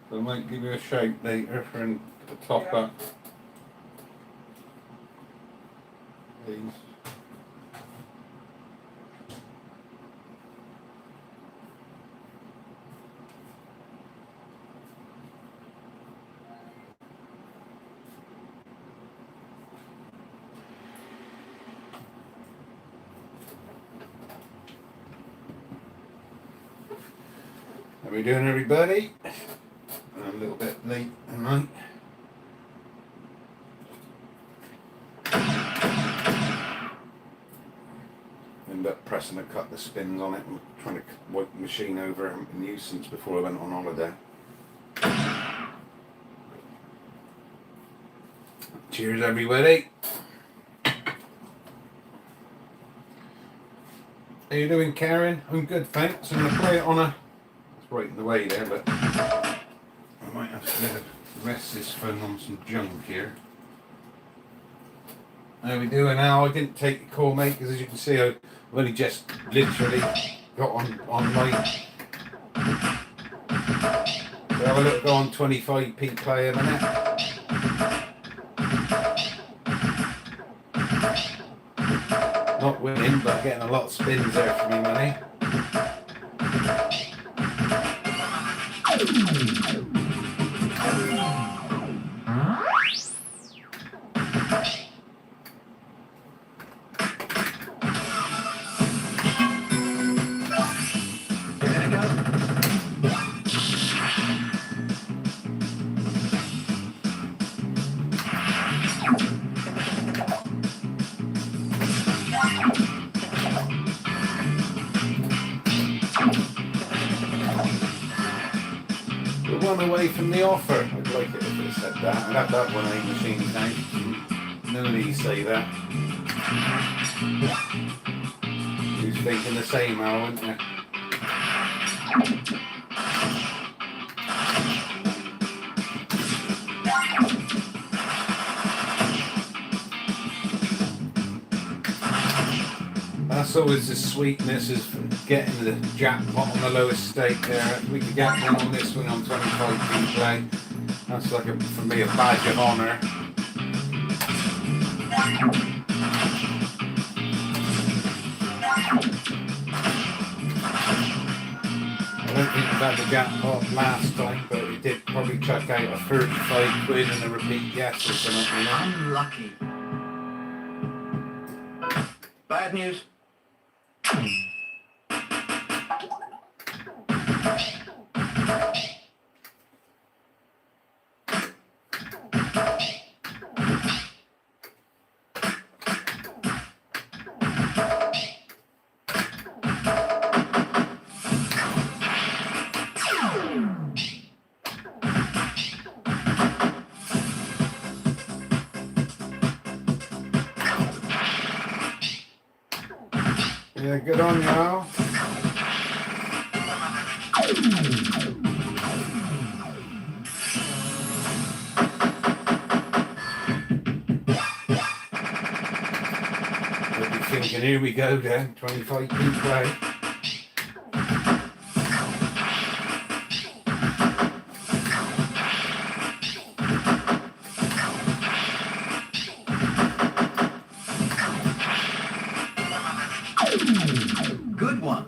So I might give you a shout later for a top up. Please. How we doing, everybody? I'm a little bit late tonight. End up pressing a couple of spins on it and trying to wipe the machine over a nuisance before I went on holiday. Cheers, everybody. How you doing, Karen? I'm good, thanks. I'm going to play it on a... It's right in the way there, but I might have to rest this phone on some junk here. How we doing now? I didn't take the call, mate, because as you can see, I've only just literally got online. So have a look, go on 25p play a minute. Not winning, but getting a lot of spins there for me money. Away from the offer. I'd like it if it said that. I'd have that one 8 machines now. None of these say that. Who's thinking the same, Al, wouldn't you? That's always the sweetness is getting the jackpot on the lowest stake there. If we could get one on this one on 25p play, that's like for me a badge of honour. I don't think we had the jackpot last time, but we did probably chuck out a 35 quid and a repeat yes or something, you know? Unlucky. Bad news. Yeah, good on you, Al. You'll be thinking, here we go then, 25p play. Good one.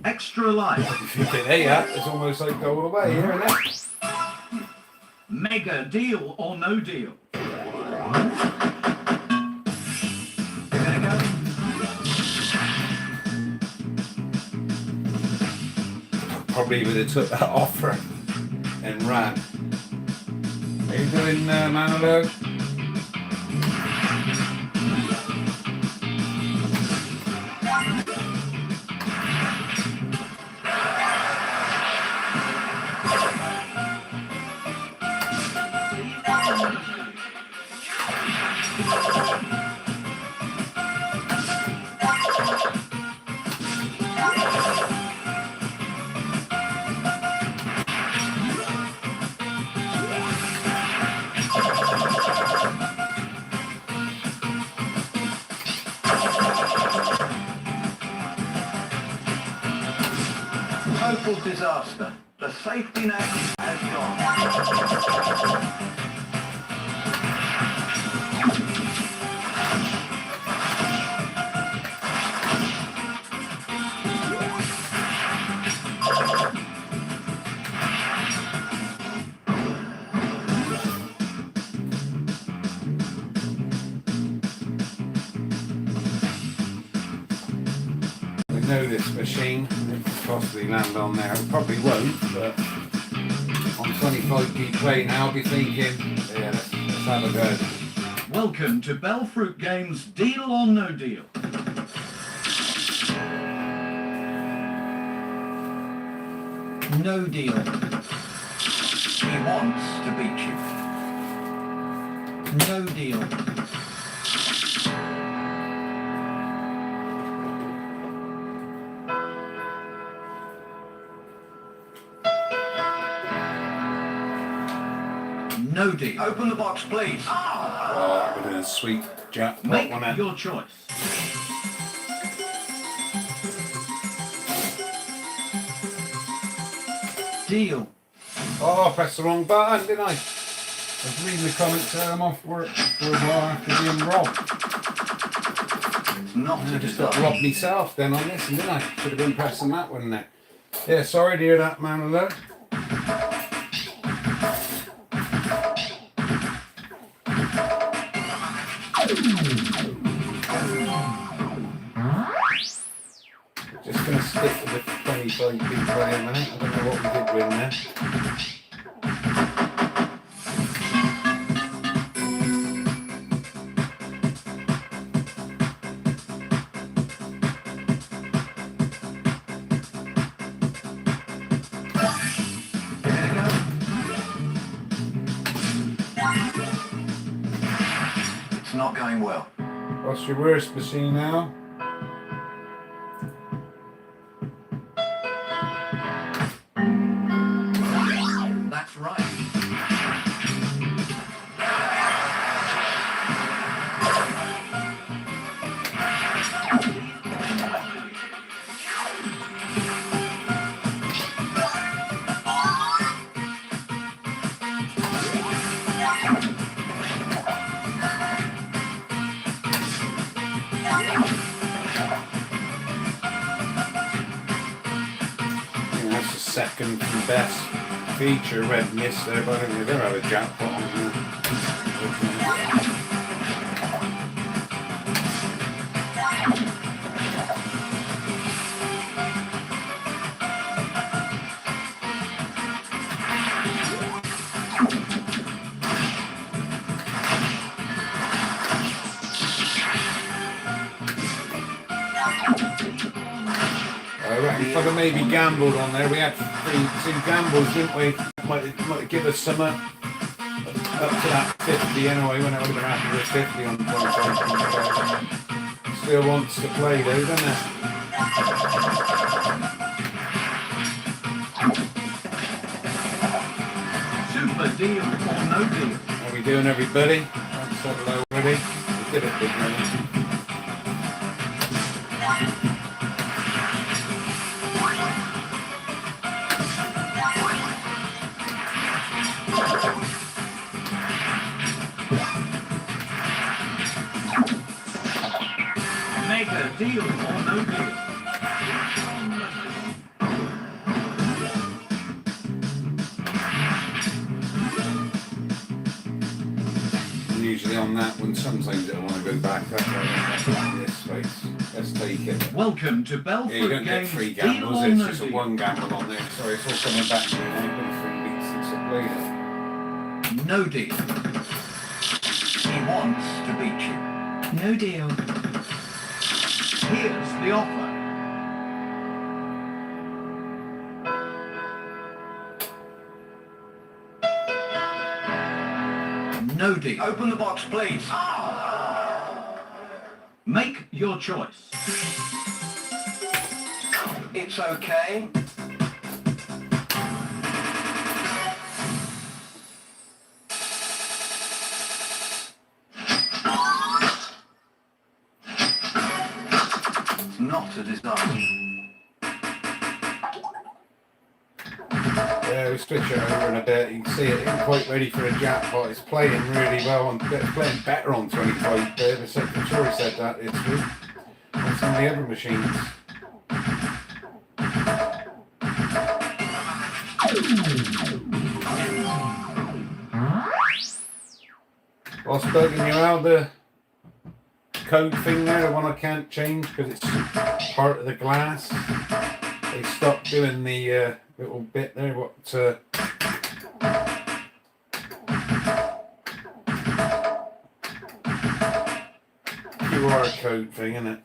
Extra life. If you think, hey, it's almost like go away here, isn't it? Mega deal or no deal. Probably would have took that offer and ran. How you doing, Manolo? Total disaster. The safety net has gone. We know this machine, it could possibly land on there. It probably won't, but on 25p play now, I'll be thinking, yeah, let's have a go. Welcome to Bellfruit Games Deal or No Deal. No deal. He wants to beat you. No deal. No deal. Open the box, please. Oh, that would have been a sweet jackpot, Make wasn't it? your choice. Deal. Oh, I pressed the wrong button, didn't I? I was reading the comments there, I'm off work for a while after being robbed. Not And I to just got decide. robbed myself then on this, didn't I? Should have been pressing that one there. Yeah, sorry to hear that, man. Alone. Just going to stick with the 25p play a minute. I don't know what we did win there. It's not going well. What's your worst machine now? That's right. I think that's the second from best feature red mist there, but I don't think they've ever had a jackpot on there. I reckon if I'd have maybe gambled on there, we had two gambles, didn't we? Might give us some up to that 50 anyway, when I would have been happy with 50 on 25. Still wants to play though, doesn't it? Super deal or no deal. How we doing, everybody? That's said hello already. We did it, big man. Make a deal or no deal. Usually on that one, sometimes I want to go back up like this space. Let's take it. Welcome to Yeah, you Bellfruit don't get Games three Deal gambles, or it's No just a Deal. one gamble on there. Sorry, it's all coming back to me now. It's been 3 weeks since I played it. No deal. He wants to beat you. No deal. Here's the offer. No deal. Open the box, please. Make your choice. It's okay. It's not a disaster. Yeah, we switch it over in a bit. You can see it isn't quite ready for a jackpot. It's playing really well. It's playing better on 25 bit. I'm sure he said that this week. On some of the other machines. What's bugging you out, the code thing there, the one I can't change because it's part of the glass. They stopped doing the little bit there, what QR code thing, innit?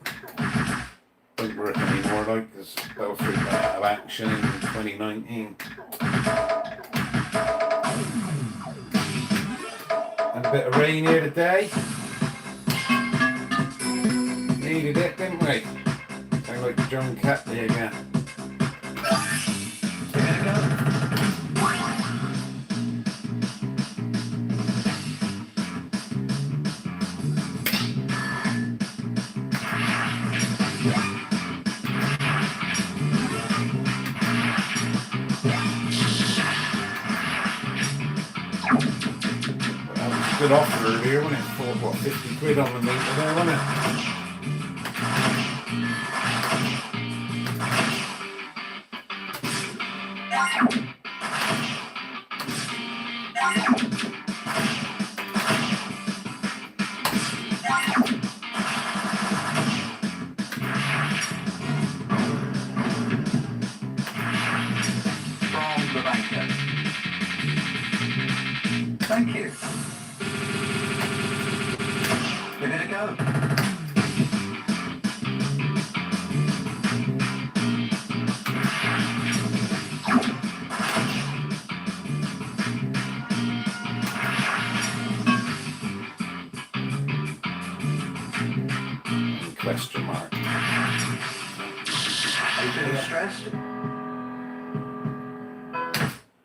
Don't work anymore, like, because they'll freak out of action in 2019. And a bit of rain here today. Needed it, didn't we? Sound like John Catley again. Good offer earlier, wasn't it? For what, 50 quid on the meter there, wasn't it? From the banker. Thank you. Give it a go. Question mark. Are you feeling stressed?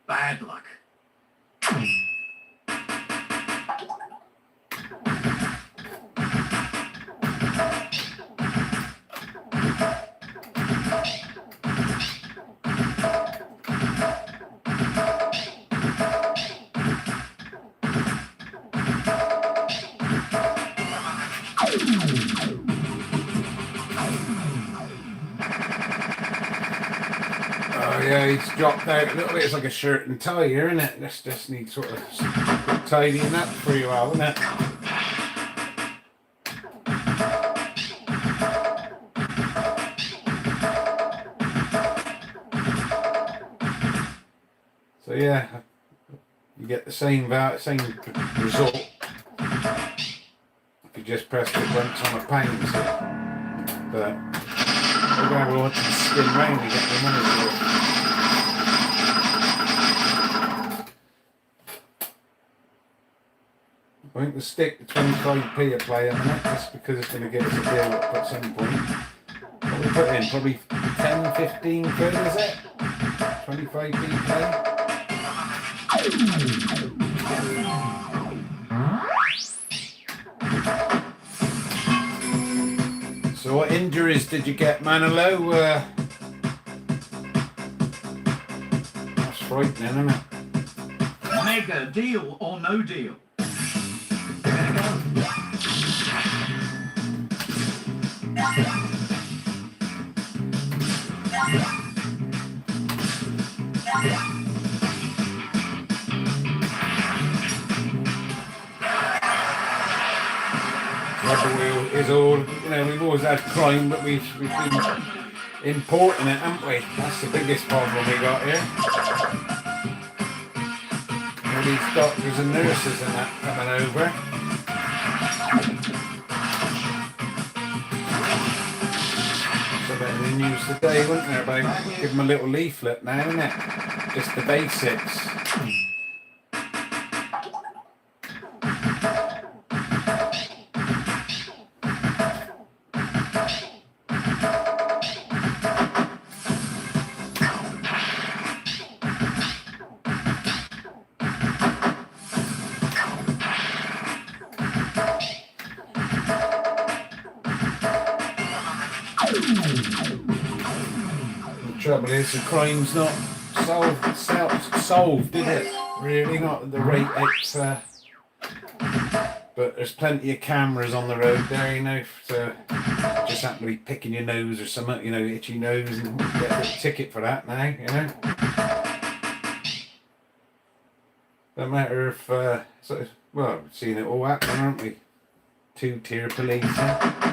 Bad luck. Oh yeah, he's dropped out a little bit. It's like a shirt and tie here, isn't it? This just needs sort of tidying up for you all, isn't it? So yeah, you get the same result if you just press the buttons on a pound here. But we're going to want to spin round to get the money for it. I think we'll stick to 25p a play a minute just because it's going to give us a deal at some point. What we put in? Probably 10, 15 quid, is it? 25p play? So what injuries did you get, Manilow? That's frightening, isn't it? Mega deal or no deal. Rubber wheel is all, we've always had crime, but we've been importing it, haven't we? That's the biggest problem we got here. All these doctors and nurses and that coming over. So better than news today, wouldn't there? About give them a little leaflet now, isn't it? Just the basics. The trouble is the crime's not solved, did it? Really, not at the rate it's. But there's plenty of cameras on the road there, you know, so just happen to be picking your nose or something, you know, itchy nose, and get a ticket for that now, you know. No matter if, well, we've seen it all happen, aren't we? Two-tier police. Huh?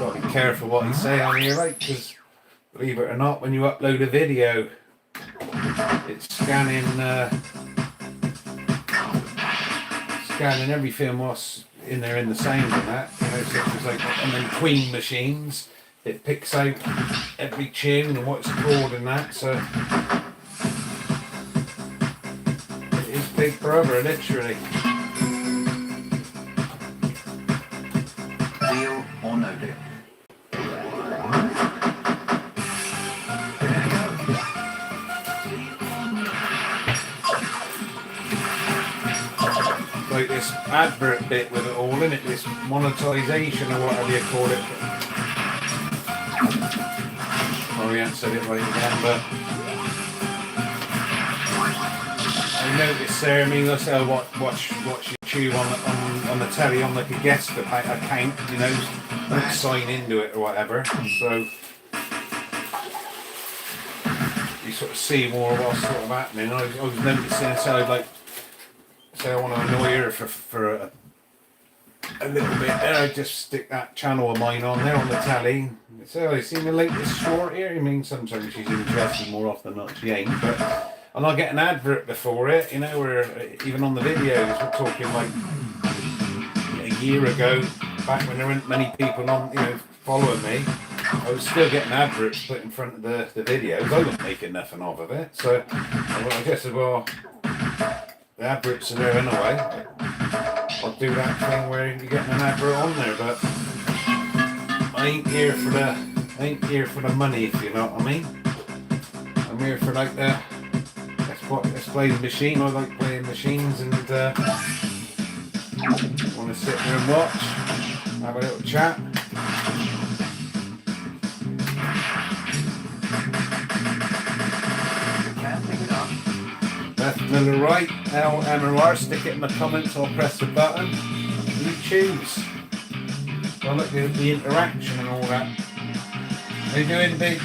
Got to be careful what you say on here, right? Because believe it or not, when you upload a video, it's scanning everything what's in there in the sound and that. You know, such as like on them Queen machines, it picks out every tune and what it's called and that. So it is Big Brother, literally. Deal or no deal? Like this advert bit with it all in it, this monetization or whatever you call it. Oh, we haven't said it right again, but I noticed there, I mean, let's say I watch YouTube on the telly on like a guest account, you know, don't sign into it or whatever, so you sort of see more of what's sort of happening. I was noticing, so like, say I want to annoy her for a little bit there, I just stick that channel of mine on there on the telly. So I seen the latest short here. I mean, sometimes she's interested, more often than not she ain't, but and I'll get an advert before it, you know, or even on the videos, we're talking like a year ago, back when there weren't many people on, you know, following me, I was still getting adverts put in front of the videos. I wasn't making nothing off of it, so I guess, well, the adverts are there anyway. I'll do that thing where you're getting an advert on there, but I ain't here for the money, if you know what I mean. I'm here for like the let's play the machine. I like playing machines and want to sit there and watch, have a little chat. Left, middle, right, L, M or R, stick it in the comments, I'll press the button, you choose. Well, look at the interaction and all that. How you doing, Big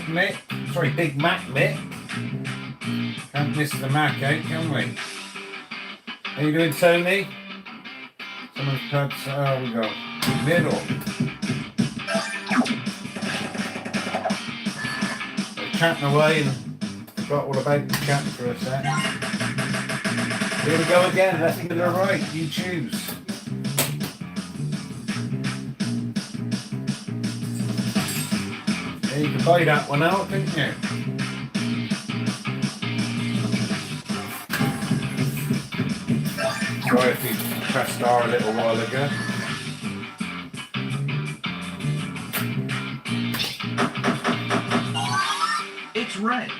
Mick? Sorry, Big Mac Mick. Can't miss the Mac out, can we? How you doing, Tony? Someone's perhaps, oh, we go. Middle. We're chatting away and forgot all about the chat for a sec. Here we go again, left, middle or right, you choose. Yeah, you can buy that one out, couldn't you? Sorry if you pressed R a little while ago. It's red.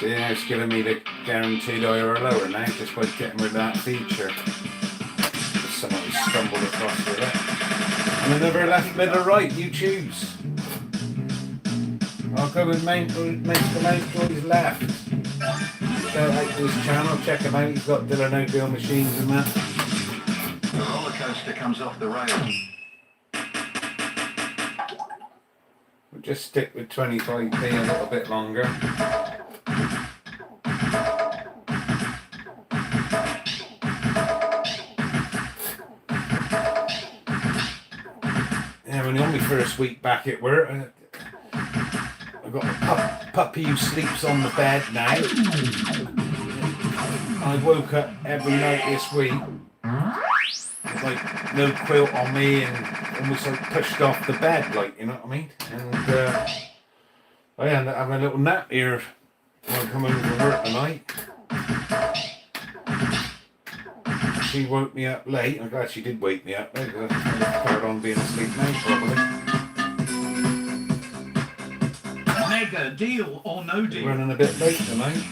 See, now it's giving me the guaranteed higher or lower now, just by getting rid of that feature. Just somebody stumbled across with it. And another left, middle, right, you choose. I'll go with Mr. Mountjoy's left. Shout out to his channel, check him out, he's got Diller No Deal machines and that. The roller coaster comes off the rails. We'll just stick with 25p a little bit longer. Yeah, when on my first week back at work, I've got a puppy who sleeps on the bed now. I woke up every night this week with like no quilt on me and almost like pushed off the bed, like, you know what I mean? And I ended up having a little nap here when I come home from work tonight. She woke me up late. I'm glad she did wake me up late because I carried on being asleep now probably. Mega deal or no deal? Running a bit late tonight.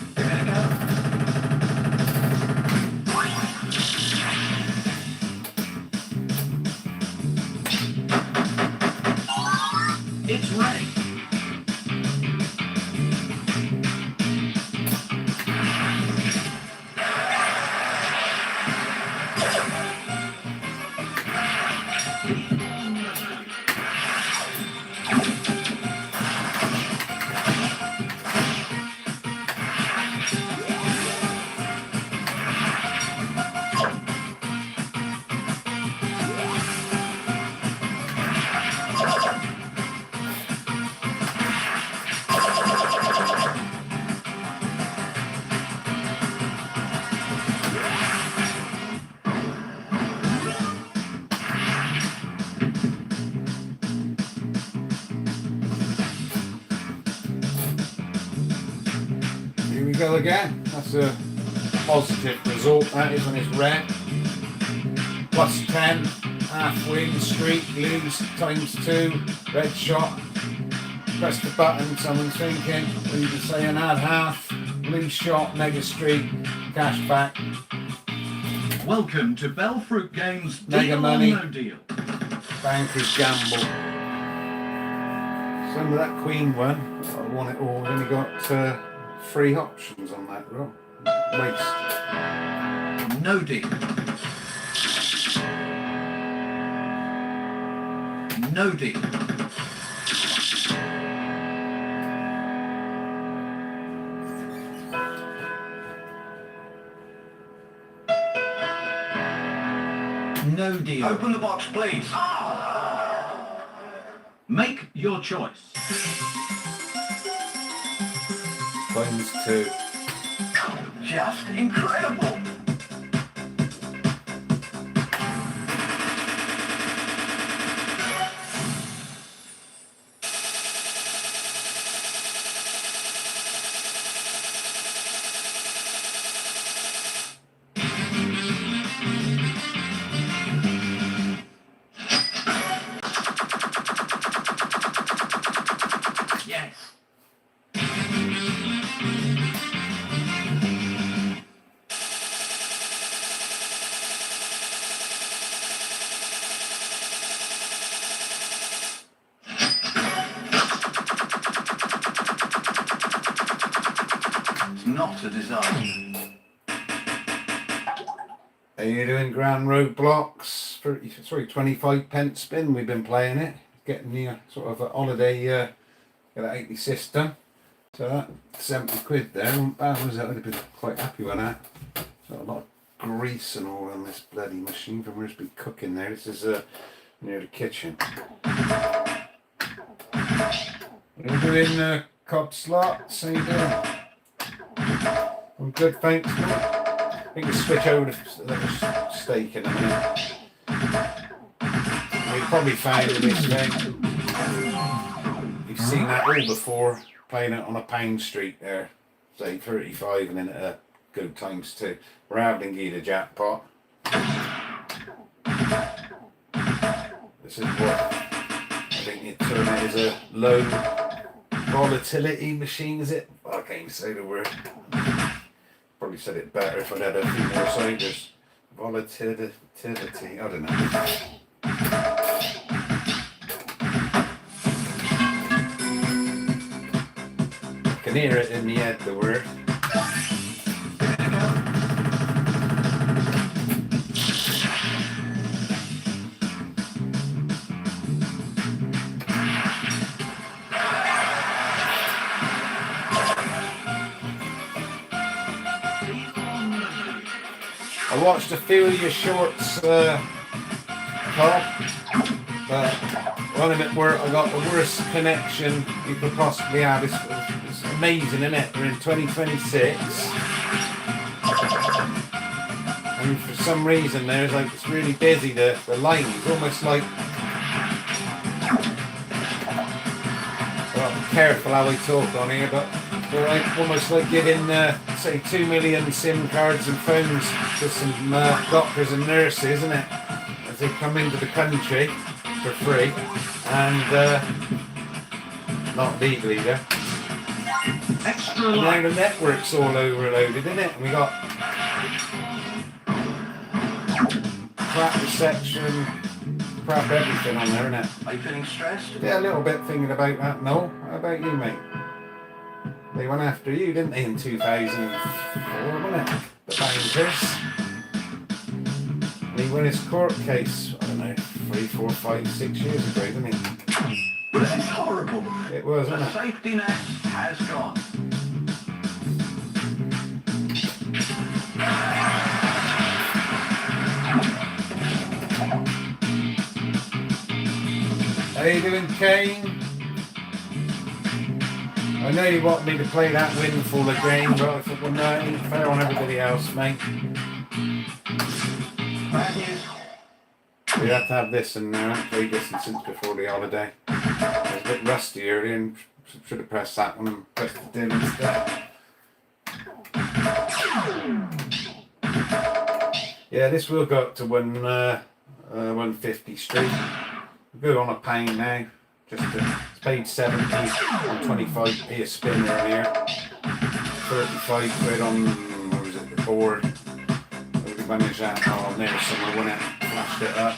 go again. That's a positive result, that is, when it's red. Plus 10, half win, streak, lose, ×2, red shot. Press the button, someone's thinking. We can say an add half, blue shot, mega streak, cash back. Welcome to Bellfruit Games Mega Deal money. or No Deal. Banker's gamble. Some of that queen one, I want it all. Only got 3 options on that row. Waste. No Deal. No Deal. No Deal. Open the box, please. Make your choice. ×2. Just incredible. Yes. It's not a disaster. Are you doing Grand Roadblocks? 25 pence spin. We've been playing it. Getting the sort of a holiday get an 80 system. So that 70 quid there. That was, I would have been quite happy with that. Got a lot of grease and all on this bloody machine from where it's been cooking there. This is near the kitchen. We're doing cod slots. How you doing? I'm good, thanks, mate. We can switch over to the steak in a minute. We've probably found this thing. You've seen that all before, playing it on a pound street there. Say 35 and then go ×2. We're having the jackpot. This is what I think you term it as a low volatility machine, is it? I can't even say the word. Probably said it better if I'd had a few more ciders. Volatility, I don't know. I can hear it in my head, the word. I watched a few of your shorts, Carl, but one of them at work I got the worst connection you could possibly have. It's amazing, isn't it? We're in 2026 and for some reason there's like, it's really busy, the line is almost like, well, be careful how I talk on here, but they're like, almost like giving, say, 2 million SIM cards and phones to some doctors and nurses, isn't it? As they come into the country for free, and not legally, though. Extra And now life. the network's all overloaded, isn't it? And we got crap reception, crap everything on there, isn't it? Are you feeling stressed? Yeah, a little bit thinking about that. No, how about you, mate? They went after you, didn't they, in 2004, wasn't it? The bankers. And he won his court case, I don't know, 3, 4, 5, 6 years ago, didn't he? Well, it's horrible. It was, The wasn't it? safety net has gone. How you doing, Kane? I know you want me to play that windfall again, but I thought, well, no, it ain't fair on everybody else, mate. Bad news. We have to have this, and I haven't played this since before the holiday. I was a bit rusty earlier and should have pressed that one and pressed the dim instead. Yeah, this will go up to 150 straight. Good on a pound now. Just it's paid 70 on 25p a spin earlier. 35 quid on, what was it, the board. We managed that on there somewhere when it flashed it up.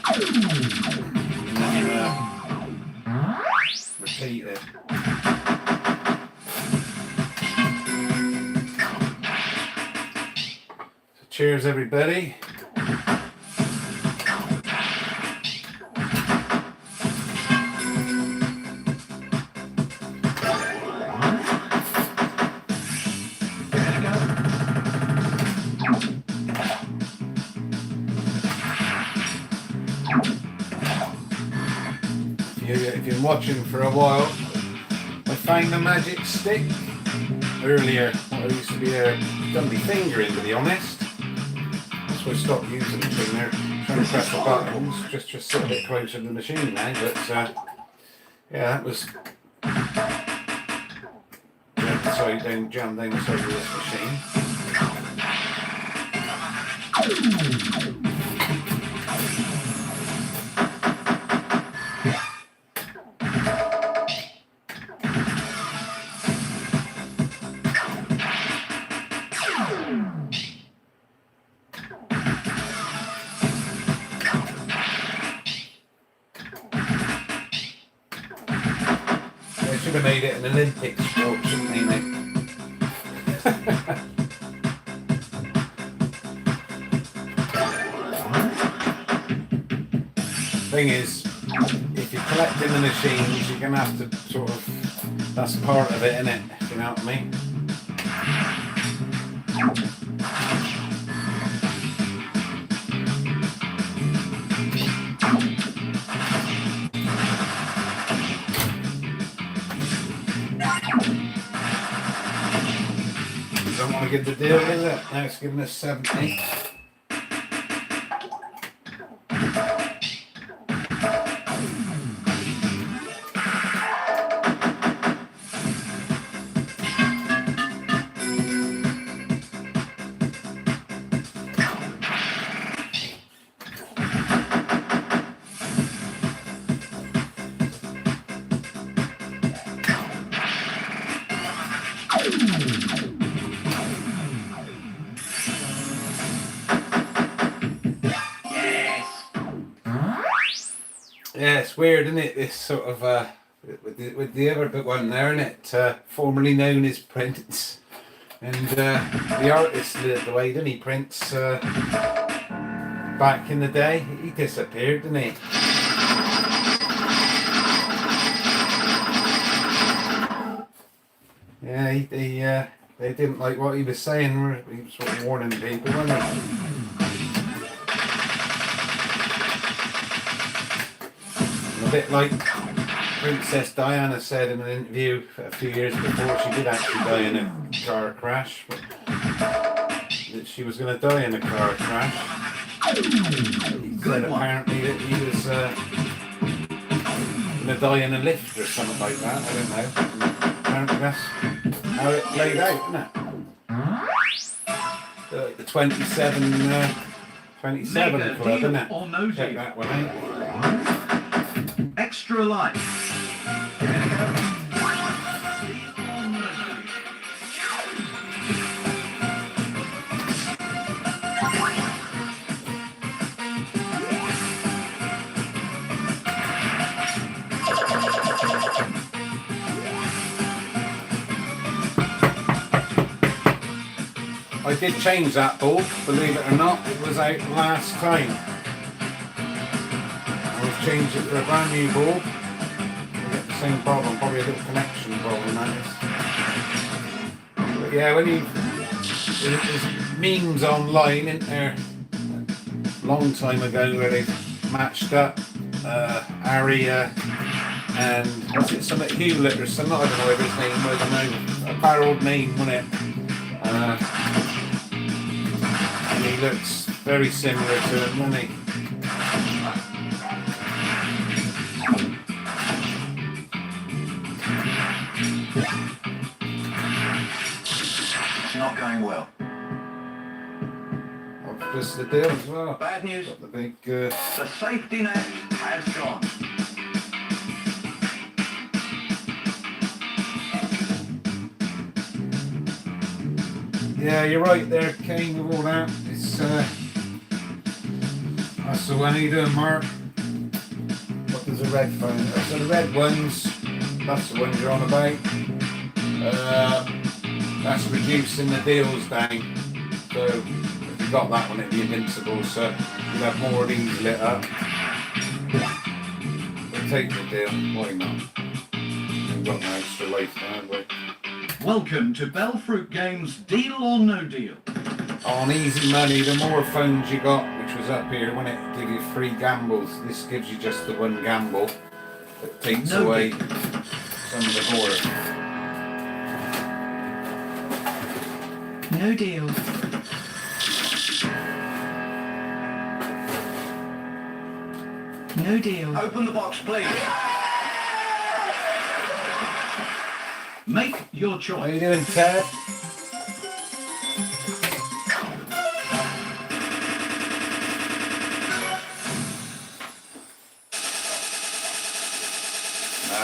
And then repeat it. So cheers everybody. If you've been watching for a while, I found the magic stick earlier. Well, I used to be done my fingering, to be honest. That's why I stopped using the finger, trying to press the buttons, just sit a bit closer to the machine now. But yeah, that was jam down the side of this machine. They should have made it an Olympic sport, shouldn't they, Nick? Thing is, if you're collecting the machines, you're going to have to sort of, that's part of it, isn't it? If you know what I mean? Don't want to give the deal, is it? Now it's giving us 70. Yeah, it's weird, isn't it? This sort of with the other one there, isn't it? Formerly known as Prince, and the artist lived away, didn't he? Prince back in the day, he disappeared, didn't he? Yeah, they didn't like what he was saying. He was sort of warning people, wasn't he? A bit like Princess Diana said in an interview a few years before, she did actually die in a car crash, but that she was going to die in a car crash. He said apparently that he was going to die in a lift or something like that, I don't know. Apparently that's how it played out, isn't it? The 27 club, isn't it? Check that one out. Extra life. I did change that bulb, believe it or not. It was out last time. I've changed it for a brand new bulb. We get the same problem, probably a little connection problem that is. But yeah, when there's memes online, isn't there? A long time ago where they matched up Aria and was it something Hewlett or something? I don't know whether his name was, I don't know. A barreled name, wasn't it? And he looks very similar to him, doesn't he? It's not going well. us the deal as well. Bad news, Got the big. the safety net has gone. Yeah, you're right there, Kane, with all that. It's that's the one. How you doing, Mark? What does the red phone? So the red ones, that's the ones you're on about. That's reducing the deals down. So if you got that one, it'd be invincible. So you'll have more of these lit up. But take the deal. Why not? We've got no extra life now, have we? Welcome to Bellfruit Games Deal or No Deal. On easy money, the more phones you got, which was up here, when it give you free gambles, this gives you just the one gamble that takes No away deal. some of the horror. No deal. No deal. Open the box, please. Make your How choice. you doing, Ted?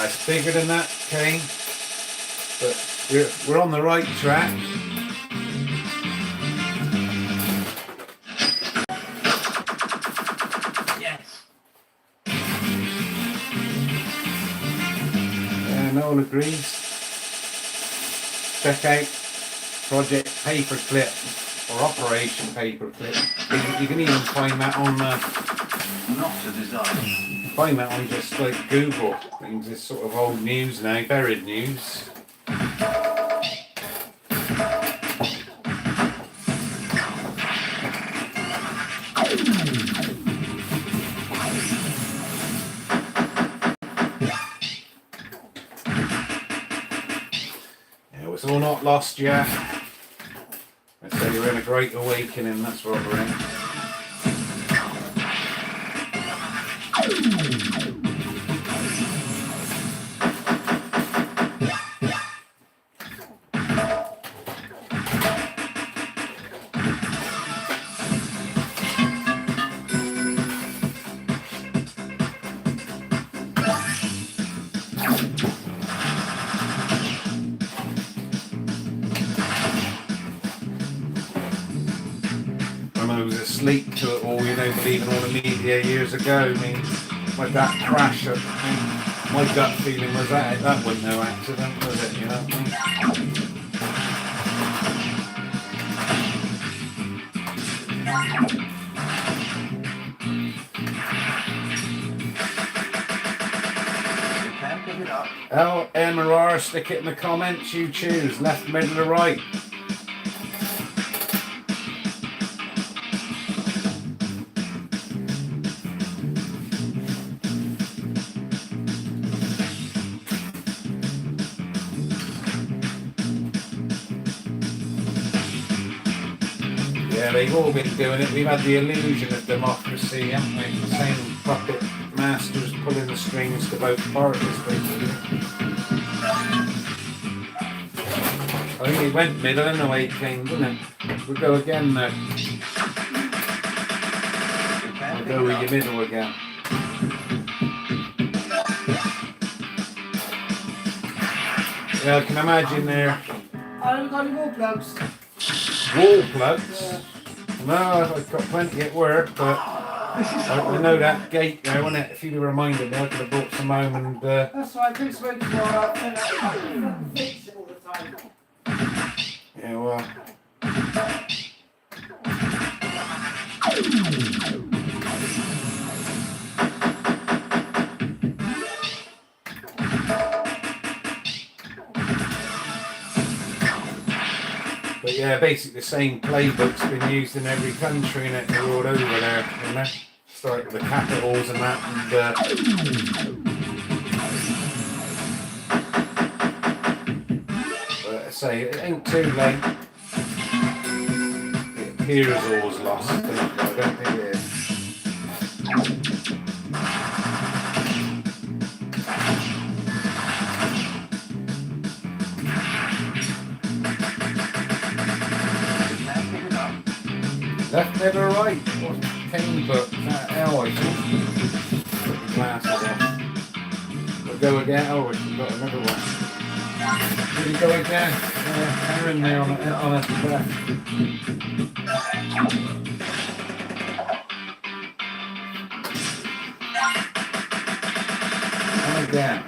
It's bigger than that, Kane. But we're on the right track. Yes. Yeah, Noel agrees. Check out Project Paperclip or Operation Paperclip. You can even find that on Not a disaster. find that on just like Google. Things is sort of old news now, buried news. Yeah, it's all not lost yet. Let's say you're in a great awakening, that's what we're in. When I was asleep to it all, believing all the media years ago, I mean, like that crash, my gut feeling was that wasn't no accident, was it, you know what I mean? You can pick it up. L, M or R, stick it in the comments, you choose, left, middle or right. Yeah, they've all been doing it. We've had the illusion of democracy, haven't we? The same puppet masters pulling the strings to both parties, basically. I think it went middle and away it came, didn't it? We'll go again now. You can We'll pick go it with up. your middle again. Yeah, I can imagine there. I haven't got any more plugs. Wall plugs. No, I've got plenty at work, but I know that gate there, wasn't it? If you'd have reminded me, I could have brought some home and That's why I couldn't smoke tomorrow. And I fix it all the time. yeah, well. But yeah, basically the same playbook's been used in every country and they're all over there, you know. Start with the capitals and that, but I say it ain't too late. It appears all's lost, but I don't think it is. You can pick it up. Left, middle, right. What's cane book? L, I think. Put the glasses on. We'll go again. Oh, we've got another one. Did we go again? Aaron there on a left. And again.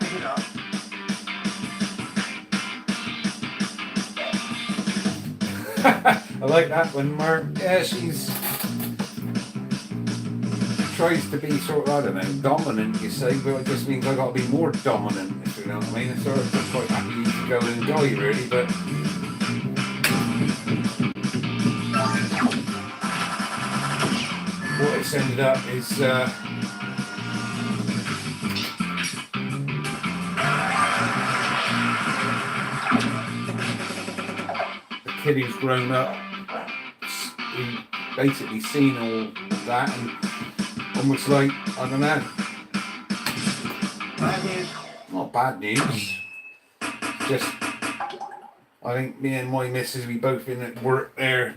I like that one, Mark. Yeah, she's tries to be sort of, I don't know, dominant, you say, but it just means I've got to be more dominant, if you know what I mean. It's sort of quite happy to go and enjoy, really, but what it's ended up is the kid who's grown up, who basically seen all that and almost like, I don't know. Bad news. Not bad news. Just, I think me and my missus, we both been at work there.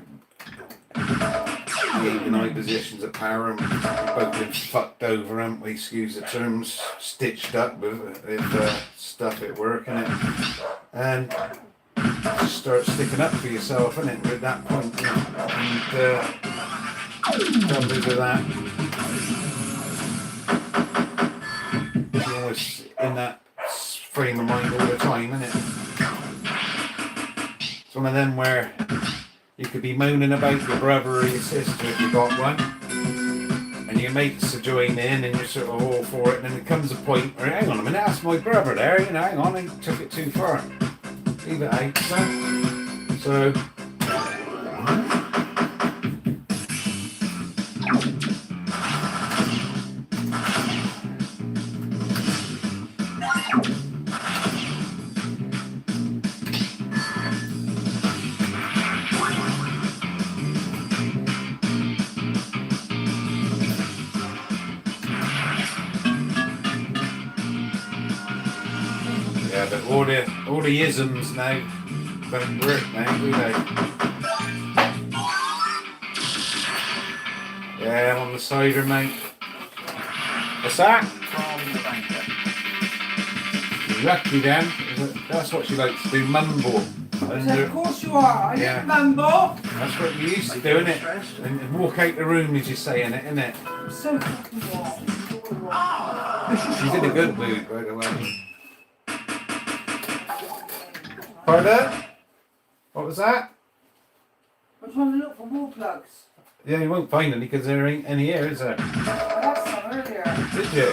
The 8 and 9 positions of power, and we've both been fucked over, haven't we? Excuse the terms, stitched up with stuff at work, innit? And just start sticking up for yourself, innit? At that point, and trouble with that. You're always in that frame of mind all the time, isn't it? It's one of them where you could be moaning about your brother or your sister if you got one, and your mates are joining in and you're sort of all for it, and then there comes a point where, hang on a minute, that's my brother there, you know, hang on, I took it too far. Leave it out, so yeah, but all the isms now don't work now, do they? Yeah, I'm on the cider, mate. What's that? From the banker. Lucky then. That's what she likes to do, mumble. Of course you are. I Yeah. didn't mumble. That's what you used to do, innit? And walk out the room as you're saying it, innit? I'm so fucking warm. She's in a good mood, by the way. Pardon? What was that? I'm trying to look for wall plugs. Yeah, you won't find any because there ain't any here, is there? I had some earlier. Did you?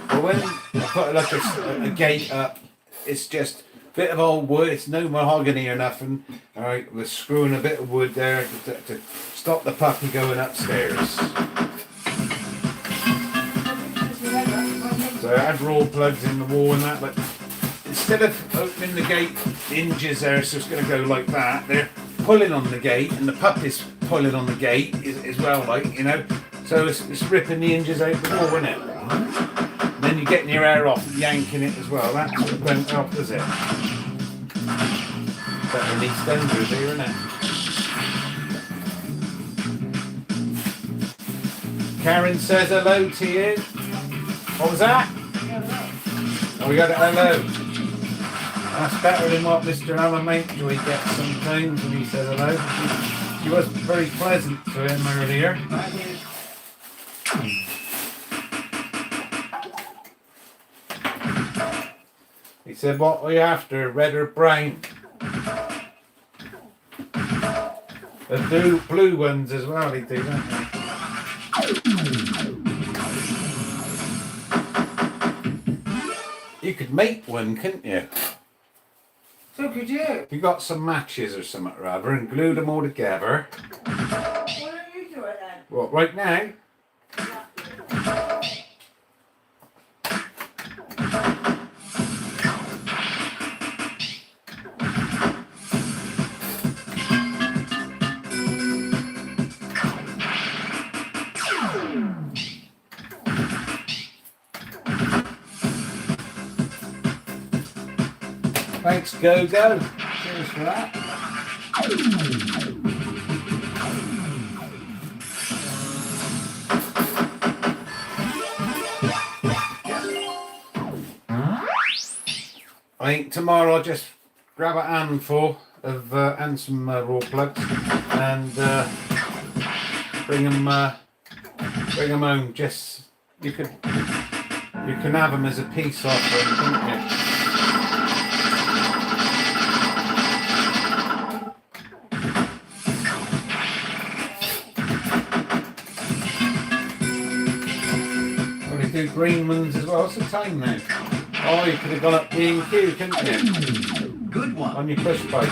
Well, when I put like a gate up, it's just a bit of old wood, it's no mahogany or nothing. Alright, we're screwing a bit of wood there to stop the puppy going upstairs. So I had raw plugs in the wall and that, but instead of opening the gate hinges there, so it's going to go like that, they're pulling on the gate, and the puppy's pulling on the gate as well, like, you know. So it's ripping the hinges out the wall, isn't it? And then you're getting your hair off, yanking it as well. That sort of went off, does it? Better than EastEnders here, isn't it? Karen says hello to you. What was that? Oh, we got a hello. That's better than what Mr. Alan Mountjoy gets sometimes when he says hello. She was very pleasant to him earlier. Bad news. He said, what are you after, red or brown? The blue ones as well, they do, don't they? You could make one, couldn't you? So could you? If you got some matches or something or other and glued them all together. Why don't you do it then? What, right now? Thanks, Go Go. Cheers for that. I think tomorrow I'll just grab a handful of and some raw plugs and bring them home. Just you can have them as a peace offering, couldn't you? Well, you do green ones as well. What's the time now? Oh, you could have gone up B&Q, couldn't you? Good one. On your push bike.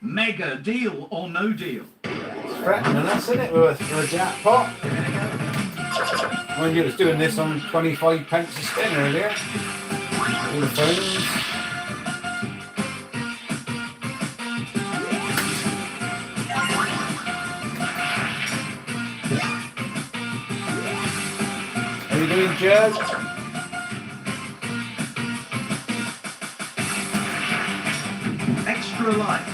Mega deal or no deal? It's threatening us, isn't it, with a jackpot? When you was doing this on 25 pence a spin earlier. All the phones. How you doing, Joe? Extra life.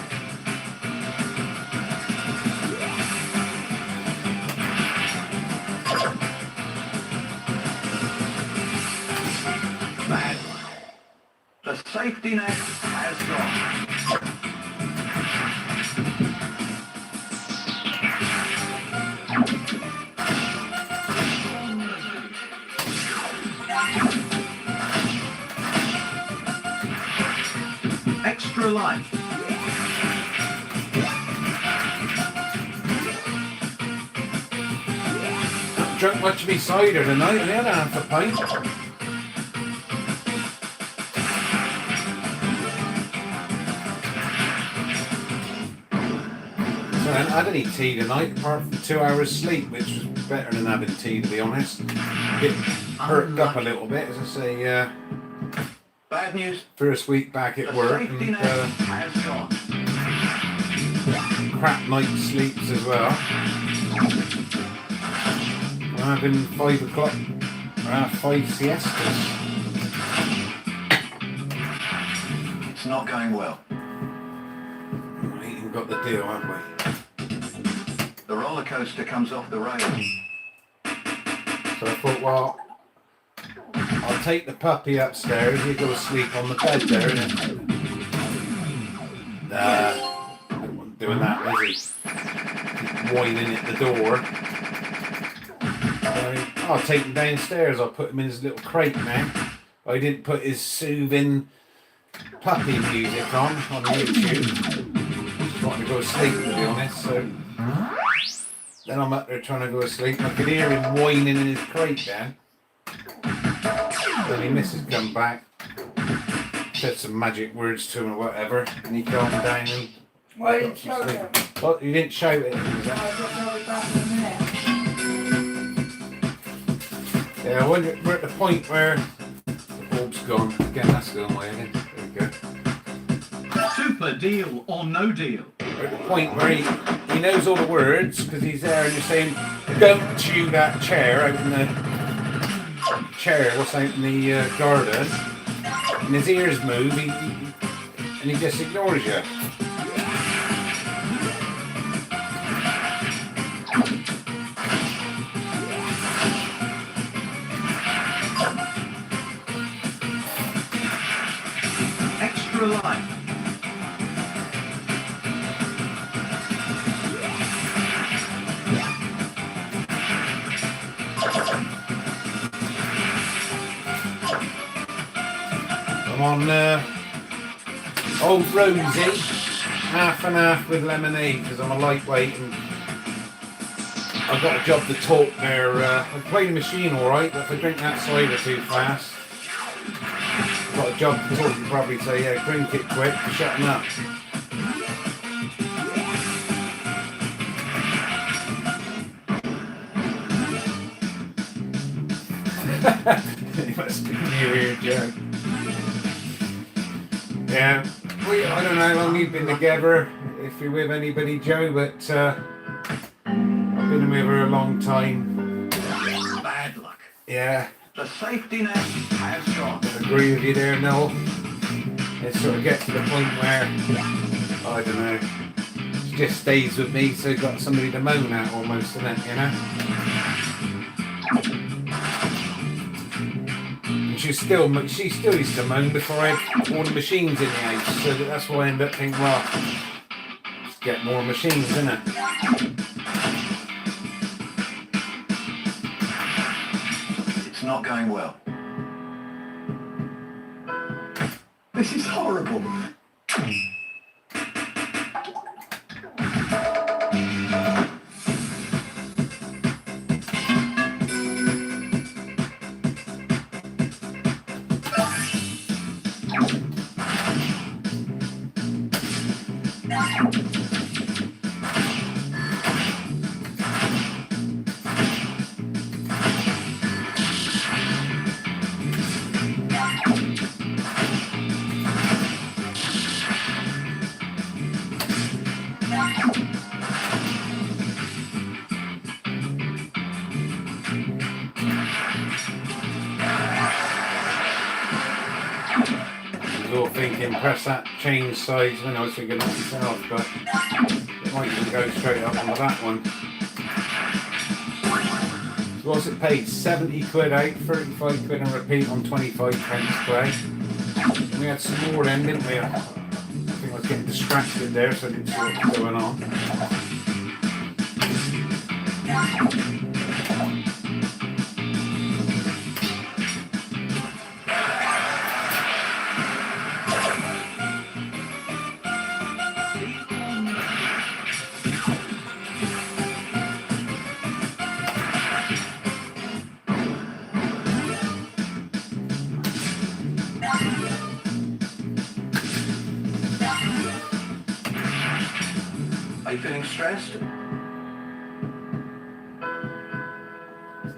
Bad one. The safety net has gone. Extra life. Not drunk much of me cider tonight, I had half a pint. So I hadn't had any tea tonight, apart from 2 hours sleep, which was better than having tea, to be honest. Bit perked up a little bit, as I say, Bad news. first week back at The work, safety and net has gone. crap night sleeps as well. I'm having 5 o'clock, 5 siestas. It's not going well. We ain't even got the deal, have we? The roller coaster comes off the rails. So I thought, well, I'll take the puppy upstairs, you go to sleep on the bed there, innit? Nah, I wasn't doing that, was he? Keep whining at the door. I'll take him downstairs, I'll put him in his little crate now. I didn't put his soothing puppy music on YouTube. Just wanted to go to sleep, to be honest, so... Then I'm up there trying to go to sleep. I could hear him whining in his crate then. Then his missus come back, said some magic words to him or whatever, and he calmed down and Why got didn't to you show sleep. them? Well, he didn't shout it. He was I just know it back in a minute. yeah, when we're at the point where the bulb's gone. Again, that's going away again. There we go. Super deal or no deal? We're at the point where he knows all the words because he's there and you're saying, don't chew that chair out in the what's out in the garden. And his ears move and he just ignores you. Extra life. I'm on old Rosie, half and half with lemonade because I'm a lightweight and I've got a job to talk there. I play the machine alright, but if I drink that cider too fast, I've got a job to talk and probably say, yeah, drink it quick, shut him up. It must be you here, Joe. Yeah, I don't know how long you've been together, if you're with anybody, Joe, but with her a long time. Bad luck. Yeah, The safety net has gone. I agree with you there, Noel. It sort of gets to the point where, I don't know, she just stays with me, so got somebody to moan at almost, isn't it, you know? And she still used to moan before I had all the machines in the house, so that's why I ended up thinking, well, let's get more machines, innit? It's not going well. This is horrible. I was all thinking, press that change size when I was thinking that myself, but it might even go straight up onto that one. So what's it paid? 70 quid out, 35 quid and repeat on 25 pence play. And we had some more then, didn't we? I think I was getting distracted there, so I didn't see what was going on. Are you feeling stressed?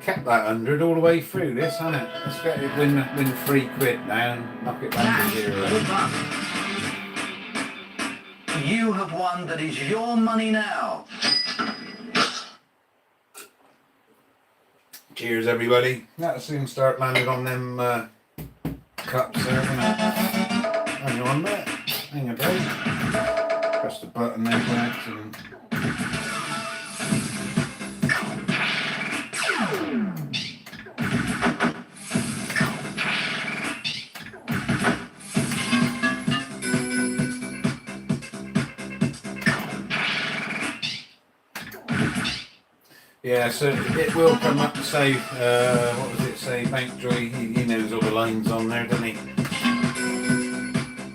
Kept that 100 all the way through this, hasn't it? Let's get it, win 3 quid now and knock it back to zero. You have won that is your money now. Cheers, everybody. That'll soon start landing on them cups there, isn't it? Hang on a minute. Hang about. Press the button there, perhaps, and... Yeah, so it will come up to say, what does it say, Bankjoy, he knows all the lines on there, doesn't he?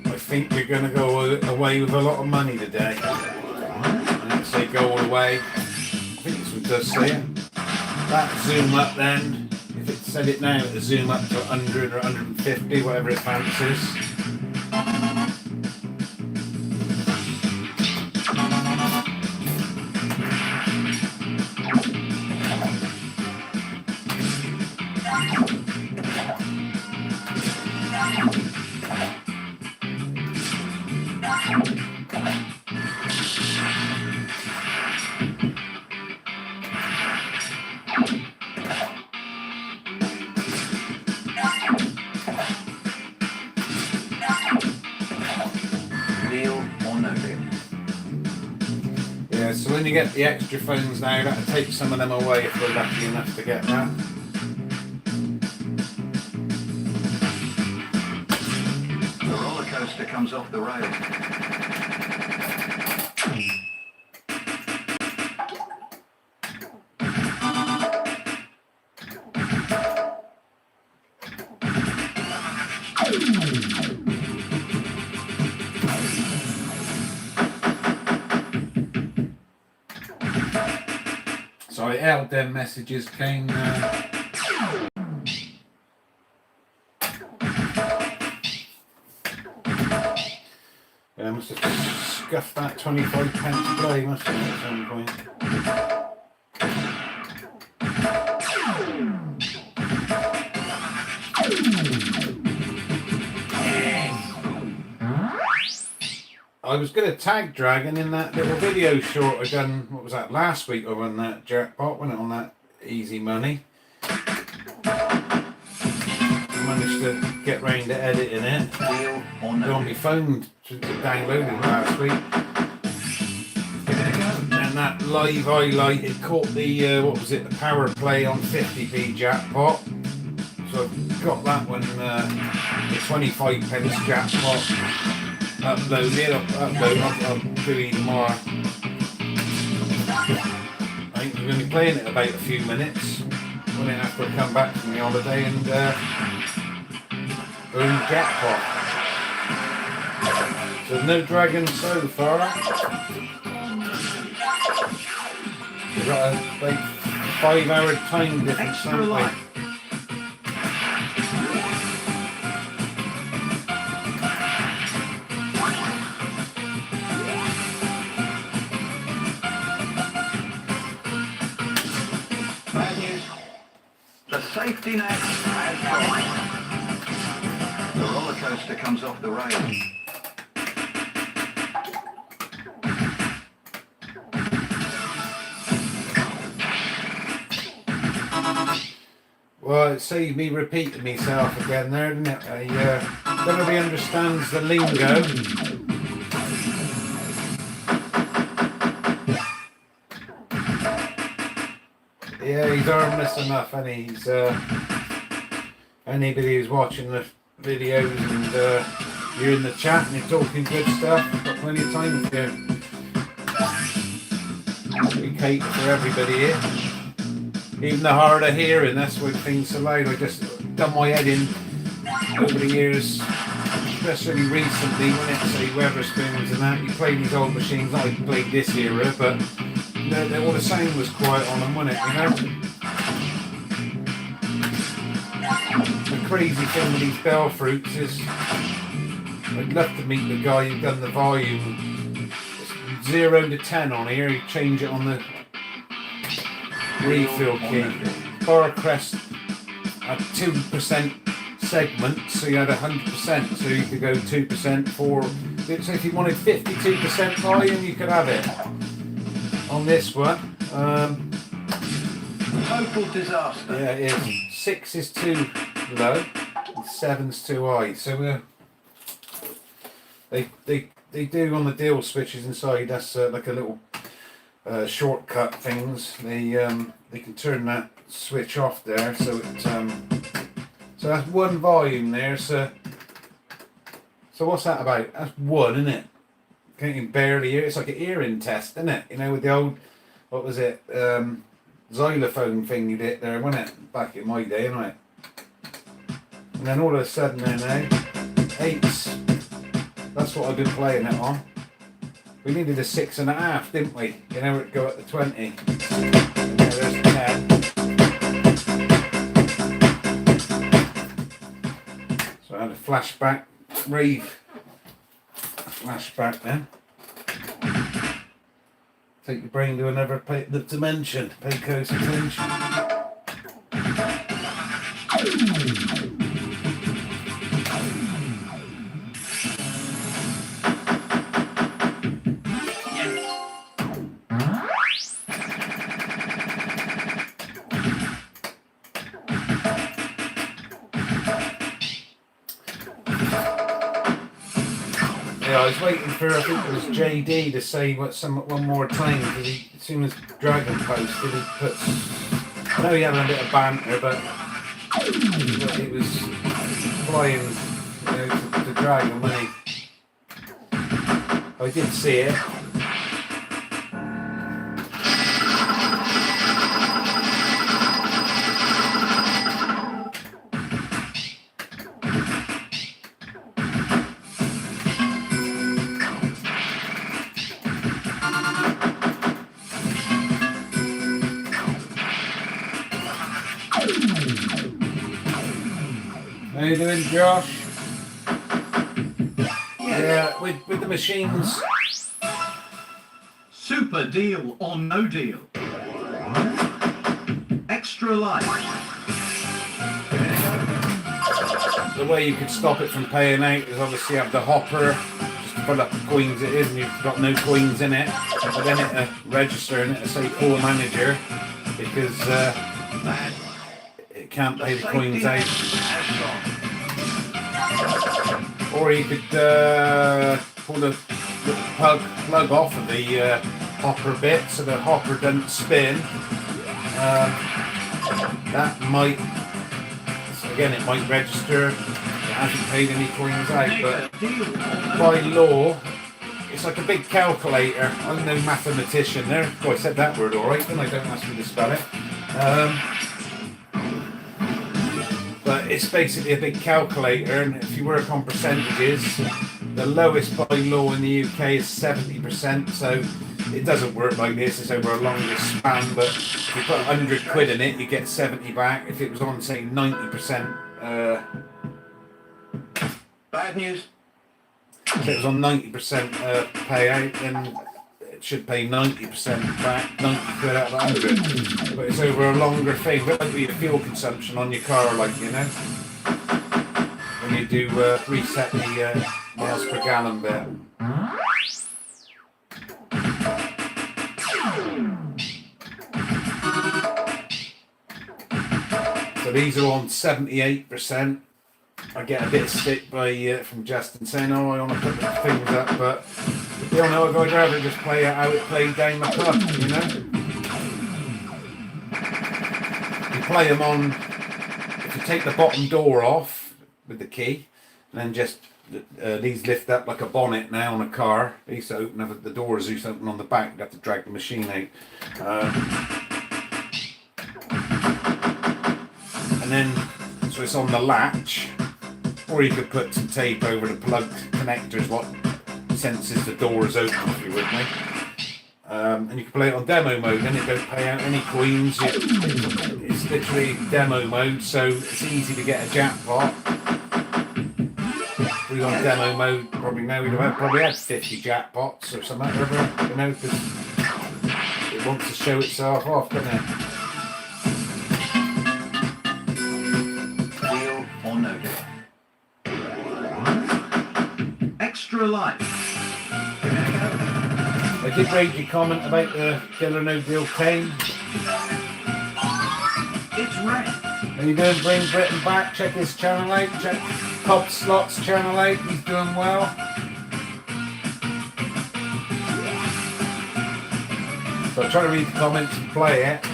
I think you're going to go away with a lot of money today. And let's say go all the way. I think this one does say it. That zoom up then, if it said it now, it'll zoom up to 100 or 150, whatever it fancies. Yeah, so when you get the extra phones now, that'll take some of them away if we're lucky enough to get that. The roller coaster comes off the rail. Sorry, how them messages came. Yeah, I must have scuffed that 25 pence play, must have at some point. I was going to tag Dragon in that little video short I done, what was that, last week I won that jackpot, wasn't it, on that easy money. I managed to get round to editing it. Deal or On no my deal? phone to download it last week. Give it a go. And that live highlight, it caught the, what was it, the power play on 50p jackpot. So I've got that one, the 25 pence jackpot uploaded. I'll do even more. I think we're going to be playing it about a few minutes when after I come back from the holiday and boom, jackpot. So no dragon so far. We've got a like 5-hour time difference. Extra haven't we? life. Bad news. The safety net has gone. The roller coaster comes off the rails. Well, it saved me repeating myself again there, didn't it? I don't know if he understands the lingo. Yeah, he's harmless enough, and he's anybody who's watching the videos and you're in the chat and you're talking good stuff, I've got plenty of time for you. We cater for everybody here. Even the hard of hearing, that's what things are like. I just done my head in over the years, especially recently when it's say Weatherspoons and that. You play these old machines, I played this era, but all the sound was quiet on them, wasn't it, you know? The crazy thing with these bell fruits is I'd love to meet the guy who done the volume 0 to 10 on here. He'd change it on the refill key. Bar crest had 2% segments, so you had 100%, so you could go 2%, 4. So if you wanted 52% volume, you could have it. On this one, Total disaster. yeah, it is. 6 is too low, and 7's too high. So they do on the deal switches inside. That's like a little shortcut things. They can turn that switch off there, so it so that's one volume there. So what's that about? That's one, isn't it? Can't even barely hear. It's like an hearing test, isn't it? You know, with the old, what was it, xylophone thing you did there, wasn't it? Back in my day, wasn't it? And then all of a sudden there now, 8s. That's what I've been playing it on. We needed a 6.5, didn't we? You know, it'd go up to 20. And now there's 10. So I had a flashback, rave flashback then. Take your brain to another dimension. Pay close attention. Yeah, I was waiting for, I think it was JD to say one more time, because as soon as Dragon posted, he puts, I know he had a bit of banter, but it was flying, you know, to Dragon when I did see it. How you doing, Josh? Yeah, with the machines. Super deal or no deal. Extra life. The way you could stop it from paying out is obviously have the hopper, just full up of coins it is and you've got no coins in it, but then it'll register and it'll say poor manager because it can't pay the coins out. Or you could pull the plug off of the hopper bit so the hopper doesn't spin. That might, again, it might register. It hasn't paid any coins out, but by law, it's like a big calculator. I'm no mathematician there. Oh, I said that word all right, then I don't ask me to spell it. But it's basically a big calculator, and if you work on percentages, the lowest by law in the UK is 70%, so it doesn't work like this, it's over a longer span, but if you put 100 quid in it, you get 70 back. If it was on, say, 90%, Bad news. if it was on 90% payout, then it should pay 90% back, 90 quid out of 100. But it's over a longer thing. But it'll be the fuel consumption on your car, like, you know, when you do reset the miles per gallon bit. So these are on 78%. I get a bit of stick by from Justin saying, "Oh, I want to put the things up," but you all know I'd rather just play it how it played down the pub, you know. You play them on. If you take the bottom door off with the key, and then just these lift up like a bonnet now on a car. They used to open up the doors. Used to open on the back. You have to drag the machine out. And then, so it's on the latch, or you could put some tape over the plug connectors, what senses the door is open, if you're with me. And you can play it on demo mode, then it don't pay out any coins. It's literally demo mode, so it's easy to get a jackpot. If we were on demo mode, probably now we'd have probably had 50 jackpots or something, you know, because it wants to show itself off, doesn't it? Extra life. I did read your comment about the Deal or No Deal cane. It's red. Are you doing Bring Britain Back? Check his channel out. Check Cobb Slot's channel out. He's doing well. So I try to read the comments and play it.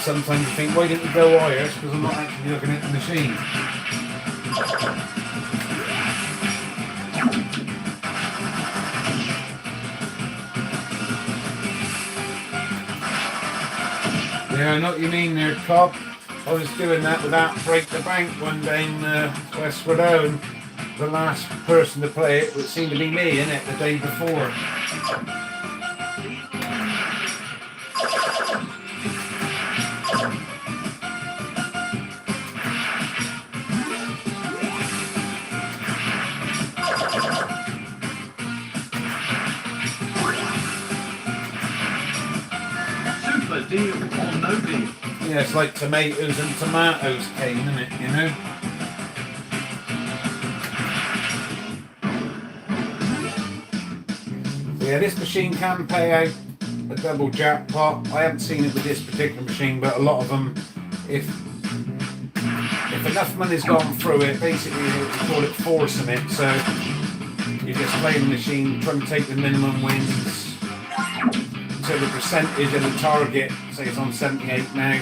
Sometimes you think, why didn't you go higher? Because I'm not actually looking at the machine. Yeah, I know what you mean there, Cobb. I was doing that without Break the Bank one day in West Rideau, and the last person to play it would seem to be me, innit, the day before. Deal or no deal. Yeah, it's like tomatoes and tomatoes cane, isn't it, you know? Yeah, this machine can pay out a double jackpot. I haven't seen it with this particular machine, but a lot of them, if enough money's gone through it, basically we call it forcing it. So you just play the machine, try and take the minimum wins. So the percentage of the target, say it's on 78 now,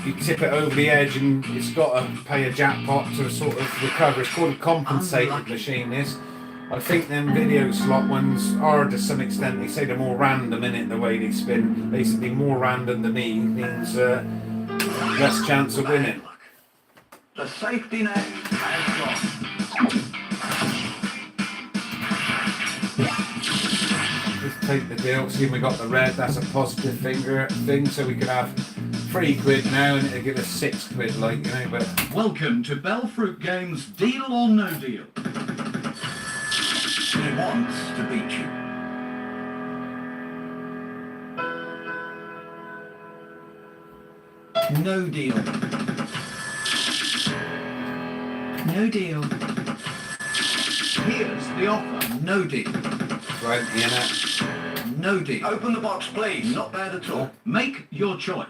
you tip it over the edge and it's got to pay a jackpot to sort of recover. It's called a compensated machine, this. I think them video slot ones are to some extent, they say they're more random in it, the way they spin. Basically more random than me means less chance of winning. The safety net has gone. Take the deal, see we got the red, that's a positive thing, so we could have 3 quid now and it'll give us 6 quid, like, you know, but... Welcome to Belfruit Games Deal or No Deal. He wants to beat you. No deal. No deal. Here's the offer. No deal. Right, in it. No deal. Open the box, please. Not bad at all. Make your choice.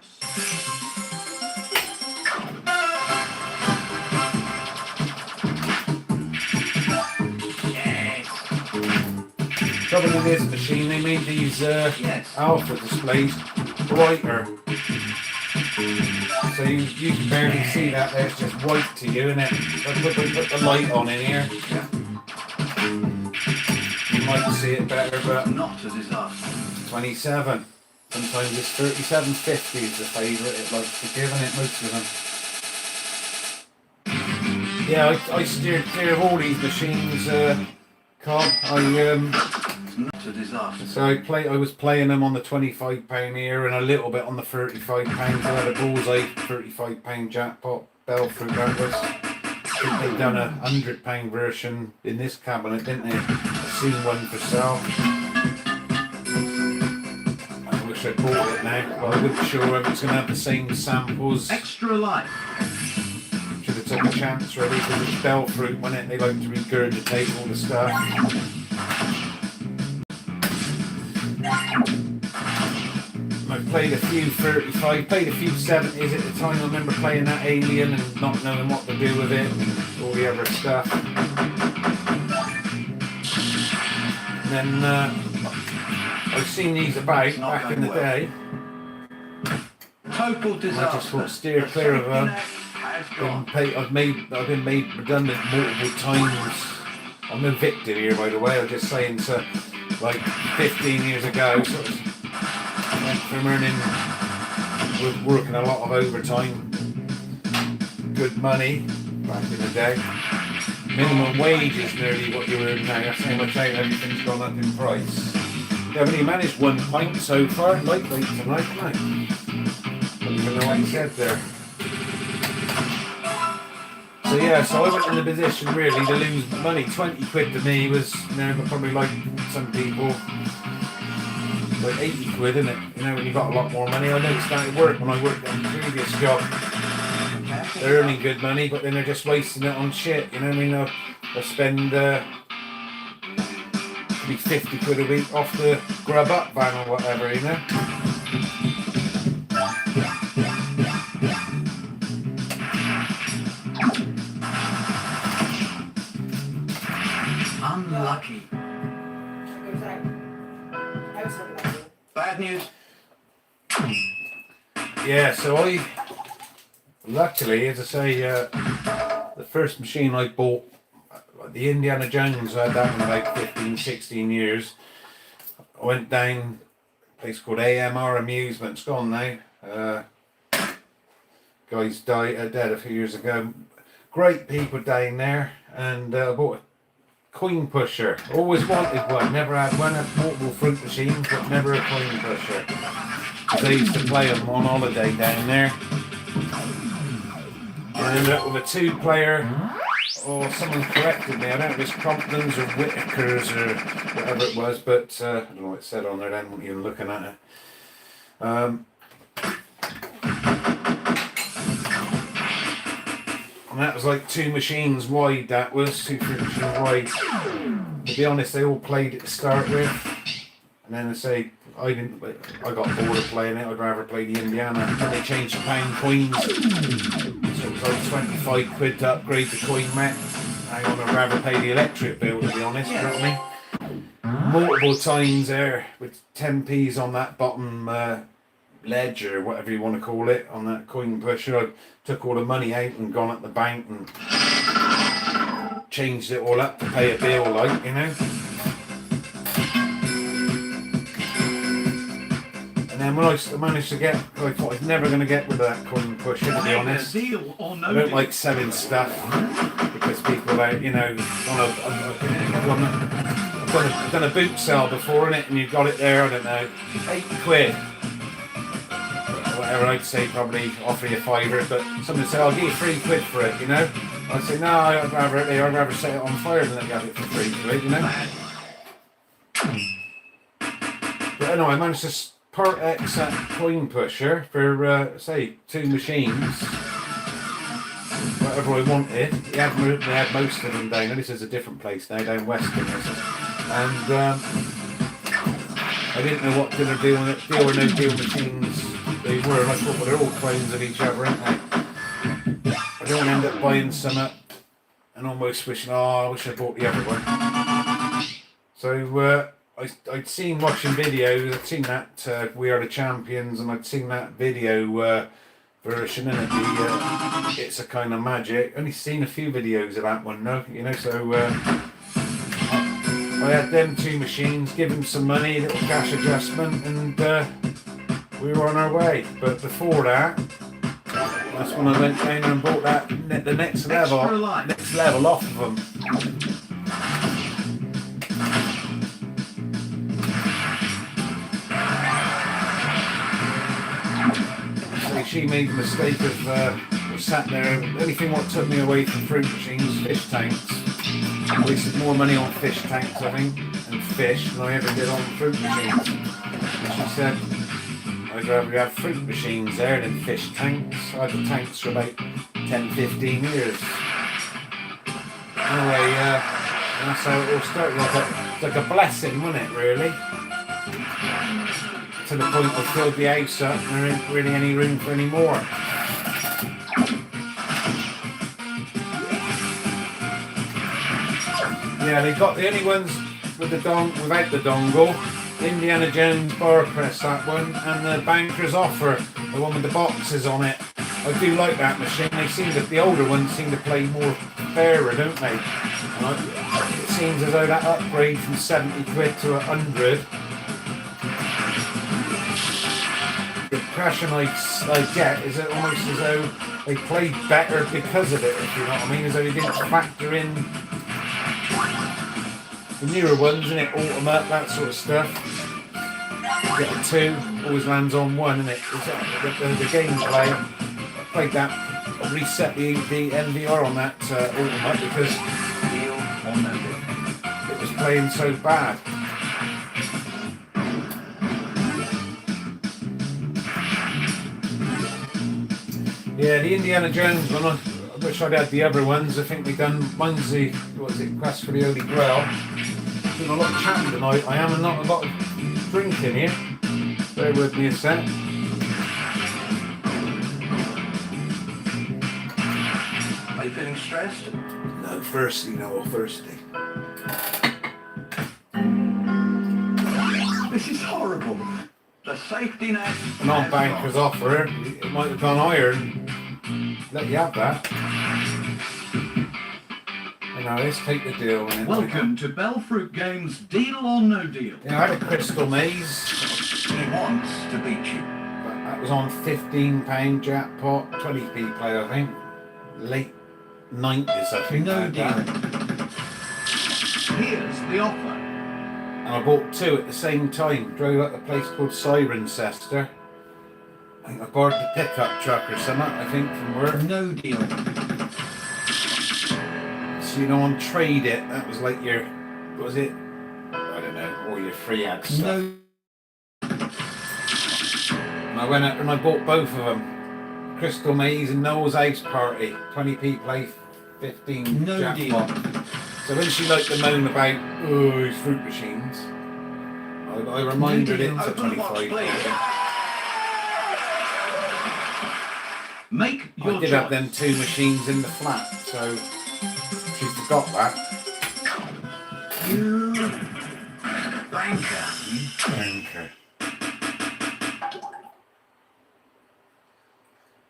Trouble with this machine, they made these Yes. alpha displays brighter. So you can barely see that there, it's just white to you, isn't it? Put the light on in here. You might see it better, but Not a disaster. 27. Sometimes it's 37.50 is the favourite it likes to give, and it most of them. Yeah, I steered clear of all these machines, Cobb. Not a disaster. So I was playing them on the £25 here and a little bit on the £35. I had a bullseye £35 jackpot Belfruit that was. I think they've done a £100 version in this cabinet, didn't they? I've seen one for sale. I wish I'd bought it now, but I wasn't sure if it's going to have the same samples. Extra life. Should have took a chance really, because it's Belfruit, when they like to regurgitate all the stuff. I played a few 35, played a few 70s at the time. I remember playing that Alien and not knowing what to do with it and all the other stuff. And then I've seen these about back in the day. Total And disaster. I just thought steer clear of them. I've been made redundant multiple times. I'm evicted here, by the way. I'm just saying, so like 15 years ago, sort of went from working a lot of overtime, good money back in the day. Minimum wage is nearly what you earn now. That's how much out everything's gone up in price. They haven't even managed 1 pint so far. Lightweight tonight, mate. Don't even know what he said there. So yeah, so I went in the position really to lose money. 20 quid to me was, probably like some people, like 80 quid, isn't it? When you got a lot more money. I noticed that at work when I worked on the previous job. They're earning good money, but then they're just wasting it on shit, I spend maybe 50 quid a week off the grub up van or whatever, Unlucky. Bad news. Yeah, so luckily, as I say, the first machine I bought, the Indiana Jones, I had that in about 15, 16 years. I went down a place called AMR Amusement, it's gone now. Guys dead a few years ago. Great people down there, and I bought a coin pusher. Always wanted one, never had one. Had multiple fruit machines, but never a coin pusher. They used to play them on holiday down there. I ended up with a 2-player, or someone corrected me, I don't know if it's Crompton's or Whitaker's or whatever it was, but I don't know what it said on there then, I wasn't even looking at it. And that was like 2 machines wide, that was, 2 fruit machines wide. To be honest, they all played it to start with, and then I got bored of playing it. I'd rather play the Indiana. And they changed to pound coins, so it was like 25 quid to upgrade the coin mat. I would rather pay the electric bill, to be honest. You know what I mean? Multiple times there with 10p's on that bottom ledge or whatever you want to call it on that coin pusher. I took all the money out and gone at the bank and changed it all up to pay a bill, And then when I managed to get, I thought I was never going to get rid of that coin pusher, to be honest. Deal or no I don't deal. like selling stuff because people are, I've done a boot sale before, innit, and you've got it there, I don't know, 8 quid. Whatever, I'd say probably offer you a fiver, but someone would say, I'll give you 3 quid for it, I'd say, no, I'd rather set it on fire than let you have it for 3 quid, But anyway, I managed to part X that coin pusher for, say, 2 machines. whatever I wanted. They had most of them down there. This is a different place now, down Western. And I didn't know what deal or no deal machines they were. And I thought, well, they're all clones of each other, aren't they? I don't end up buying some up and almost wishing, I wish I bought the other one. So I'd seen watching videos, I'd seen that We Are the Champions, and I'd seen that video version, and it's a kind of magic. Only seen a few videos of that one, though, you know. So I had them two machines, give them some money, a little cash adjustment, and we were on our way. But before that, that's when I went down and bought the next level off of them. She made the mistake of sat there. The only thing what took me away from fruit machines, fish tanks. I wasted more money on fish tanks, I think, and fish than I ever did on fruit machines. And she said, I'd rather have fruit machines there than fish tanks. I had the tanks for about 10-15 years. Anyway, that's how it all started. It's like a blessing, wasn't it, really? To the point I filled the house up and there ain't really any room for any more. Yeah, they got the only ones with the without the dongle. Indiana Jones bar press, that one, and the Banker's Offer, the one with the boxes on it. I do like that machine. The older ones seem to play more fairer, don't they? It seems as though that upgrade from 70 quid to 100. The impression I get is that almost as though they played better because of it, if you know what I mean, as though they didn't factor in the newer ones, isn't it? Ultimate, that sort of stuff. Get a 2, always lands on 1, isn't it? The gameplay, I played that, I reset the NVR on that Ultimate because it was playing so bad. Yeah, the Indiana Jones one, I wish I'd had the other ones. I think they've done, mine's the, what is it, Quest for the Holy Grail. Doing a lot of chatting tonight. I am not a lot of drinking here. Bear with me a sec. Are you feeling stressed? No, thirsty, thirsty. This is horrible. The safety net. Non-Banker's Offer, it might have gone higher and let you have that. You know, let's take the deal. Welcome to Bellfruit Games Deal or No Deal. Yeah, I had a Crystal Maze. He wants to beat you. That was on £15 jackpot, 20p play, I think. Late 90s, I think. No deal. That. Here's the offer. And I bought 2 at the same time. Drove up a place called Cirencester. I think I borrowed the pickup truck or something, I think, from work. No deal. So, you know, on Trade It, that was like your, what was it? I don't know, all your free ad stuff. No. And I went up and I bought both of them. Crystal Maze and Noel's House Party. 20p play, 15 No jackpot. deal. So when she liked to moan about, oh, these fruit machines, I reminded it to 25p. Make your I did have them 2 machines in the flat, so she forgot that. You banker. Banker.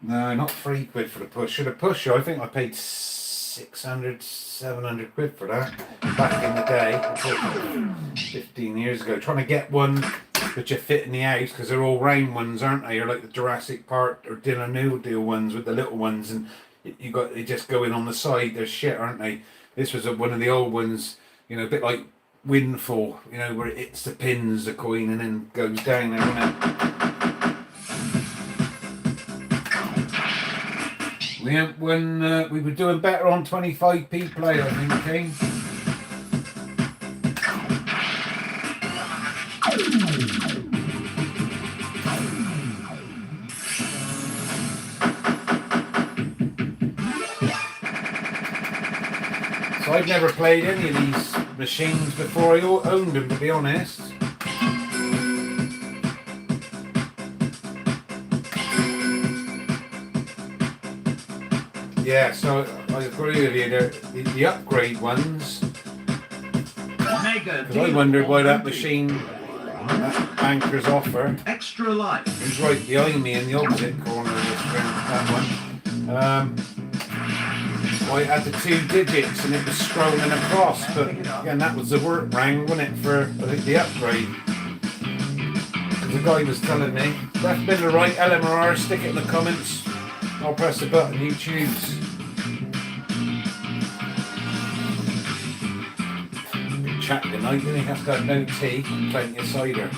No, not £3 for the pusher. The pusher, I think I paid 600, 700 quid for that back in the day, 15 years ago. Trying to get one that you fit in the house, because they're all round ones, aren't they? You're like the Jurassic Park or Dinner New Deal ones with the little ones, and they just go in on the side. They're shit, aren't they? This was one of the old ones, you know, a bit like Windfall, you know, where it hits the pins, the coin, and then goes down there, isn't it? Yeah, when we were doing better on 25p play, I think, Kane. So I've never played any of these machines before I owned them, to be honest. Yeah, so I agree with you. The upgrade ones. Mega Because I wondered deal why or that no machine, that banker's offer, deal. Extra life. is right behind me in the opposite corner of this room. That one. Well, it had the 2 digits and it was scrolling across, but again, that was the work rang, wasn't it, for I think the upgrade. The guy was telling me, left middle right, L, M or R, stick it in the comments. I'll press the button you choose. Good chat tonight, didn't he? Have to have no tea and plenty of cider.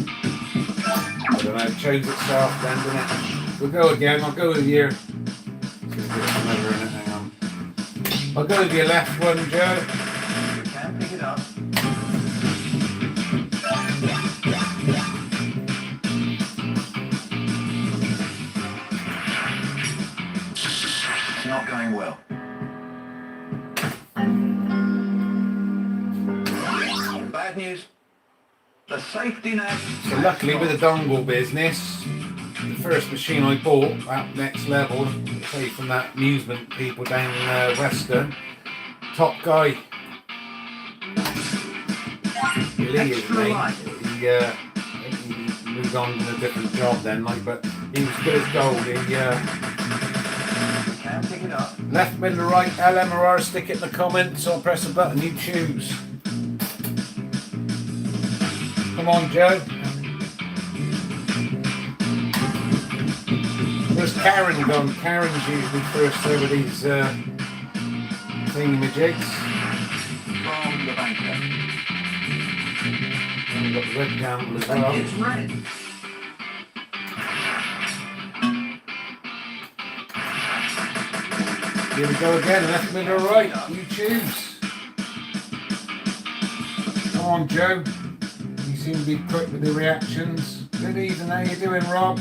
I don't know, it chose itself then, didn't it? We'll go again, I'll go with your... Hang on. I'll go with your left one, Joe. You can pick it up. It's not going well. Bad news. The safety net. So luckily with the dongle business, the first machine I bought, that next level, say from that amusement people down Western, top guy, Lee is Extra name. life. He moved on to a different job then, like, but he was good as gold. He You can pick it up. left, middle, right, L, M or R, stick it in the comments or press a button you choose. Come on, Joe. Where's Karen gone? Karen's usually first over these thingamajigs. From the banker. And we've got the red gamble as And well. it's red. Here we go again, left, middle, right. You choose. Come on, Joe. You seem to be quick with the reactions. Good evening, how you doing, Rob?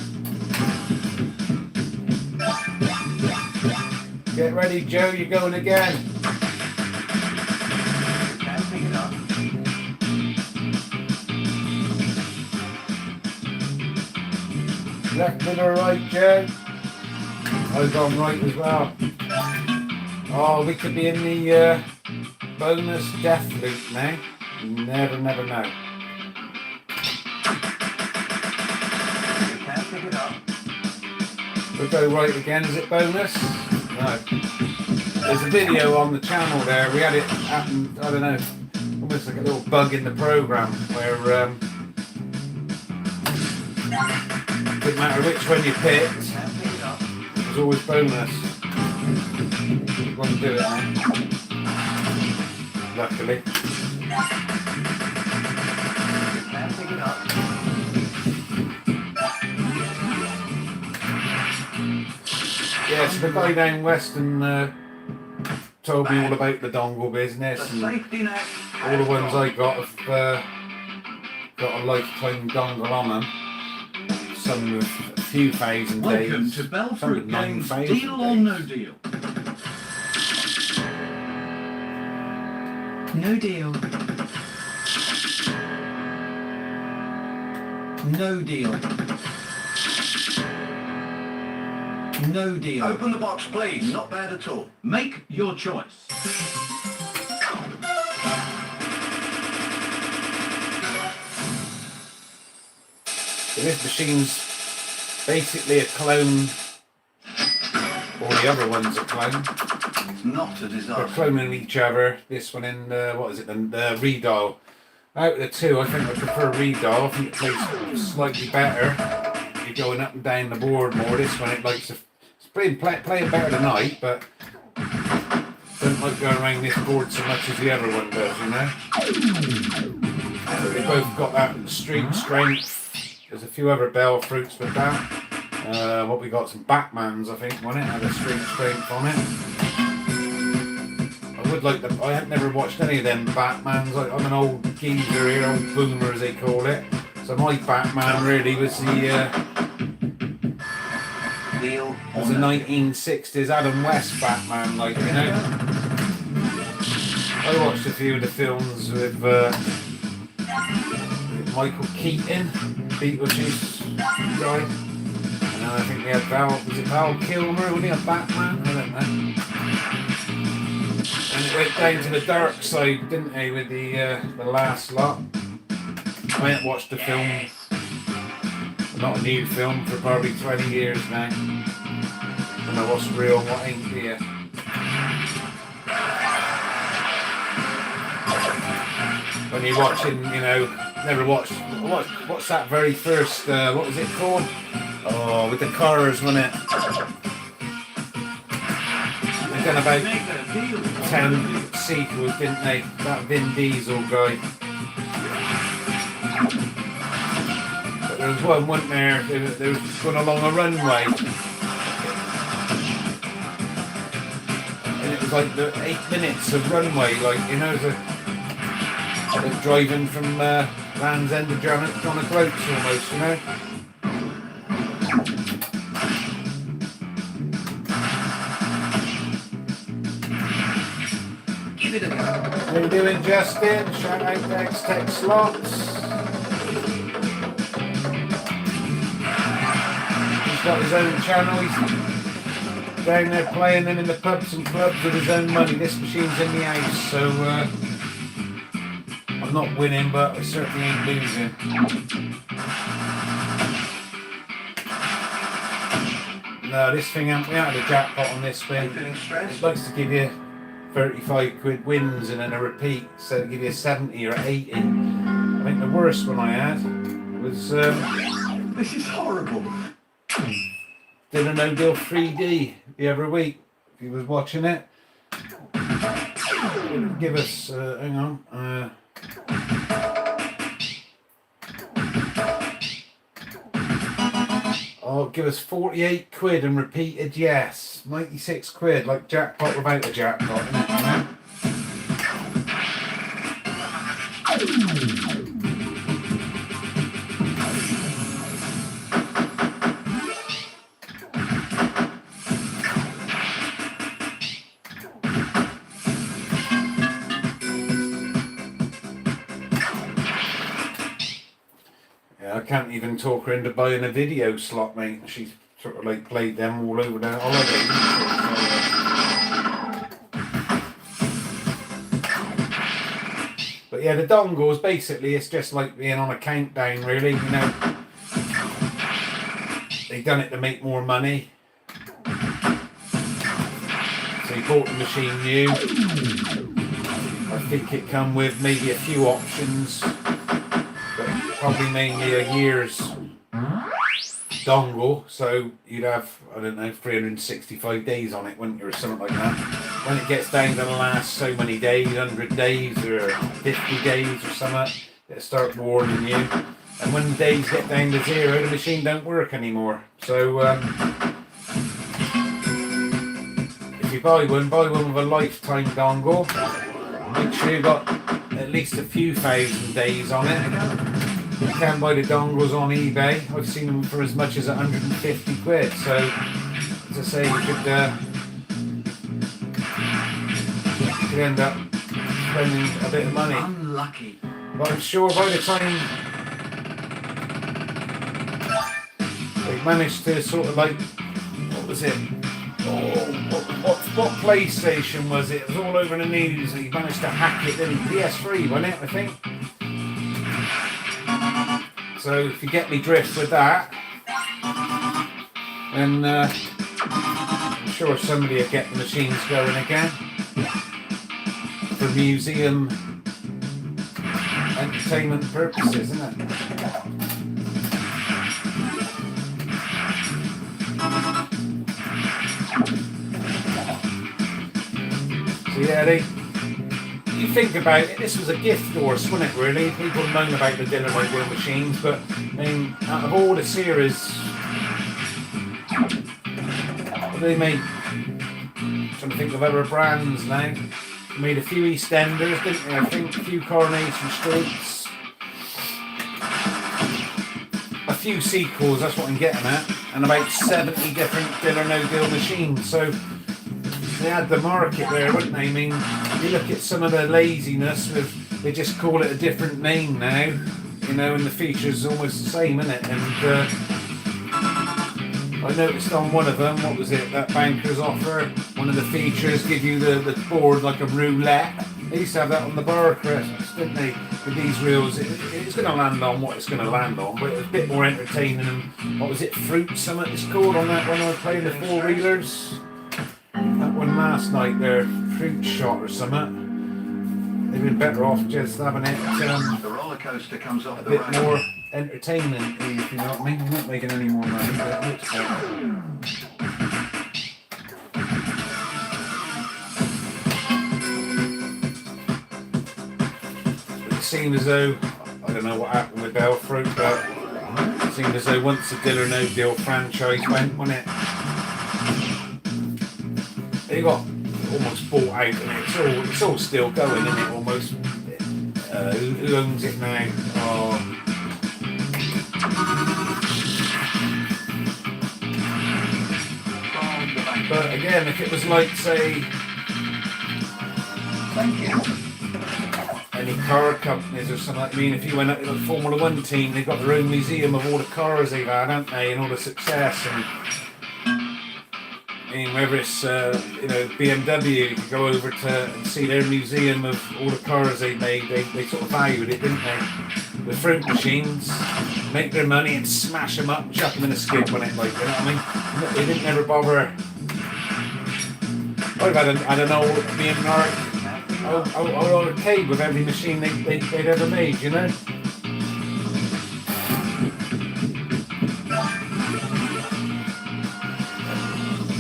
Get ready, Joe, you're going again. You can pick it up. Left, middle, right, Joe. I've gone right as well. Oh, we could be in the bonus death loop now. You never know. You can pick it up. We'll go right again. Is it bonus? No. There's a video on the channel there. We had it happen, I don't know, almost like a little bug in the program where didn't matter which one you picked, You can pick it up. it was always bonus. You want to do it now. Luckily. You can pick it up. Yeah, so the guy down Western told me all about the dongle business, The and safety net. all the ones I got have got a lifetime dongle on them. Some with a few thousand Welcome days, to some Belfruit with Games 9,000 Deal or No Deal. No deal. No deal. No deal. Open the box, please. Not bad at all. Make your choice. So this machine's basically a clone, or the other one's a clone. It's not a They're disaster. cloning each other. This one in what is it? The redial. Out of the two, I think I prefer redial. I think it plays slightly better. You're going up and down the board more. This one, it likes to playing better tonight, but don't like going around this board so much as the other one does. You know. They both got that street strength. There's a few other bell fruits with that. What we got, some Batmans, I think, on it, had a street strength on it. I would like the. I have never watched any of them Batmans. I'm an old geezer here, old boomer as they call it. So my Batman really was the Deal or was the no deal? 1960s Adam West Batman, like, you know. I watched a few of the films with Michael Keaton, Beetlejuice guy. And then I think we had Val Kilmer, was he a Batman? I don't know. And it went down to the dark side, didn't they, with the last lot. I haven't watched the film, not a new film, for probably 20 years now. I don't know what's real and what ain't here. When you're watching, you know, never watched, what's that very first, what was it called? Oh, with the cars, wasn't it? They've done about 10 sequels, didn't they? That Vin Diesel guy. But there was one, wasn't there? They was going along a runway. And it was like the 8 minutes of runway, like, you know, they're driving from Land's End to John O'Groats almost, you know. Give it a go. How you doing, Justin? Shout out to X-Tech Slots. He's got his own channel. He's down there playing them in the pubs and clubs with his own money. This machine's in the house, so I'm not winning, but I certainly ain't losing. No, this thing, we had a jackpot on this Are you thing. feeling It stressed? likes to give you 35 quid wins and then a repeat, so it'll give you 70 or 80. I think the worst one I had was This is horrible. did a no deal 3D the other week. If you was watching it, it would give us hang on. Oh, give us 48 quid and repeated yes. 96 quid, like jackpot without a jackpot, isn't it, you know? Yeah, I can't even talk her into buying a video slot, mate. She's sort of like played them all over the holiday. But yeah, the dongles, basically, it's just like being on a countdown, really, you know. They've done it to make more money. So you bought the machine new. I think it come with maybe a few options, but probably mainly a year's dongle, so you'd have, I don't know, 365 days on it, wouldn't you, or something like that. When it gets down to the last so many days, 100 days or 50 days or something, it'll start warning you. And when the days get down to zero, the machine don't work anymore. So if you buy one with a lifetime dongle. Make sure you've got at least a few thousand days on it. You can buy the dongles on eBay. I've seen them for as much as 150 quid. So, as I say, you could end up spending a bit of money. Unlucky. But I'm sure by the time they've managed to sort of like, what was it? What PlayStation was it? It was all over the news. He managed to hack it, didn't he? PS3, wasn't it, I think? So if you get me drift with that, then I'm sure somebody will get the machines going again for museum entertainment purposes, isn't it? So yeah, you think about it, this was a gift horse, wasn't it, really? People moan about the Dynamite machines, but I mean, out of all the series, what do they make? I'm trying to think of other brands now. Made a few EastEnders, didn't they? I think a few Coronation Streets. A few sequels, that's what I'm getting at. And about 70 different Deal or No Deal machines. So they had the market there, wouldn't they? I mean, you look at some of the laziness with, they just call it a different name now, you know, and the feature's almost the same, isn't it? And I noticed on one of them, what was it, that banker's offer, one of the features give you the board like a roulette. They used to have that on the bar crisps, didn't they? With these reels, it's going to land on what it's going to land on, but it was a bit more entertaining than, what was it, Fruit Summit it's called on that one I was playing the four-wheelers? That one last night there, Fruit Shot or something. They've been better off just having it The roller coaster comes off a the bit road. more entertainment, if you know what I mean. I'm not making any more money, but it looks better. It seemed as though, I don't know what happened with Belfruit, but it seemed as though once the Deal or No Deal franchise went, wasn't it? It got almost bought out, and it's all still going, isn't it? Almost. Who owns it now? Oh. But again, if it was like, say, Thank you. any car companies or something, I mean, if you went up to the Formula One team, they've got their own museum of all the cars they've had, haven't they, and all the success. And I mean, whether it's you know, BMW, you could go over to and see their museum of all the cars they made. They sort of valued it, didn't they? With fruit machines, make their money and smash them up and chuck them in a skip on it, like, you know what I mean? They didn't ever bother. I've had an old B&R old arcade with every machine they'd ever made, you know?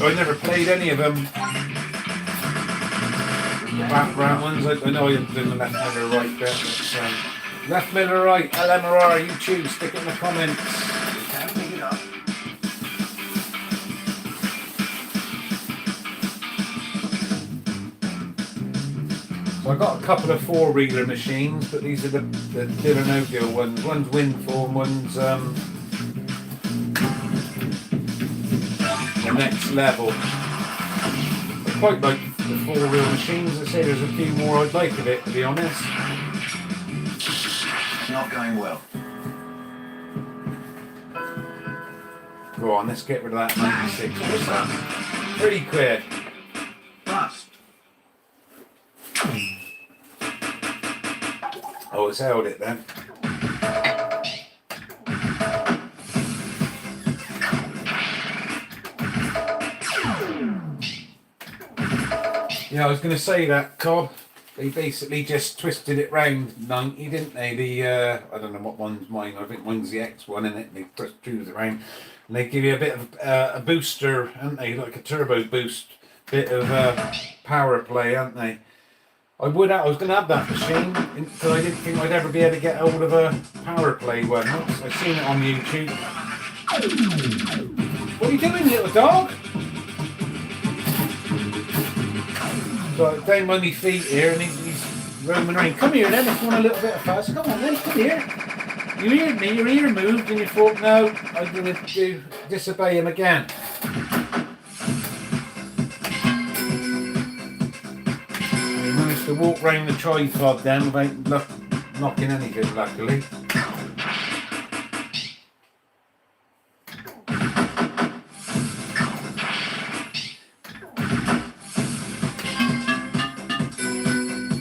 I never played any of them. The background ones, I know I haven't done the left, middle, right bit. But, left, middle, right, LMRR, you choose, stick it in the comments. You can pick it up. So I got a couple of four-wheeler machines, but these are the Deal or No Deal ones. One's Windform, one's the next level. I quite like the four-wheel machines. I say there's a few more I'd like of it, to be honest. It's not going well. Go on, let's get rid of that 96%. £30. Bust. Oh, it's held it then. Yeah, I was going to say that, Cobb. They basically just twisted it round 90, didn't they? The I don't know what one's mine. I think mine's the X one, isn't it? They twist it round, and they give you a bit of a booster, haven't they? Like a turbo boost, bit of power play, haven't they? I was going to have that machine because I didn't think I'd ever be able to get hold of a power play one. I've seen it on YouTube. What are you doing, little dog? So down by my feet here, and he's roaming around. Come here then, if you want a little bit of fuss. Come on then, come here. You heard me, your ear moved, and you thought, no, I'm going to disobey him again. He managed to walk round the tripod then without knocking anything, luckily.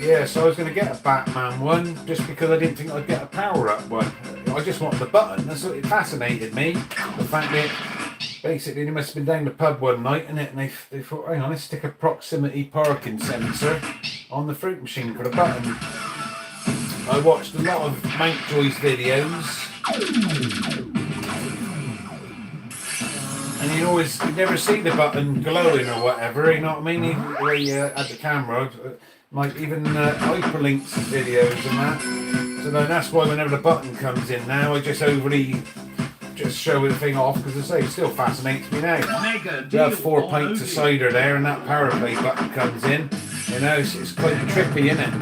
Yeah, so I was going to get a Batman one just because I didn't think I'd get a power-up one. I just wanted the button. That's what it fascinated me. The fact that basically they must have been down the pub one night, innit, and they thought, hang on, let's stick a proximity parking sensor on the fruit machine for the button. I watched a lot of Mountjoy's videos. And you'd never see the button glowing or whatever, you know what I mean? Even the way you had the camera. Like even hyperlinks videos and that. So then that's why whenever the button comes in now, I just show the thing off because I say it still fascinates me now. Mega You deal have 4 or pints no of deal. cider there and that power play button comes in. You know, it's quite trippy, isn't it?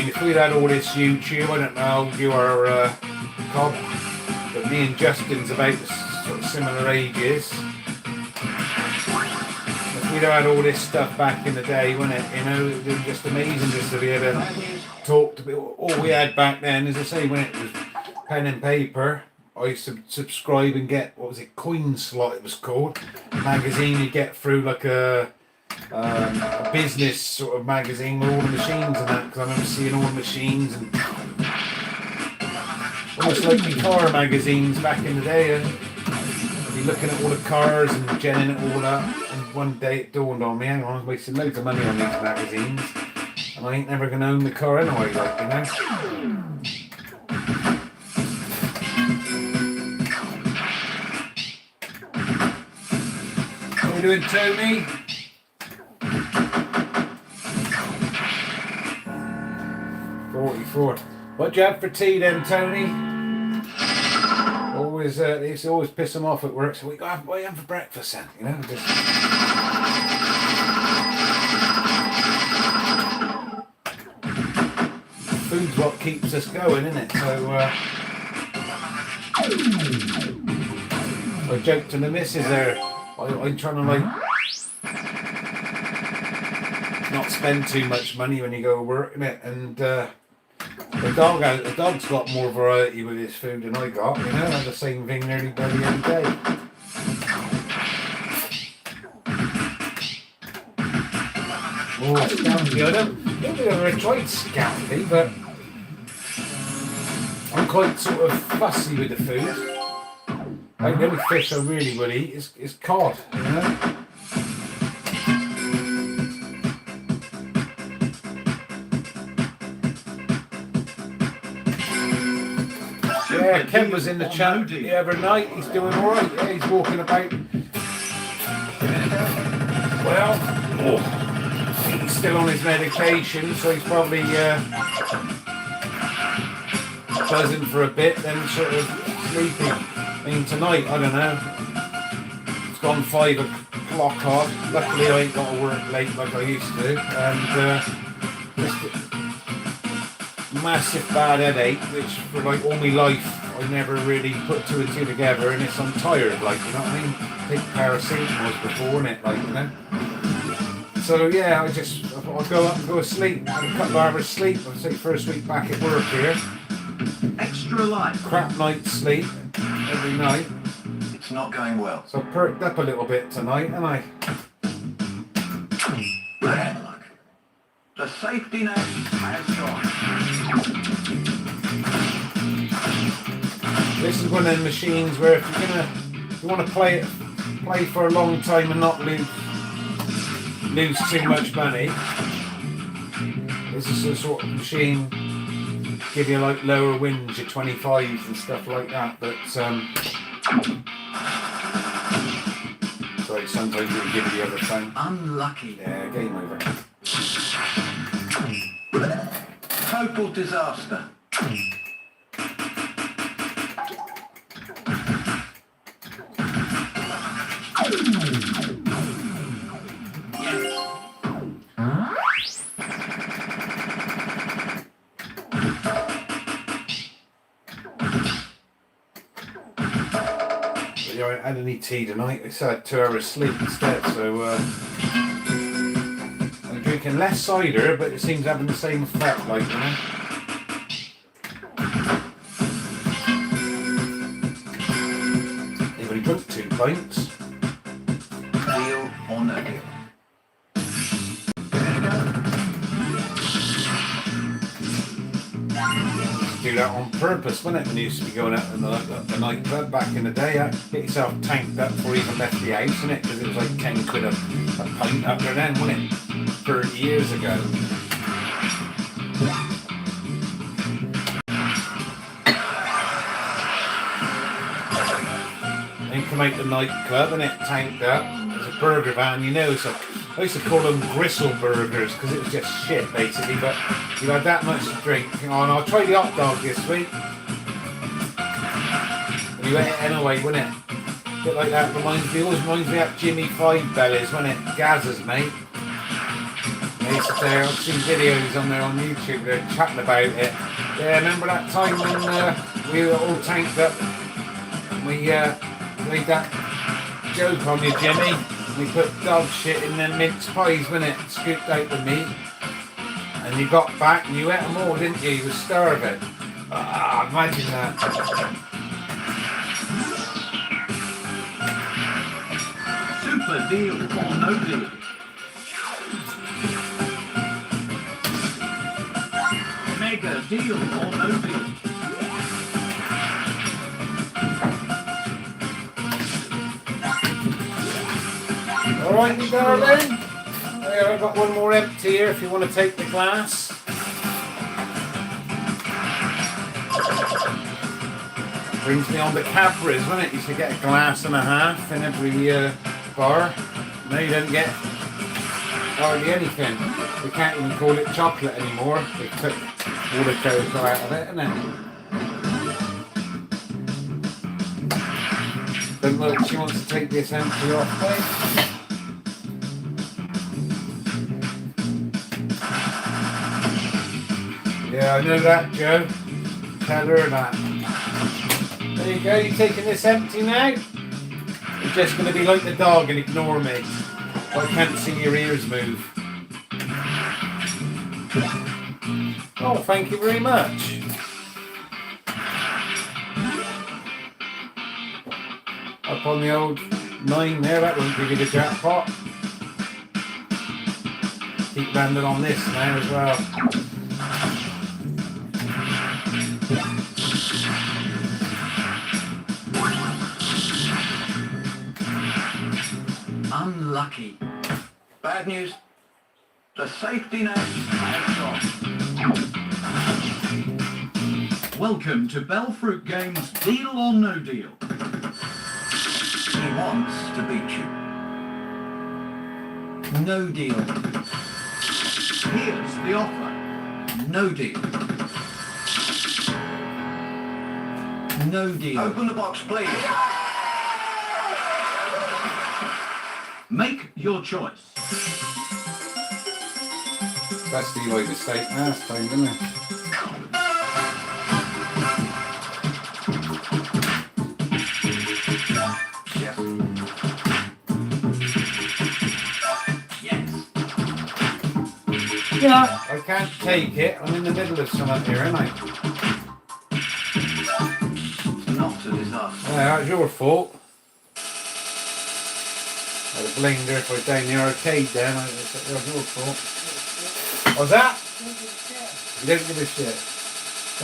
If we'd had all this YouTube, I don't know how you are, Cobb, but me and Justin's about sort of similar ages. If we'd had all this stuff back in the day, wouldn't it? You know, it was just amazing just to be able to talk to people. All we had back then, as I say, when it was pen and paper, I used to subscribe and get, what was it, Coin Slot it was called, magazine you get through like a business sort of magazine with all the machines and that, because I remember seeing all the machines and almost like the car magazines back in the day. I'd be looking at all the cars and genning it all up, and one day it dawned on me, hang on, I was wasting loads of money on these magazines and I ain't never going to own the car anyway, like, you know. What are you doing, Tony? What do you have for tea then, Tony? Always, they used to always piss them off at work. So what are you having for breakfast then? You know, just. Food's what keeps us going, isn't it? So I joked to the missus there. I'm trying to like not spend too much money when you go to work, innit? And the dog's got more variety with his food than I got, you know. I have the same thing nearly every day. Oh, Scampi. I don't think I've ever tried Scampi, but I'm quite sort of fussy with the food. Like, the only fish I really would eat is cod, you know. Yeah, Ken was in the chat the other night. He's doing all right. Yeah, he's walking about. Well, he's still on his medication, so he's probably buzzing for a bit, then sort of sleeping. I mean, tonight, I don't know. It's gone 5 o'clock off. Luckily, I ain't got to work late like I used to, and just massive bad headache, which for like all my life I never really put 2 and 2 together, and I'm tired, like, you know what I mean? Take paracetamol before, innit, like, you know. So yeah, I'll go up and go to sleep, have a couple of hours sleep. I'll say first week back at work here. Extra life. Crap night's sleep every night. It's not going well. So I perked up a little bit tonight, and I. Bad luck. The safety net has gone. This is one of them machines where if you want to play for a long time and not lose too much money, this is the sort of machine give you like lower wins, your 25s and stuff like that. But so sometimes it'll give you the other phone. Unlucky. Yeah, game over. Total disaster. I haven't had any tea tonight. I had 2 hours sleep instead, so I'm drinking less cider, but it seems having the same effect, like, you know. Anybody drunk 2 pints? Deal or no deal? Do that on purpose, wasn't it? When you used to be going out in the nightclub back in the day, get yourself tanked up before you even left the house, innit? Because it was like 10 quid a pint up there then, wasn't it? 30 years ago. I think come out the nightclub and it tanked up. There's a burger van, you know, I used to call them gristle burgers because it was just shit basically, but you had that much to drink. And I'll try the hot dog this week. And you ate it anyway, wouldn't it? A bit like that, always reminds me of Jimmy Five Bellies, wasn't it? Gazza's mate. They used to say, I've seen videos on there on YouTube, they're chatting about it. Yeah, remember that time when we were all tanked up? We made that joke on you, Jimmy. We put dog shit in them mince pies, wasn't it? Scooped out the meat. And you got back and you ate them all, didn't you? You were starving. Ah, imagine that. Super deal or no deal. Mega deal or no deal. Alright, you darling. There, I've got one more empty here if you want to take the glass. Brings me on to Cadbury's, doesn't it? You used to get a glass and a half in every bar. Now you don't get hardly anything. We can't even call it chocolate anymore. They took all the cocoa out of it, isn't it? Don't look, she wants to take this empty off, mate. Yeah, I know that, Joe. Tell her that. There you go, you taking this empty now? You're just going to be like the dog and ignore me. I can't see your ears move. Oh, thank you very much. Up on the old 9 there, that won't give you the jackpot. Keep landing on this now as well. Unlucky. Bad news. The safety net has gone. Welcome to Bellfruit Games Deal or No Deal. He wants to beat you. No deal. Here's the offer. No deal. No deal. Open the box, please. Make your choice. That's the way mistake last time, isn't it? Yes. Yes. Yeah. I can't take it. I'm in the middle of something here, aren't I? Not a disaster. Yeah, that's your fault. I'd have blamed her if I down the arcade then. That was your fault. What's that? You don't give a shit.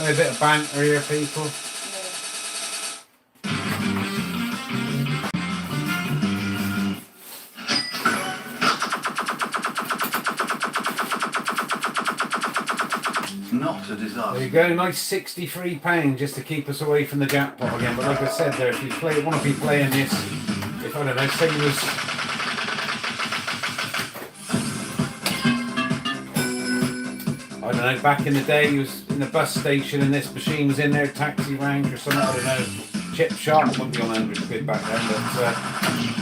Only a bit of banter here, people. Not a There disaster. you go, nice £63 just to keep us away from the jackpot again. But like I said there, if you want to be playing this, if I don't know, say you was I don't know, back in the day he was in the bus station and this machine was in there, taxi rank or something, I don't know, chip shop, it wouldn't be on 100 quid back then, but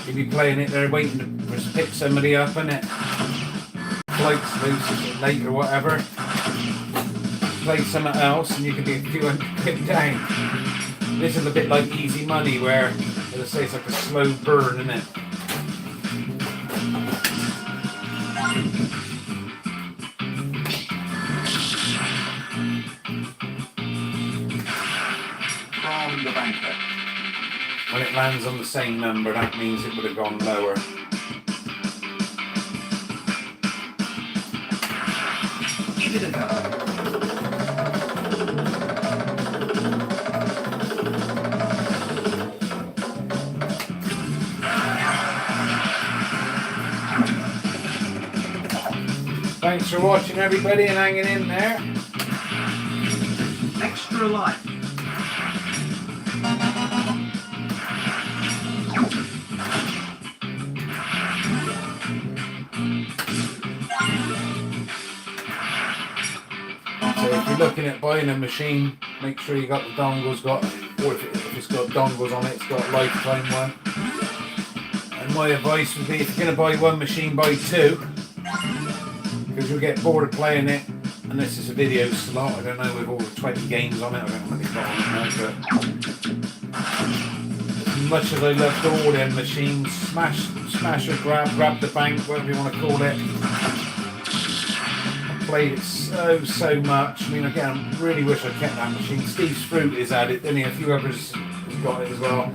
you'd be playing it there waiting to pick somebody up, innit? Flights loose late or whatever. Play something else and you could be a few hundred quid down. This is a bit like easy money where, as I say, it's like a slow burn, isn't it? From the banker. When it lands on the same number, that means it would have gone lower. Give it a go. Thanks for watching everybody and hanging in there. Extra life. So if you're looking at buying a machine, make sure you got the dongles or if it's got dongles on it, it's got a lifetime one. And my advice would be, if you're going to buy one machine, buy two, because you'll get bored of playing it unless it's a video slot. I don't know, with all the 20 games on it, I don't know what they've got on it now, but as much as I loved all them machines, smash or grab the bank, whatever you want to call it, I played it so much. I mean, again, I really wish I kept that machine. Steve's Fruit is at it, didn't he? A few others have got it as well.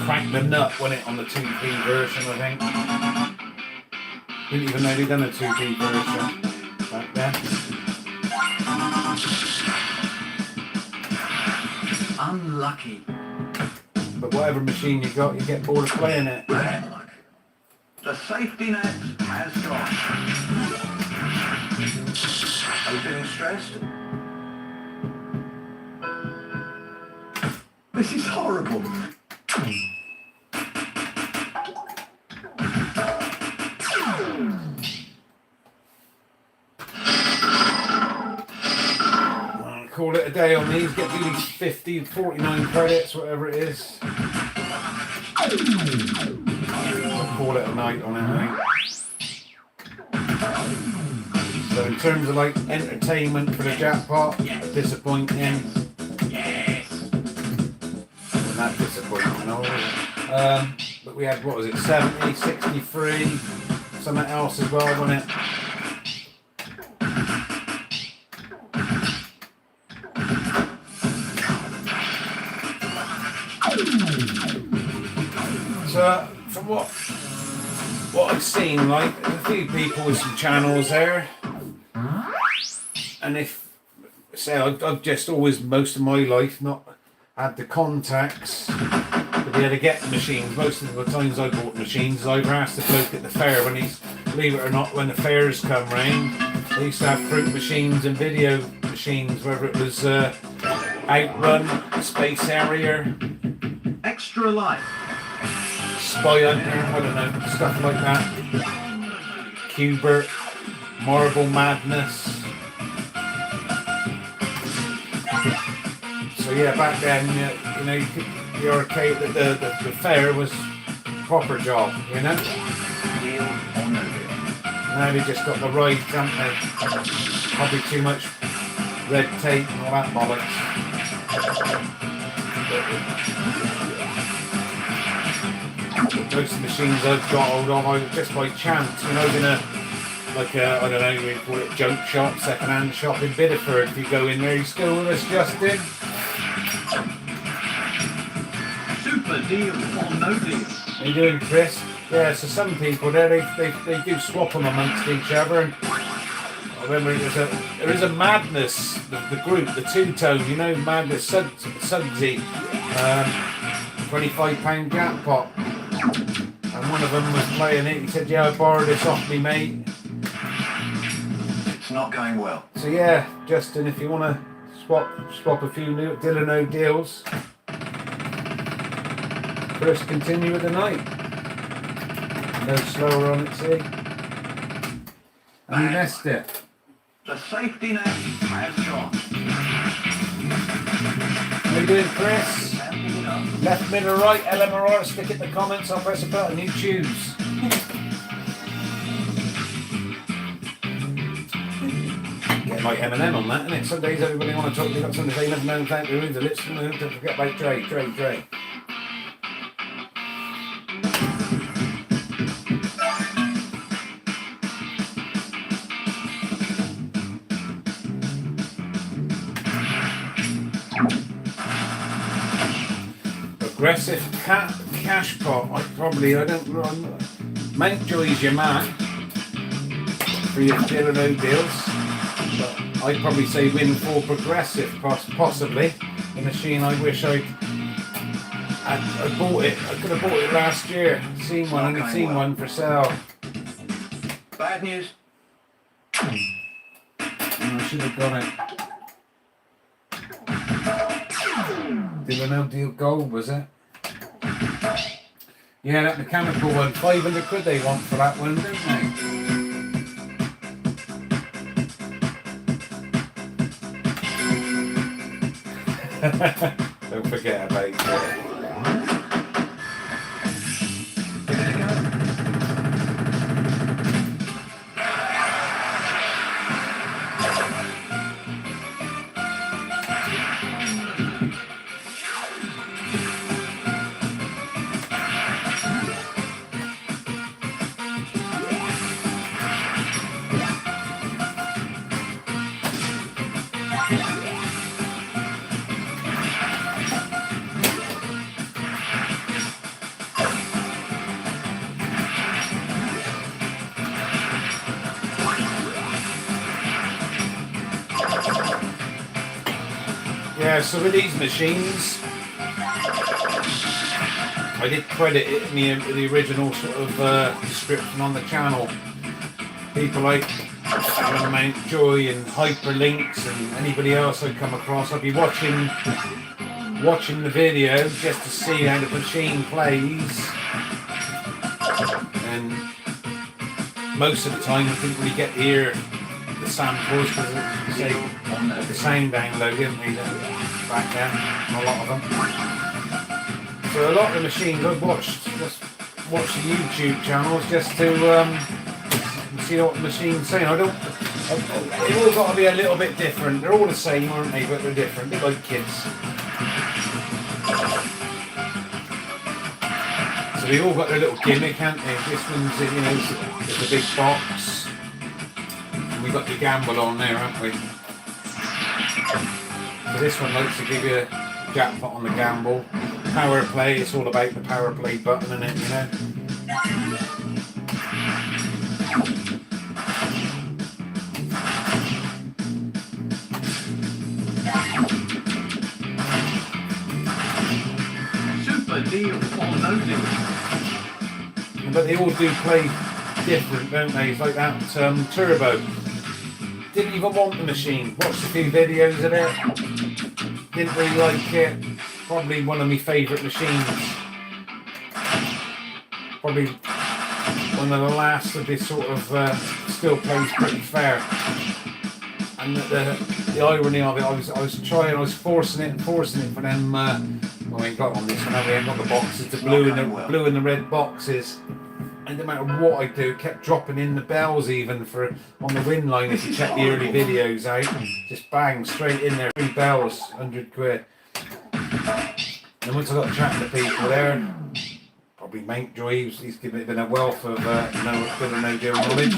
Cracked the nut, wasn't it, on the 2P version, I think. Didn't even know they'd done a 2P version back then. Unlucky. But whatever machine you got, you get bored of playing it. Bad luck. The safety net has gone. Are you feeling stressed? This is horrible. Call it a day on these, get these 50, 49 credits, whatever it is. I'll call it a night on it, I think. So in terms of like entertainment for the jackpot, disappointing. Yes. Wasn't that disappointing, no, was it? But we had, what was it, 70, 63, something else as well, wasn't it? So, from what I've seen, like, there's a few people with some channels there, and if, say, I've just always, most of my life, not had the contacts to be able to get machines. Most of the times I bought machines, I've asked the bloke at the fair when he's, believe it or not, when the fairs come round, they used to have fruit machines and video machines, whether it was Outrun, Space Harrier, Extra life. Spy Hunter, I don't know, stuff like that. Cubert, Marble Madness. So yeah, back then, you know, the arcade, the fair was a proper job, you know. Deal or no deal? Now they just got the rides, haven't they? Probably too much red tape and all that bollocks. Most of the machines I've got hold of, I just by chance, you know, in a, like a, I don't know, you call it junk shop, second-hand shop in Bideford. If you go in there, you still with us, Justin? Super deal or no deal. How you doing, Chris? Yeah, so some people there, they do swap them amongst each other. And I remember there is a Madness, the group, the two-tone, you know, Madness, Sudsy, £25 jackpot. And one of them was playing it. He said, yeah, I borrowed this off me, mate. It's not going well. So yeah, Justin, if you want to swap a few new Dylan O deals, first continue with the night. Go slower on it, see? And you missed it. The safety net has gone. How you doing, Chris? Left, middle, right, LMRR, stick it in the comments, I'll press a button, you choose. Getting like Eminem on that, isn't it? Some days everybody want to talk, they've got something to say, never know, thank you, the lips, don't forget about Dre. Aggressive cash pot. I don't run. Mountjoy's your man for your Dylan O deals. But I'd probably say win for Progressive, possibly. The machine I wish I bought it. I could have bought it last year. Seen one, only seen one for sale. Bad news. I should have got it. Dylan O deal gold, was it? Yeah, that mechanical one, 500 quid they want for that one, don't they? Don't forget about it. Give it a go. Yeah, so with these machines, I did credit it in the original sort of description on the channel. People like Alan Mountjoy and Hyperlinks and anybody else I come across, I'd be watching the video just to see how the machine plays, and most of the time I didn't really get to hear the samples because the sound download, didn't we, back then, a lot of them. So a lot of the machines I've watched the YouTube channels just to see what the machine's saying. They've all got to be a little bit different. They're all the same, aren't they? But they're different. They're like kids. So they've all got their little gimmick, haven't they? This one's, it's a big box. And we've got the gamble on there, haven't we? So this one likes to give you a jackpot on the gamble. Power play, it's all about the power play button, isn't it, you know? Super deal or no deal. But they all do play different, don't they? It's like that Turbo. Didn't even want the machine. Watched a few videos of it. Didn't really like it. Probably one of my favourite machines. Probably one of the last of this sort of still plays pretty fair. And the irony of it, I was forcing it for them. Well, we ain't got on this one, we ain't got the boxes, the blue and the red boxes. And no matter what I do, kept dropping in the bells even on the win line. If you check the early videos out, just bang straight in there, 3 bells, 100 quid. And once I got chatting to people there, probably Mountjoy, he's given a wealth of no deal knowledge.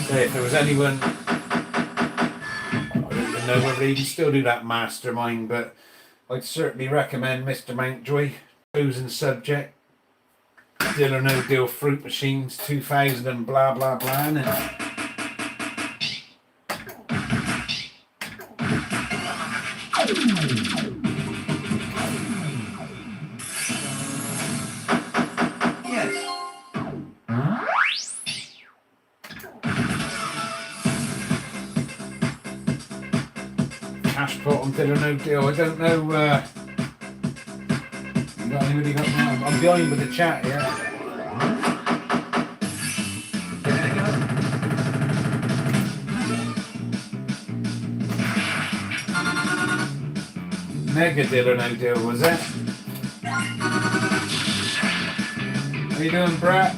So if there was anyone, I don't even know whether he can still do that mastermind, but I'd certainly recommend Mr. Mountjoy, chosen subject. Deal or no deal fruit machines 2000 and blah blah blah. And Yes. cash pot on deal or no deal. I don't know. Anybody got that? I'm behind with the chat here. Give it a go. Mega deal or no deal, was it? How you doing, Brett?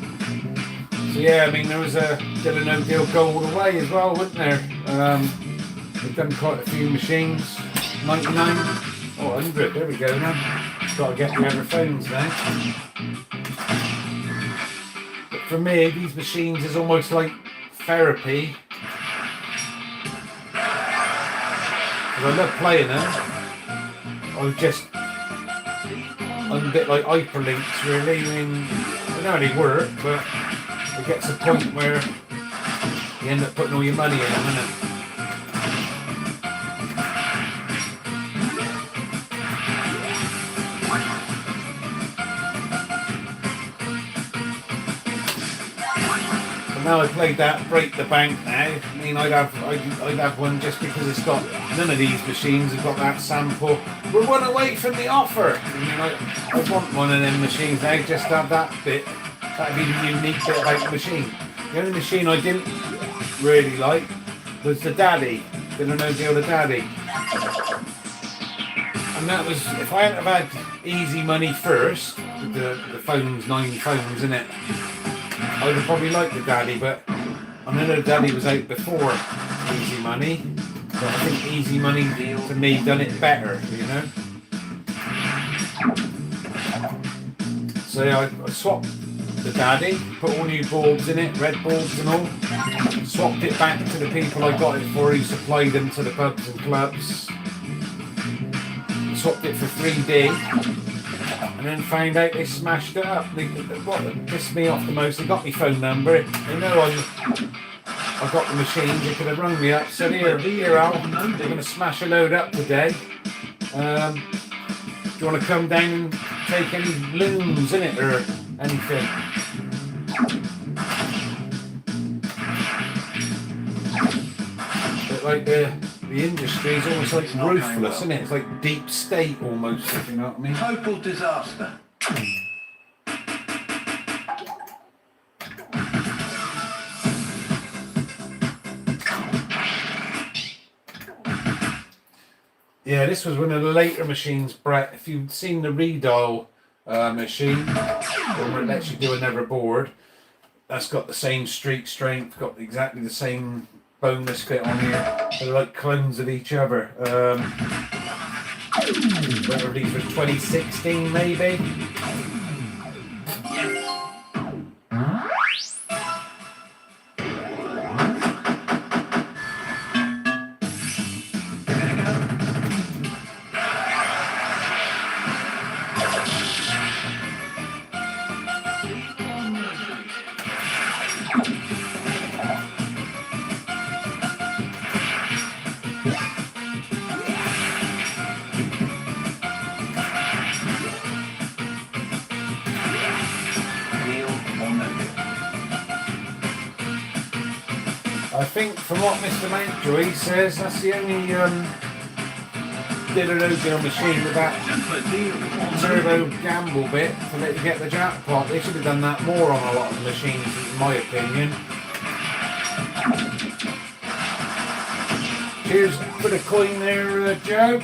So yeah, I mean there was a deal or no deal gold away as well, wasn't there? We've done quite a few machines. 99 or 100. There we go now. Got to get the other phones now. But for me, these machines is almost like therapy. Because I love playing them. I'm a bit like hyperlinks really. I mean, they don't really work, but it gets to a point where you end up putting all your money in them, innit? Now I played that Break the Bank now. I mean, I'd have one just because it's got, none of these machines have got that sample. We're one away from the offer. I mean, I want one of them machines now just to have that bit. That'd be the unique bit about the machine. The only machine I didn't really like was the Daddy. Did I know deal the Daddy? And that was, if I hadn't have had easy money first, with the phones, 9 phones in it, I would have probably liked the Daddy, but I know the Daddy was out before easy money, but I think easy money to me done it better, you know. So yeah, I swapped the Daddy, put all new bulbs in it, red bulbs and all, swapped it back to the people I got it for who supplied them to the pubs and clubs, swapped it for 3D, and then found out they smashed it up. What pissed me off the most, they got my phone number, they know I got the machines, they could have rung me up, said here Al, they're going to smash a load up today. Do you want to come down and take any looms in it or anything? But like the industry is almost like ruthless, isn't it? It's like deep state almost, if you know what I mean. Total disaster. Yeah, this was one of the later machines, Brett. If you've seen the redial machine, where it lets you do another board, that's got the same streak strength, got exactly the same bonus bit on here. They're like clones of each other. Whether these were 2016 maybe? I think from what Mr. Mountjoy says, that's the only diddle-o-diddle machine with that turbo gamble bit to let you get the jackpot. They should have done that more on a lot of the machines, in my opinion. Cheers for the coin there, Joe.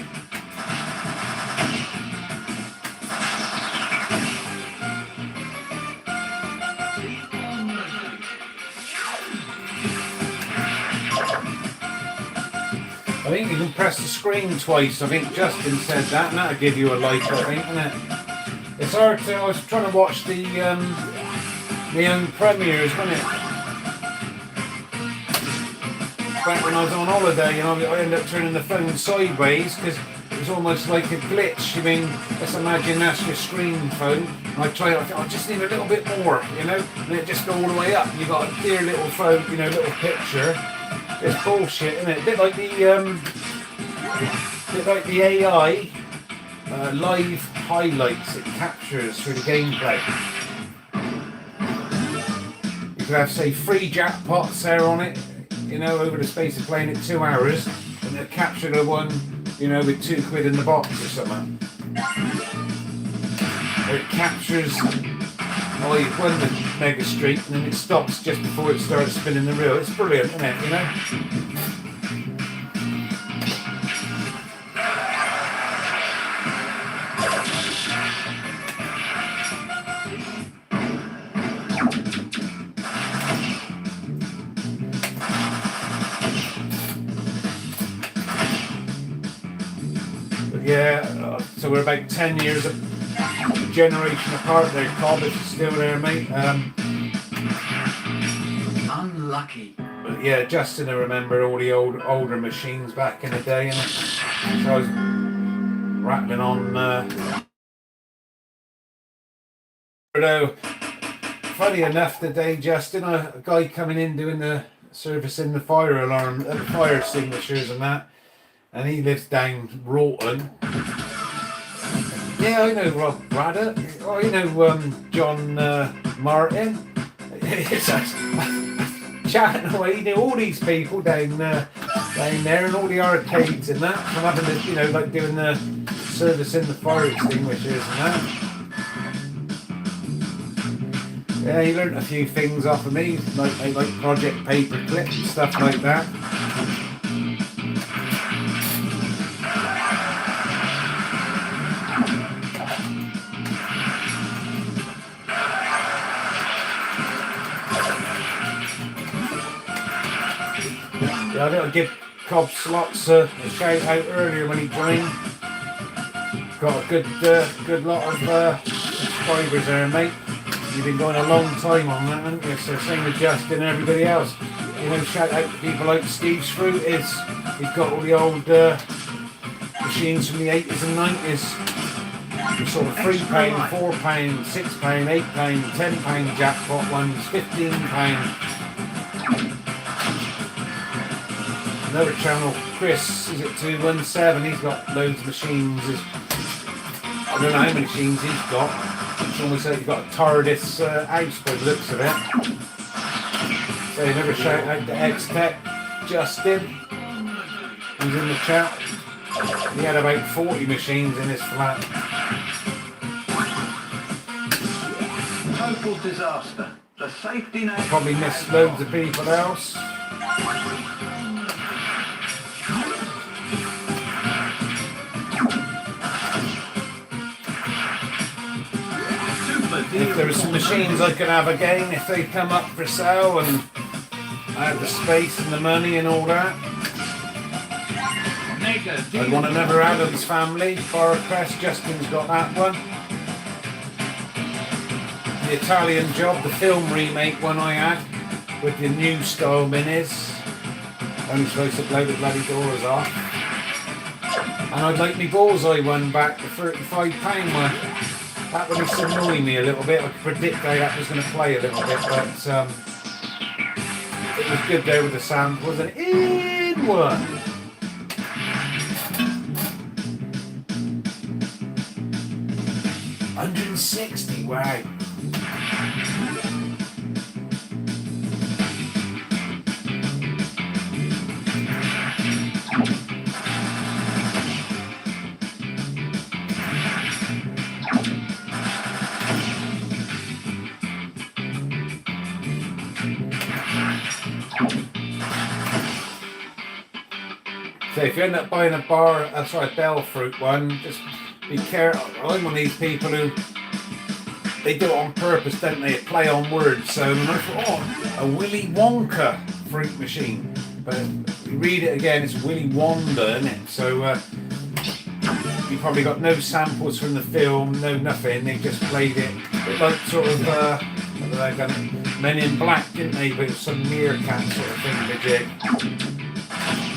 I think you can press the screen twice. I think Justin said that, and that'll give you a light, I think, isn't it? It's hard to. I was trying to watch the my own premieres, wasn't it? Back when I was on holiday, and I ended up turning the phone sideways because it was almost like a glitch. I mean, let's imagine that's your screen phone. And I tried. I thought I just need a little bit more, you know, and it just go all the way up. You got a dear little phone, you know, little picture. It's bullshit, isn't it? A bit like the AI live highlights it captures through the gameplay. You could have, say, 3 jackpots there on it, you know, over the space of playing it 2 hours, and they'll capture the one, you know, with £2 in the box or something. Or it captures, oh, you've won the Mega Street, and then it stops just before it starts spinning the reel. It's brilliant, isn't it, you know? But yeah, so we're about 10 years of generation apart there, Cobb, if you're still there, mate. Unlucky. But yeah, Justin, I remember all the older machines back in the day, and so I was rattling on. Although, funny enough, today, Justin, a guy coming in doing the servicing the fire alarm, fire extinguishers and that, and he lives down Rawton. Yeah, I know Rob Braddock. Oh, you know John Martin. Chatting away, you know all these people down there, and all the arcades and that. I'm having the, you know, like doing the service in the fire extinguishers and that. Yeah, he learnt a few things off of me, like project paperclip and stuff like that. I didn't give Cobb Slots a shout out earlier when he joined. Got a good lot of subscribers there, mate. You've been going a long time on that, haven't you? So same with Justin and everybody else. You know, shout out to people like Steve Shroot is. He's got all the old machines from the 80s and 90s. The sort of £3, £4, £6, £8, £10 jackpot ones, £15. Another channel, Chris, is it 217? He's got loads of machines. I don't know how many machines he's got. It's almost like he's got a TARDIS house by the looks of it. So another shout out to X-Tech, Justin, who's in the chat. He had about 40 machines in his flat. Total disaster. The safety net. Probably missed loads of people else. If there were some machines I could have again, if they come up for sale and I had the space and the money and all that, I'd want another Adams Family. Barcrest, Justin's got that one. The Italian Job, the film remake one I had, with the new style minis. Only supposed to blow the bloody doors off. And I'd like me Bullseye one back, the £35 one. That would just annoy me a little bit. I could predict how that was going to play a little bit, but it was good there with the samples and in one. $160, wow. So if you end up buying a bell fruit one, just be careful. I'm one of these people who, they do it on purpose, don't they? Play on words. So when I thought, a Willy Wonka fruit machine. But you read it again, it's Willy Wonka, isn't it? So you probably got no samples from the film, no nothing. They just played it. It like sort of, what did they done? Men in Black, didn't they? But it was some meerkat sort of thing they did.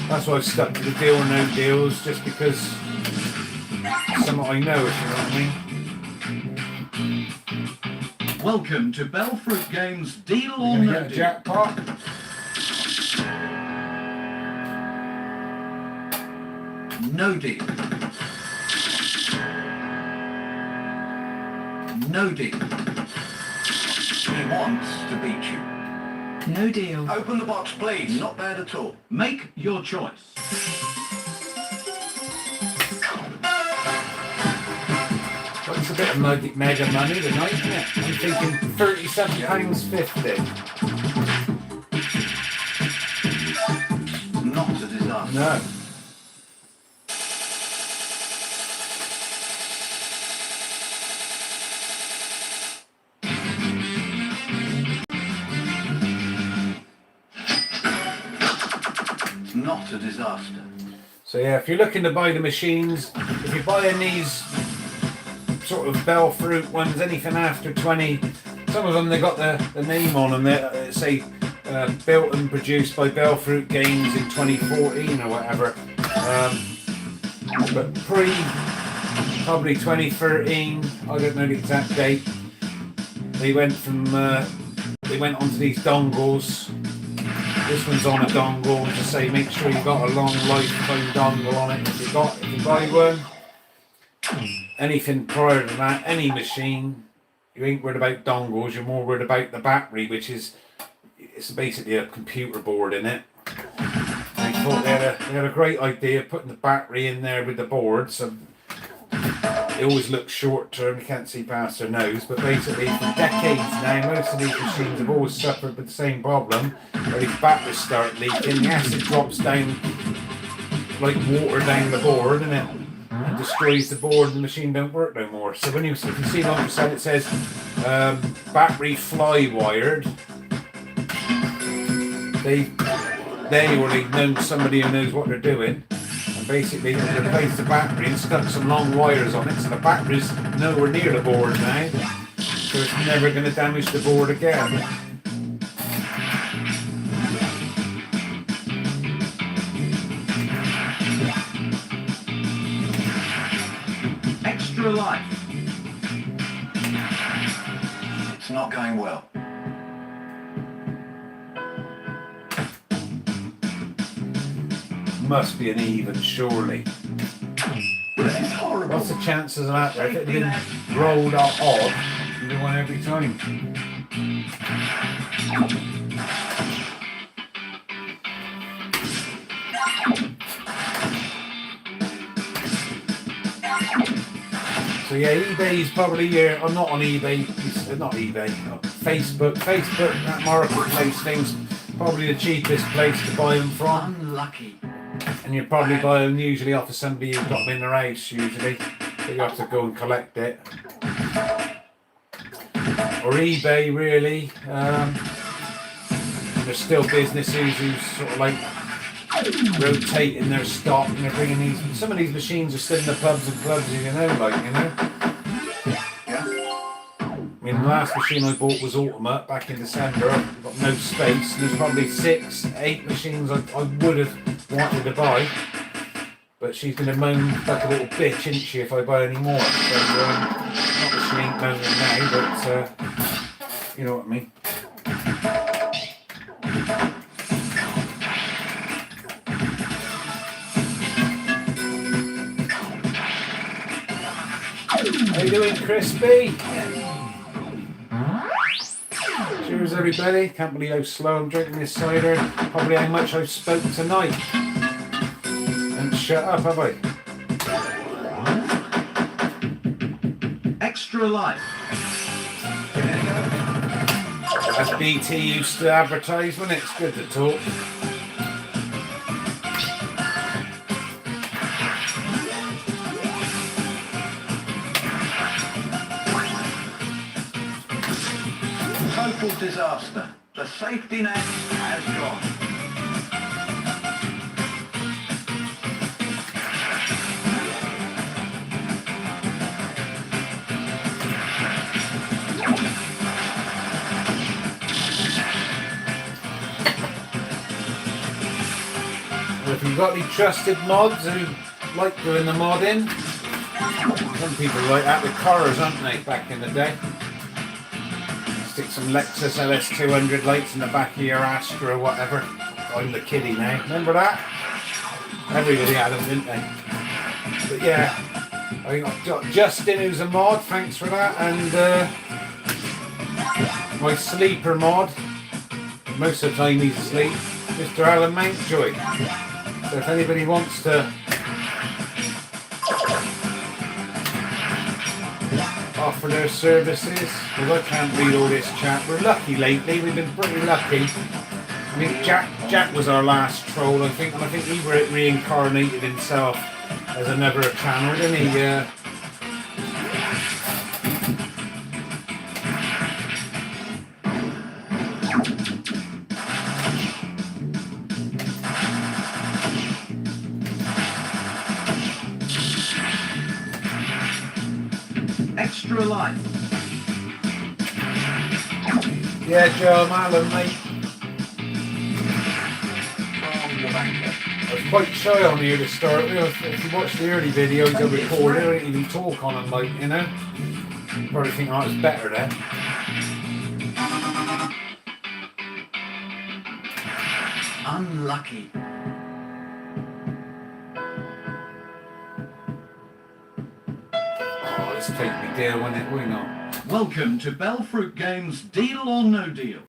That's why I stuck to the deal or no deals, just because something I know, if you know what I mean. Welcome to Belfruit Games Deal or You're gonna No get a Deal. jackpot. No deal. No deal. He wants to beat you. No deal. Open the box, please. Not bad at all. Make your choice. Well, it's a bit of mega money tonight, isn't it? I'm thinking £37.50. Not a disaster. No. Not a disaster. So yeah, if you're looking to buy the machines, if you're buying these sort of bell fruit ones, anything after 20, some of them they got the name on them that say built and produced by Belfruit Games in 2014 or whatever. But probably 2013, I don't know the exact date. They went onto these dongles. This one's on a dongle, to say make sure you've got a long lifetime dongle on it. If you buy one, anything prior to that, any machine, you ain't worried about dongles, you're more worried about the battery, which is, it's basically a computer board in it. They thought they had a great idea putting the battery in there with the board, so it always looks short term, you can't see past their nose, but basically for decades now, most of these machines have always suffered with the same problem, where these batteries start leaking, the acid drops down like water down the board, and it destroys the board and the machine don't work no more. So when if you see on the side it says battery fly wired, they or they've known somebody who knows what they're doing, and basically they replaced the battery and stuck some long wires on it, so the battery's nowhere near the board now, so it's never going to damage the board again. Extra life. It's not going well. Must be an even, surely. This is horrible. What's the chances of that? If it had been rolled odd, you'd have won every time. So yeah, eBay's probably here. I'm not on eBay. Not eBay. Facebook. That marketplace thing's probably the cheapest place to buy them from. Unlucky. And you probably buy them usually off of somebody who's got them in their house usually. But you have to go and collect it. Or eBay really. There's still businesses who sort of like rotating their stock and they're bringing these. Some of these machines are still in the pubs and clubs, you know, like, you know. Yeah. I mean, the last machine I bought was Ultimate back in December. I've got no space. There's probably 6, 8 machines I would have wanted to buy. But she's going to moan like a little bitch, isn't she, if I buy any more. So, not that she ain't moaning now, but you know what I mean. How you doing, Crispy? Cheers, everybody. Can't believe how slow I'm drinking this cider. Probably how much I've spoken tonight. And shut up, have I? Extra life. As BT used to advertise, wasn't it? It's good to talk. Total disaster. The safety net has gone. Well, if you've got any trusted mods who like doing the modding, some people like that with cars, aren't they, back in the day? Stick some Lexus LS200 lights in the back of your Astra or whatever. I'm the kiddie now. Remember that? Everybody had them, didn't they? But yeah, I got Justin who's a mod, thanks for that, and my sleeper mod, most of the time he's asleep, Mr. Alan Mountjoy. So if anybody wants to offer their services, because I can't read all this chat. We're lucky lately, we've been pretty lucky. I mean, Jack was our last troll, I think, and I think he reincarnated himself as another channel, didn't he? Extra life. Yeah, Joe, I'm Alan, mate. From the banker. I was quite shy on here to start with. If you watch the early videos I recorded, I didn't even talk on them, like, you know. You probably think I was better then. Unlucky. Oh, let's take me deal, won't it? Why not? Welcome to Bellfruit Games Deal or No Deal.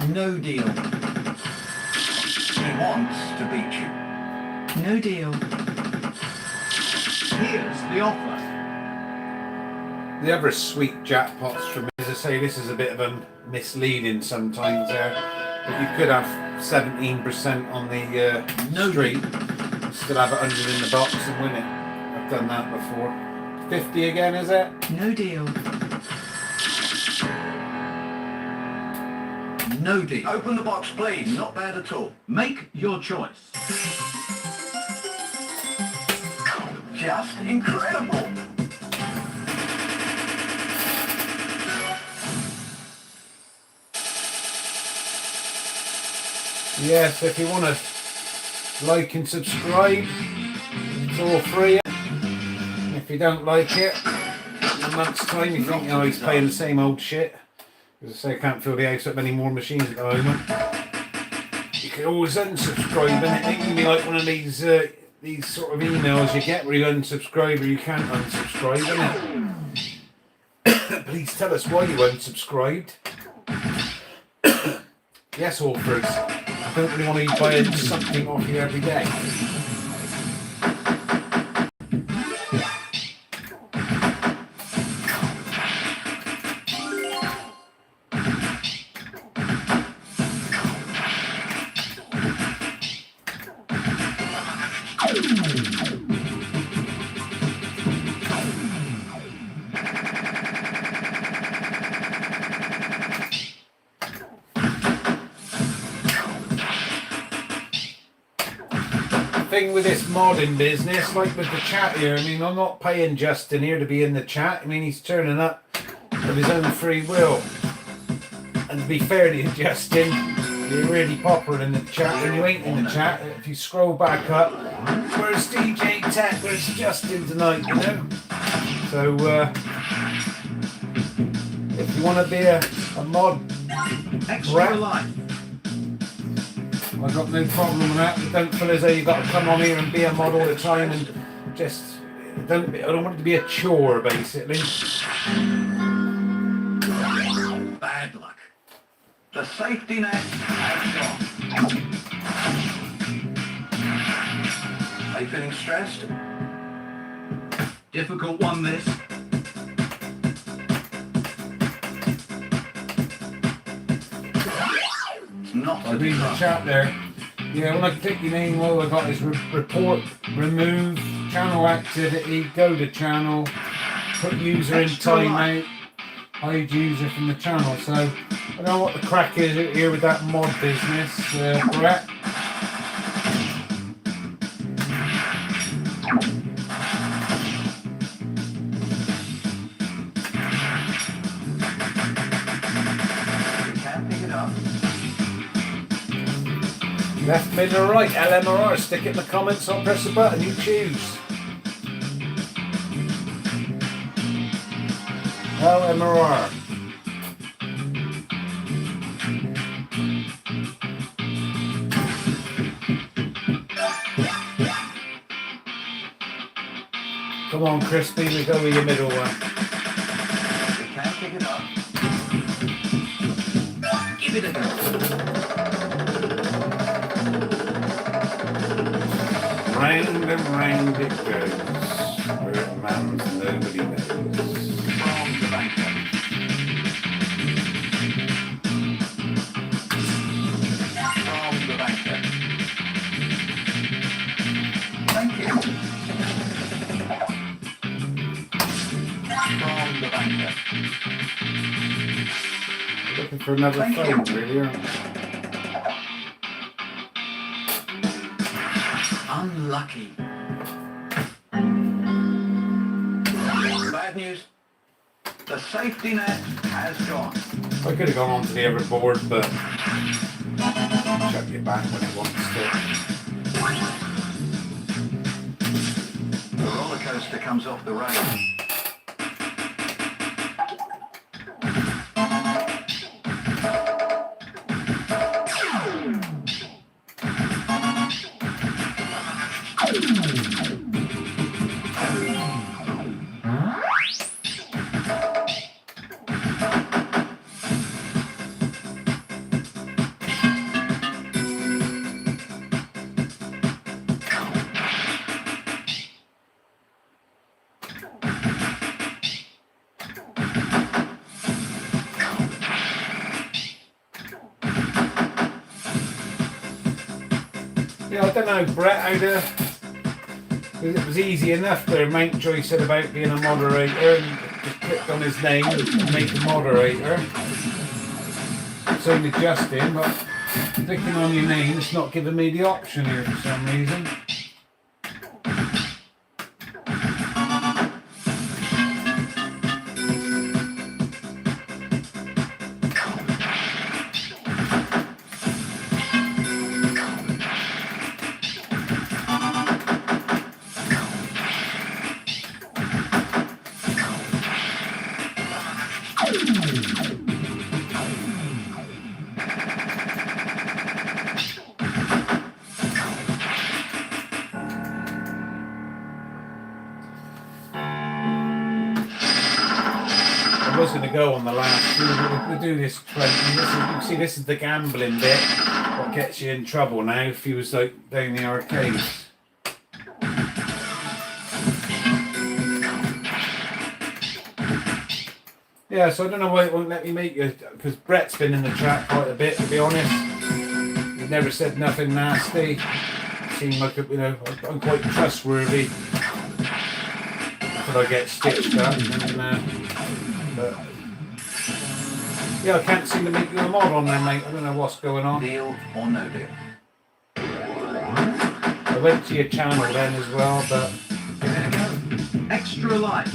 No deal. He wants to beat you. No deal. Here's the offer. The other sweet jackpots from me, as I say, this is a bit of a misleading sometimes there, but you could have 17% on the No street, still have 100 in the box and win it. I've done that before. 50 again, is it? No deal. no deal. Open the box, please. Not bad at all. Make your choice. Just incredible. Yes, if you want to like and subscribe, it's all free. If you don't like it, in a month's time you think, oh, he's playing the same old shit. As I say, I can't fill the house up any more machines at the moment. You can always unsubscribe, and it can be like one of these sort of emails you get where you unsubscribe or you can't unsubscribe, isn't it? Please tell us why you unsubscribed. Yes, authors. I don't really want to be buying something off you every day. Thing with this modding business, like with the chat here, I mean, I'm not paying Justin here to be in the chat. I mean, he's turning up of his own free will. And to be fair to you, Justin, you're really popular in the chat. When you ain't in the chat, if you scroll back up, where's DJ Tech, where's Justin tonight, you know? So, if you want to be a mod Extra rat, life. I've got no problem with that. But don't feel as though you've got to come on here and be a mod all the time and just I don't want it to be a chore, basically. Bad luck. The safety net has gone. Are you feeling stressed? Difficult one, this. Not I to read the chat there. Yeah, when I click your name, all I got is report, remove, channel activity, go to channel, put user in timeout, hide user from the channel. So I don't know what the crack is here with that mod business, Brett. You can pick it up. Left, middle, or right, LMRR. Stick it in the comments, I'll press the button, you choose. LMRR. Come on, Crispy, we go with your middle one. You can pick it up. Give it a go. Round and round it goes, where it lands nobody knows. From the banker. From the banker. Thank you. From the banker. Looking for another Thank phone, you. really, aren't we? Unlucky. Bad news. The safety net has gone. I could have gone on to the other board, but shut your back when it wants to. The roller coaster comes off the rail. Yeah, I don't know, Brett, how to... Because it was easy enough there. Mountjoy said about being a moderator and just clicked on his name and make a moderator. So same as Justin, but clicking on your name, it's not giving me the option here for some reason. I was going to go on the last. We'll do this 20. You can see this is the gambling bit. What gets you in trouble now if you was like down the arcades. Yeah, so I don't know why it won't let me make you, because Brett's been in the chat quite a bit, to be honest. He's never said nothing nasty. Seemed like, I'm quite trustworthy. Until I get stitched up. But yeah, I can't seem to make you a mod on there, mate. I don't know what's going on. Deal or no deal? I went to your channel then as well, but Give it a go. Extra life.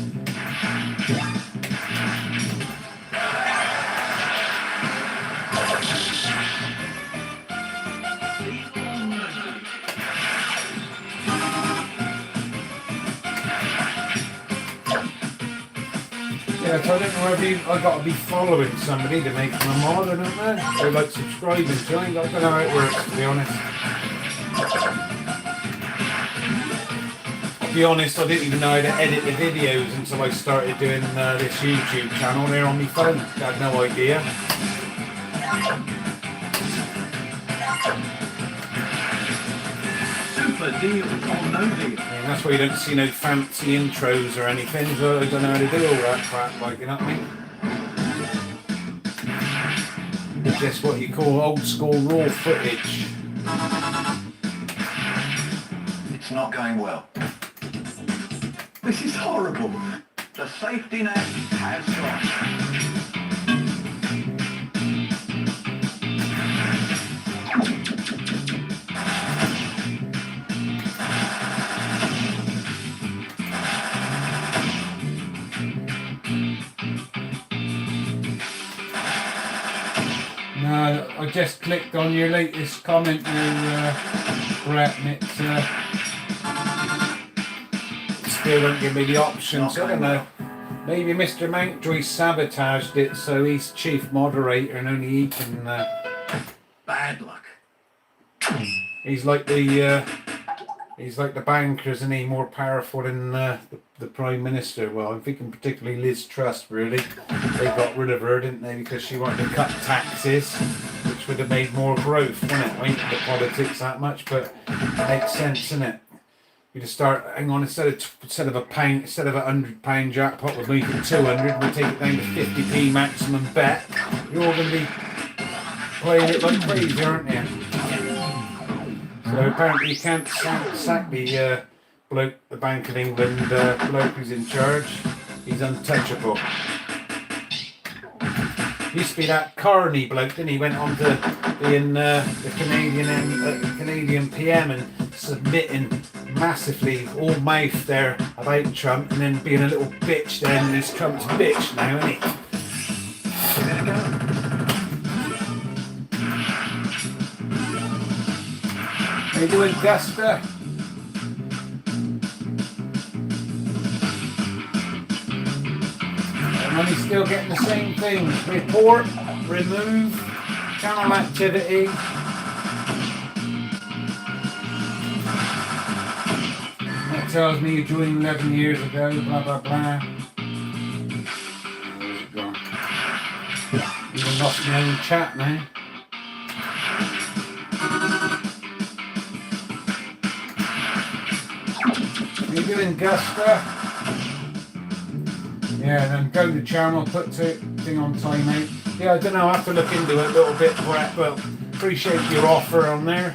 yeah, so I don't know whether I got to be following somebody to make them a mod, I don't know. Or like subscribing to it. I don't know how it works, to be honest. To be honest, I didn't even know how to edit the videos until I started doing this YouTube channel there on my phone. I had no idea. Super deal or no deal. And that's why you don't see no fancy intros or anything, so I don't know how to do all that crap, like, you know what I mean? It's just what you call old school raw footage. It's not going well. This is horrible. The safety net has gone. No, I just clicked on your latest comment there, Brett, and it still don't give me the option, so I don't know. Maybe Mr. Mountjoy sabotaged it, so he's chief moderator and only he can. Bad luck. He's like the bankers, and he more powerful than the Prime Minister. Well, I'm thinking particularly Liz Truss, really. They got rid of her, didn't they, because she wanted to cut taxes, which would have made more growth, wouldn't it? I ain't into politics that much, but it makes sense, isn't it? You just start, hang on, instead of £100 jackpot, we'll make it 200, we'll take it down to 50p maximum bet. You're all going to be playing it like crazy, aren't you? So apparently you can't sack the bloke, the Bank of England bloke who's in charge. He's untouchable. Used to be that Carney bloke, didn't he? Went on to being the Canadian PM and submitting massively, all mouth there about Trump, and then being a little bitch then, and he's Trump's bitch now, isn't he? How you doing, Gusta? And he's still getting the same things. Report, remove, channel activity. That tells me you joined 11 years ago, blah blah blah. Where's it gone? Even lost my own chat now. How you doing, Gusta? Yeah, then go to channel, put thing on timeout. Yeah, I don't know, I'll have to look into it a little bit, Brett, but appreciate your offer on there.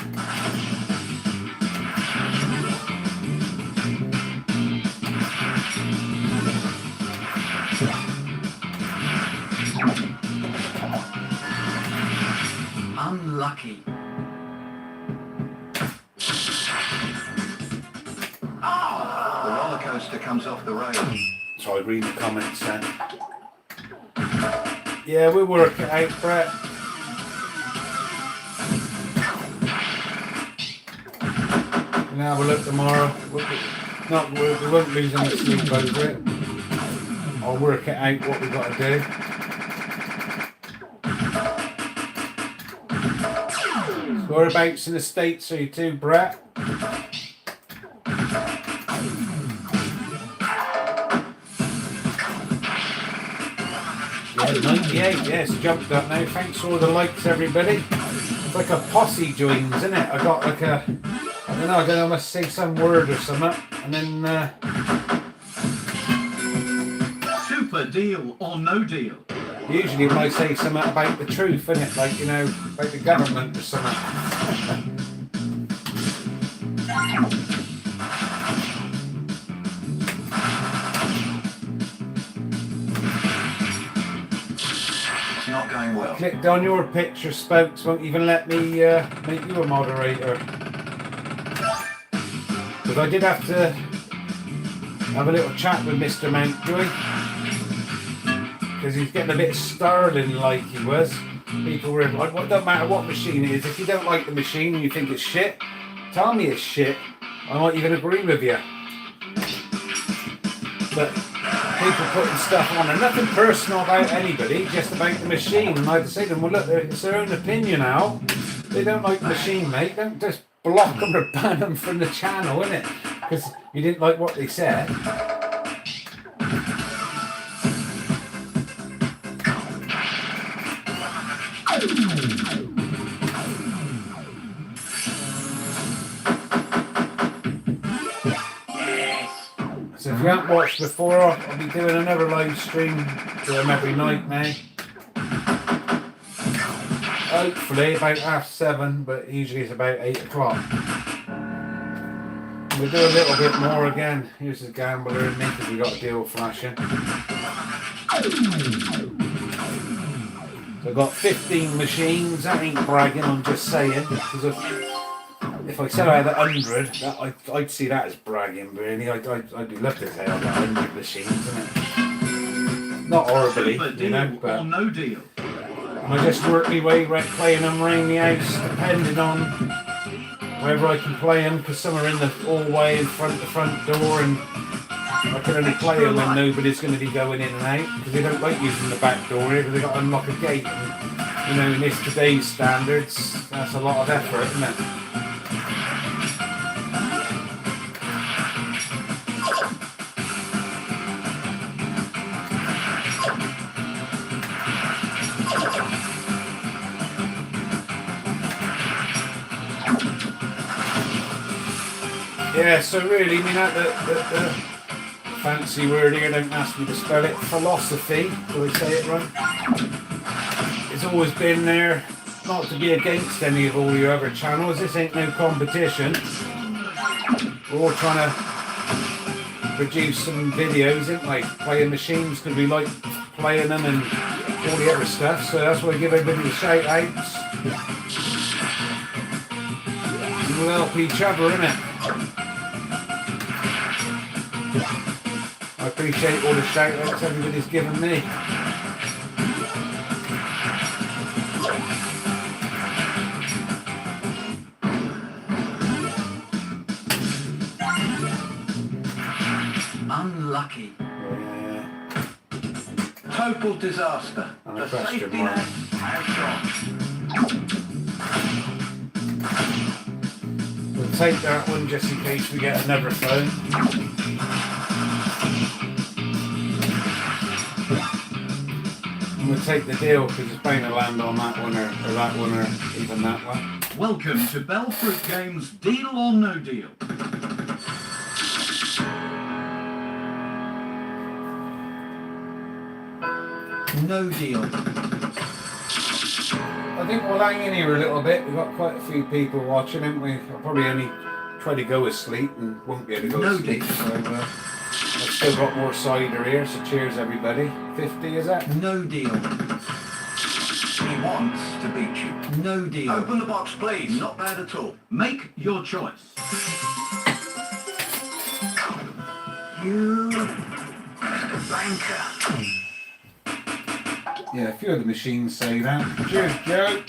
Unlucky. The roller coaster comes off the rails. So I read the comments then. Yeah, we'll work it out, Brett. We'll have a look tomorrow. We won't lose any sleep over it. I'll work it out what we've got to do. So whereabouts in the States are you two, Brett? Yeah, 98, yes, jumped up now. Thanks for all the likes, everybody. It's like a posse joins, isn't it? I got like a, I don't know, I must say some word or something, and then Super deal or no deal? usually when I say something about the truth, isn't it? Like, you know, about the government or something. It's not going well. Clicked on your picture, Spokes won't even let me make you a moderator. Because I did have to have a little chat with Mr. Mountjoy. Because he's getting a bit sterling like he was. People were like, well, it doesn't matter what machine it is. If you don't like the machine and you think it's shit, tell me it's shit. I might even agree with you. But people putting stuff on and nothing personal about anybody, just about the machine. And I'd say to them, well look, it's their own opinion now. They don't like the machine, mate. Don't just block them or ban them from the channel, innit? Because you didn't like what they said. So if you haven't watched before, I'll be doing another live stream to them every night now. Hopefully about 7:30, but usually it's about 8 o'clock. We'll do a little bit more again. Here's the gambler in me because we got a deal flashing. So I've got 15 machines. That ain't bragging, I'm just saying. Because if I said I had 100, I'd see that as bragging, really. I'd love to say I've got 100 machines, isn't it? Not horribly, Super you deal know, but or no deal? I just work my way right playing them around the house, depending on whether I can play them, because some are in the hallway in front of the front door, and I can only play them when nobody's going to be going in and out, because they don't like using the back door here, because they've got to unlock a gate, and, you know, in this today's standards, that's a lot of effort, isn't it? Yeah, so really, I mean, the fancy word here, don't ask me to spell it, philosophy, do I say it right? It's always been there, not to be against any of all your other channels. This ain't no competition. We're all trying to produce some videos, ain't we? Playing machines, because we like playing them and all the other stuff, so that's why I give everybody the shout outs. And we'll help each other, innit? I appreciate all the shout outs everybody's given me. Unlucky. Yeah. Total disaster. And a The question safety mark. net has gone. We'll take that one just in case we get another phone. And we'll take the deal because it's bound to land on that one or that one or even that one. Welcome to Belfruit Games Deal or No Deal. No deal. I think we'll hang in here a little bit. We've got quite a few people watching, haven't we? I'll probably only try to go asleep and won't be able to go No asleep. deal. So I've still got more cider here, so cheers everybody. 50 is that? No deal. He was wants to beat you. No deal. Open the box, please. Not bad at all. Make your choice. You banker. Yeah, a few of the machines say that. Cheers, Joe.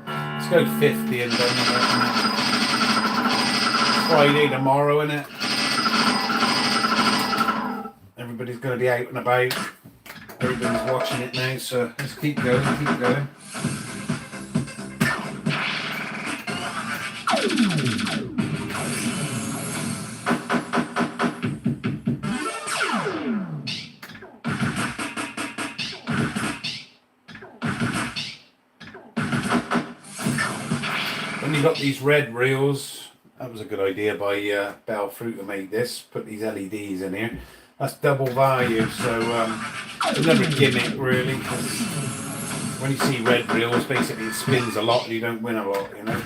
Let's go 50 and done with it. Friday tomorrow, innit? Everybody's going to be out and about. Everybody's watching it now, so let's keep going, keep going. When you got these red reels, that was a good idea by Bell Fruit who made this. Put these LEDs in here. That's double value, so it's another gimmick really. When you see red reels, basically it spins a lot and you don't win a lot, you know.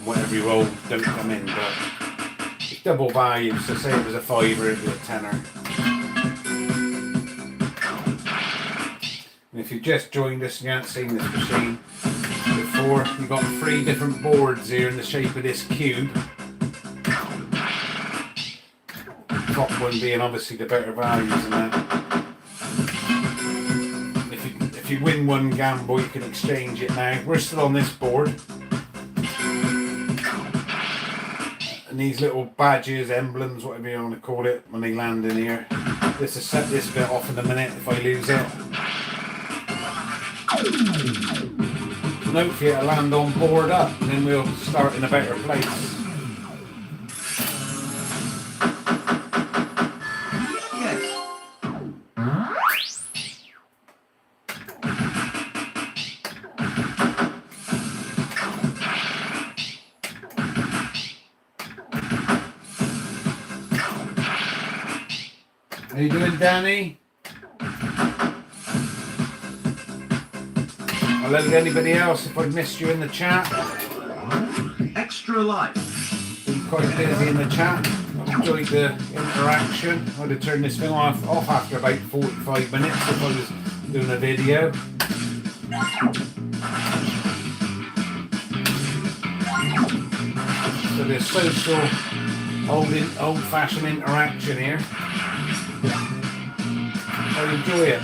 Whatever you roll don't come in, but it's double value. So say it was a fiver, it'd be a tenner. And if you just joined us and you haven't seen this machine before, you've got 3 different boards here in the shape of this cube. Top one being obviously the better values and that. If you win one gamble, you can exchange it now. We're still on this board. And these little badges, emblems, whatever you want to call it, when they land in here. This will set this bit off in a minute if I lose it. And hopefully it'll land on board up and then we'll start in a better place. How you doing, Danny? Hello to anybody else if I've missed you in the chat. Extra life. Been quite busy in the chat. I've enjoyed the interaction. I'd have turned this thing off after about 45 minutes if I was doing a video. So there's social, old-fashioned interaction here. I enjoy it.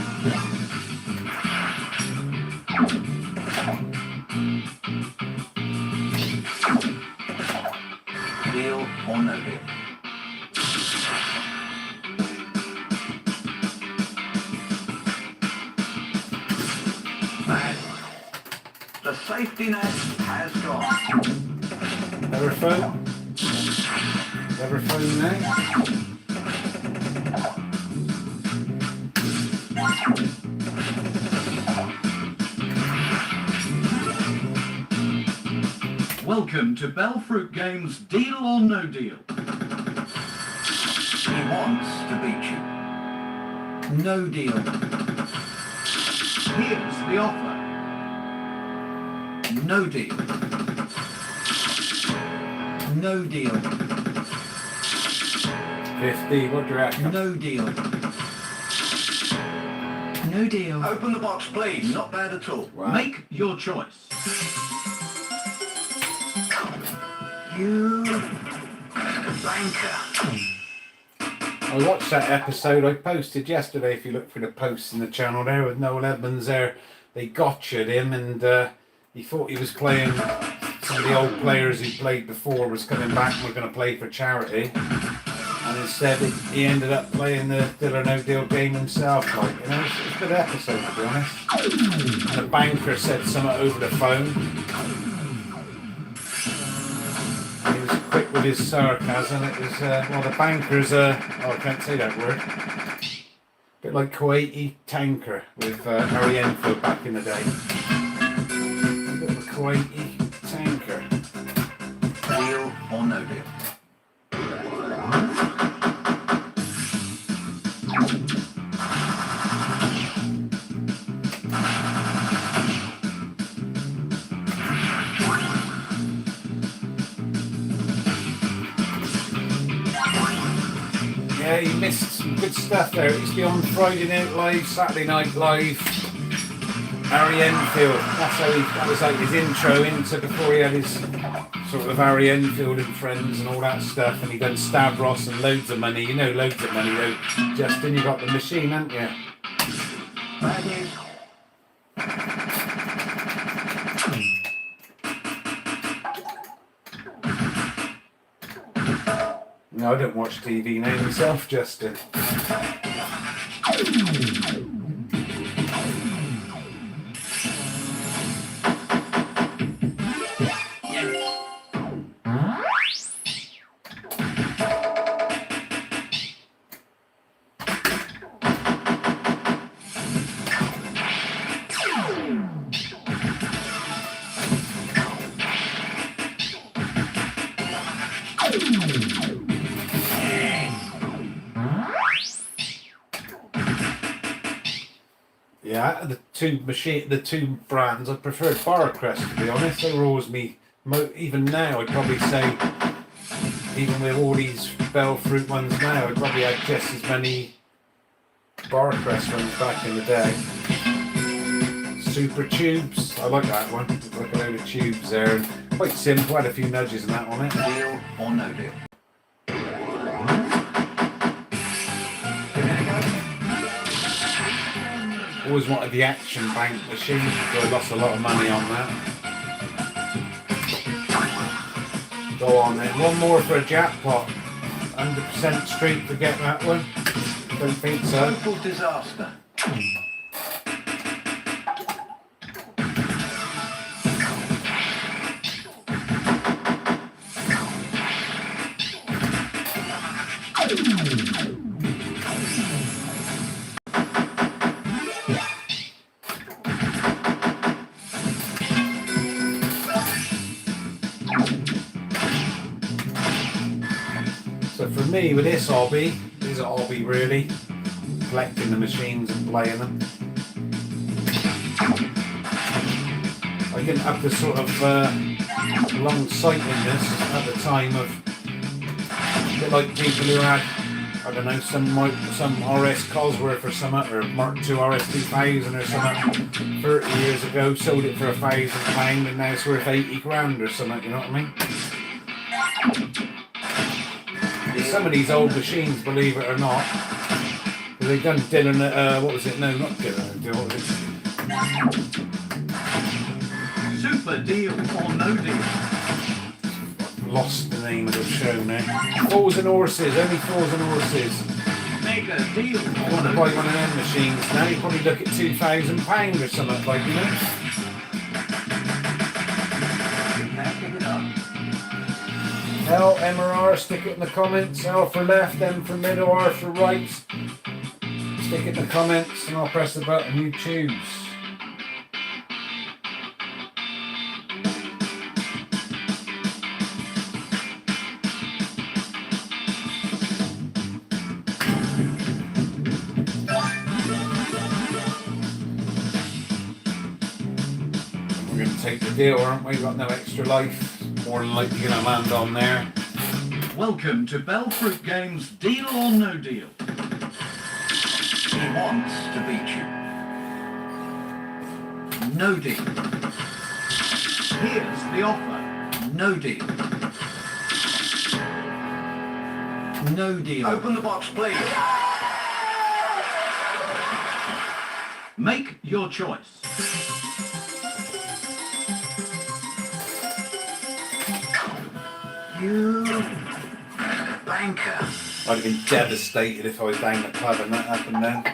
Deal or no deal? Bad. The safety net has gone. Never phone? Never phone now? Welcome to Bell Fruit Games Deal or No Deal. He wants to beat you. No deal. Here's the offer. No deal. No deal. 50, what do you reckon? No deal. No deal. Open the box, please. Not bad at all. Wow. Make your choice. You banker. I watched that episode I posted yesterday. If you look for the posts in the channel there with Noel Edmonds there, they gotcha'd him and he thought he was playing some of the old players he played before was coming back and were going to play for charity, and instead he ended up playing the Deal or No Deal game himself. Like, you know, it's a good episode to be honest. And the banker said something over the phone. He was quick with his sarcasm. It was, well, the banker's oh, I can't say that word. A bit like Kuwaiti tanker with Harry Enfield back in the day. A bit of a Kuwaiti tanker. Deal or no deal? Yeah, he missed some good stuff there. It used to be on Friday Night Live, Saturday Night Live. Harry Enfield. That was like his intro into before he had his sort of Harry Enfield and Friends and all that stuff. And he done Stavros and Loads of Money. You know, Loads of Money though. Justin, you got the machine, haven't you? Bad news. No, I don't watch TV now myself, Justin. Yeah, the two brands, I preferred Barcrest to be honest. They were always even now I'd probably say, even with all these Bell Fruit ones now, I'd probably had just as many Barcrest ones back in the day. Super Tubes, I like that one. Like a load of tubes there, and quite simple, had a few nudges and that on it. Deal or no deal? Always wanted the Action Bank machine, so I lost a lot of money on that. Go on then, one more for a jackpot. 100% street, forget that one. Don't think so. Total disaster. So for me, with this hobby, is a hobby really, collecting the machines and playing them. I didn't have the sort of long-sightedness at the time of, a bit like people who had, I don't know, some RS Cosworth or something, or Mark II RS 2000 or something, 30 years ago, sold it for £1,000 and now it's worth 80 grand or something, you know what I mean? Some of these old machines, believe it or not, they've done Dylan, what was it? No, not Dylan. What was it? Super deal or no deal? Lost the name of the show now. Fools and Horses, only Fools and Horses. Mega deal I or want to no buy deal? one of them machines now. You probably look at £2,000 or something like, you know. L, M or R, stick it in the comments. L for left, M for middle, R for right. Stick it in the comments and I'll press the button you choose. We're going to take the deal, aren't we? We've got no extra life. More than likely going to land on there. Welcome to Bell Fruit Games Deal or No Deal. He wants to beat you. No deal. Here's the offer. No deal. No deal. Open the box, please. Make your choice. You banker. I'd have been devastated if I was down the pub and that happened then.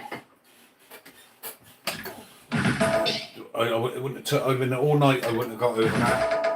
I wouldn't have took over all night. I wouldn't have got over that.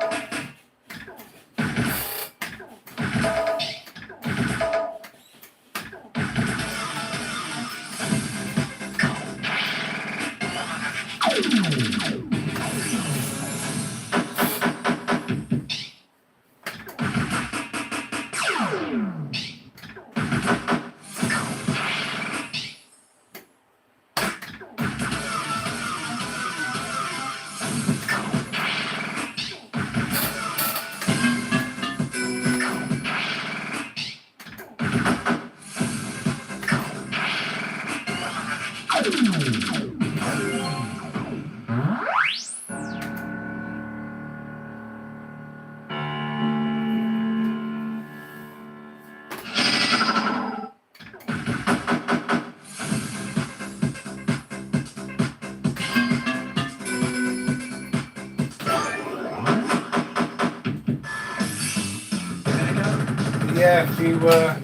yeah, a few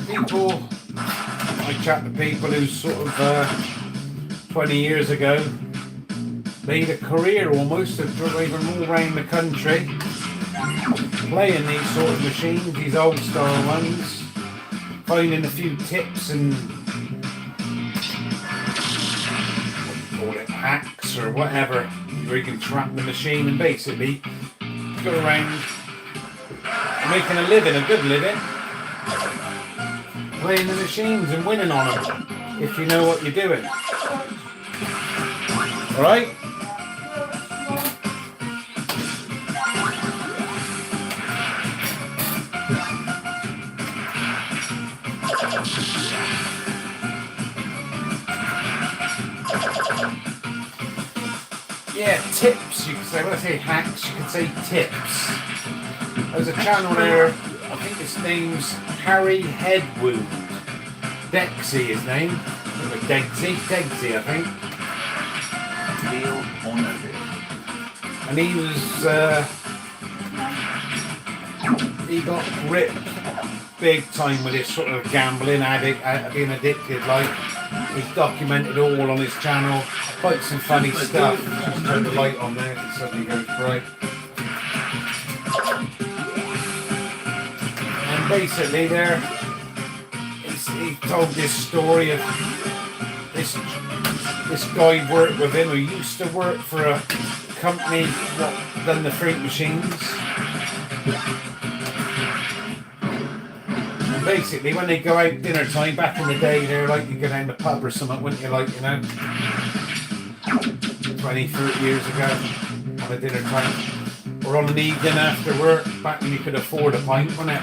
people, I chat to people who sort of 20 years ago made a career almost of driving all around the country, playing these sort of machines, these old style ones, finding a few tips and call it hacks or whatever, where you can trap the machine and basically go around making a living, a good living, playing the machines and winning on them, if you know what you're doing. Alright? Yeah, tips, you could say. When I say hacks, you could say tips. There's a channel there, I think his name's Harry Headwood. Dexy, his name. Degsy, I think. Deal or no deal? And he was, he got ripped big time with his sort of gambling addict, being addicted, like. He's documented all on his channel, quite some funny stuff. Just turn the light on there, it suddenly goes bright. And basically there, he told this story of this guy worked with him who used to work for a company that done the fruit machines. And basically when they go out dinner time, back in the day, they're like, you go down the pub or something, wouldn't you, like, you know, 20, 30 years ago, on a dinner time, or on an evening after work, back when you could afford a pint, wasn't it?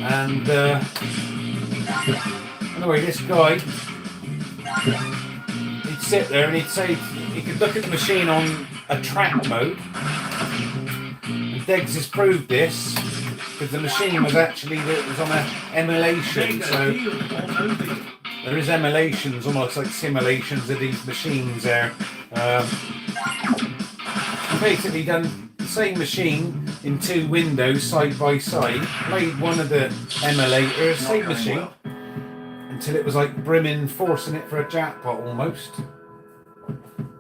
And anyway, this guy, he'd sit there and he'd say, he could look at the machine on a track mode, and Deggs has proved this, because the machine was actually, it was on an emulation, so there is emulations, almost like simulations of these machines there. And basically done the same machine in two windows side by side, played one of the emulators, same machine, until it was like brimming, forcing it for a jackpot almost.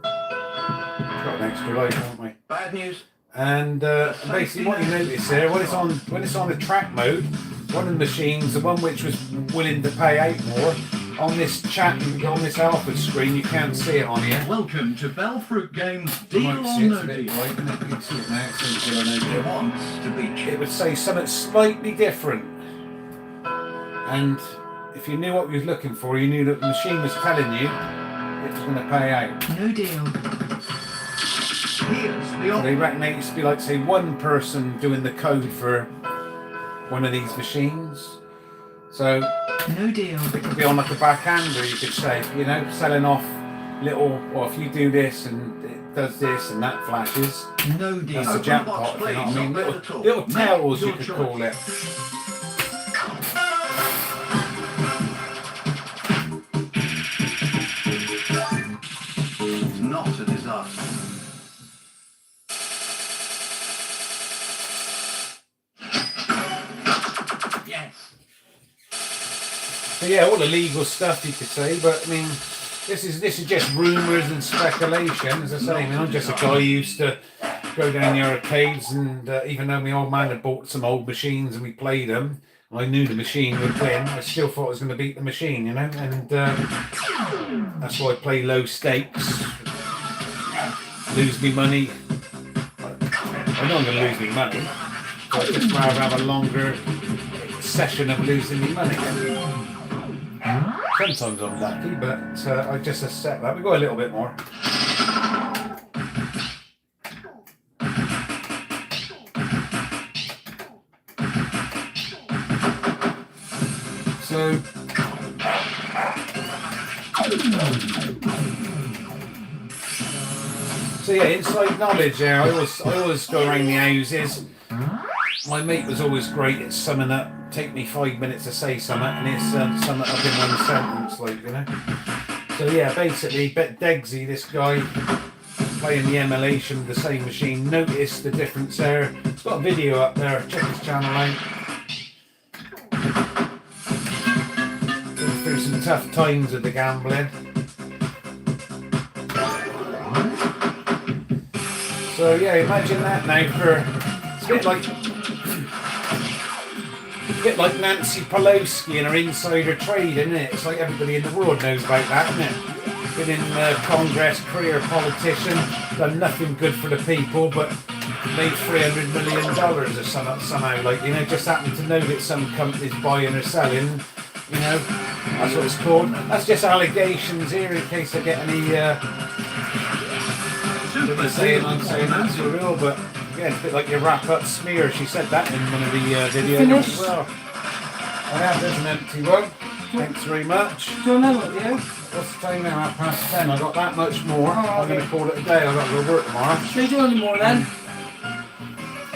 Got an extra light, haven't we? Bad news. And basically what you notice there, when it's on the track mode, one of the machines, the one which was willing to pay out more, on this chat, on this alpha screen, you can't see it on here. Welcome to Belfruit Games You Deal might or see No it's a bit Deal. bright, and you can see it now, it says Deal or No It Deal. wants to be It cheap. would say something slightly different. And if you knew what you was looking for, you knew that the machine was telling you it was going to pay out. No deal. Here's the So they reckon there used to be like, say, one person doing the code for one of these machines. So No deal. it could be on like a backhander, you could say, you know, selling off little, well, if you do this and it does this and that flashes, No deal. that's a jackpot, you know what I mean? Little tells, you could call it. It's not a disaster. yes. So yeah, all the legal stuff you could say, but I mean, this is just rumours and speculation. As I say, I mean, I'm just a guy who used to go down the arcades, and even though my old man had bought some old machines and we played them, I knew the machine would win. I still thought I was going to beat the machine, you know, and that's why I play low stakes, lose me money. I know I'm going to lose me money, but I'd just rather have a longer session of losing me money. Sometimes I'm lucky, but I just accept that. We've got a little bit more. So yeah, inside knowledge there. I always go around the houses. My mate was always great at summing up. Take me 5 minutes to say something, and it's sum it up in one sentence, like, you know. So yeah, basically, Degsy, this guy playing the emulation of the same machine, noticed the difference there. It's got a video up there. Check his channel out. some tough times with the gambling. So yeah, imagine that now for it's a bit like Nancy Pelosi and her insider trade, isn't it? It's like everybody in the world knows about that, isn't it? Been in Congress, career politician, done nothing good for the people, but made $300 million or somehow, like, you know, just happened to know that some company's buying or selling, you know, that's what it's called. That's just allegations here in case I get any saying I'm saying that's for real, but again, it's a bit like your wrap-up smear. She said that in one of the videos as well. I have, there's an empty one. Thanks very much. Do you know what, yeah? What's the time now? 10:30. I got that much more. I'm going to call it a day. I've got to go work tomorrow. Should we do any more then?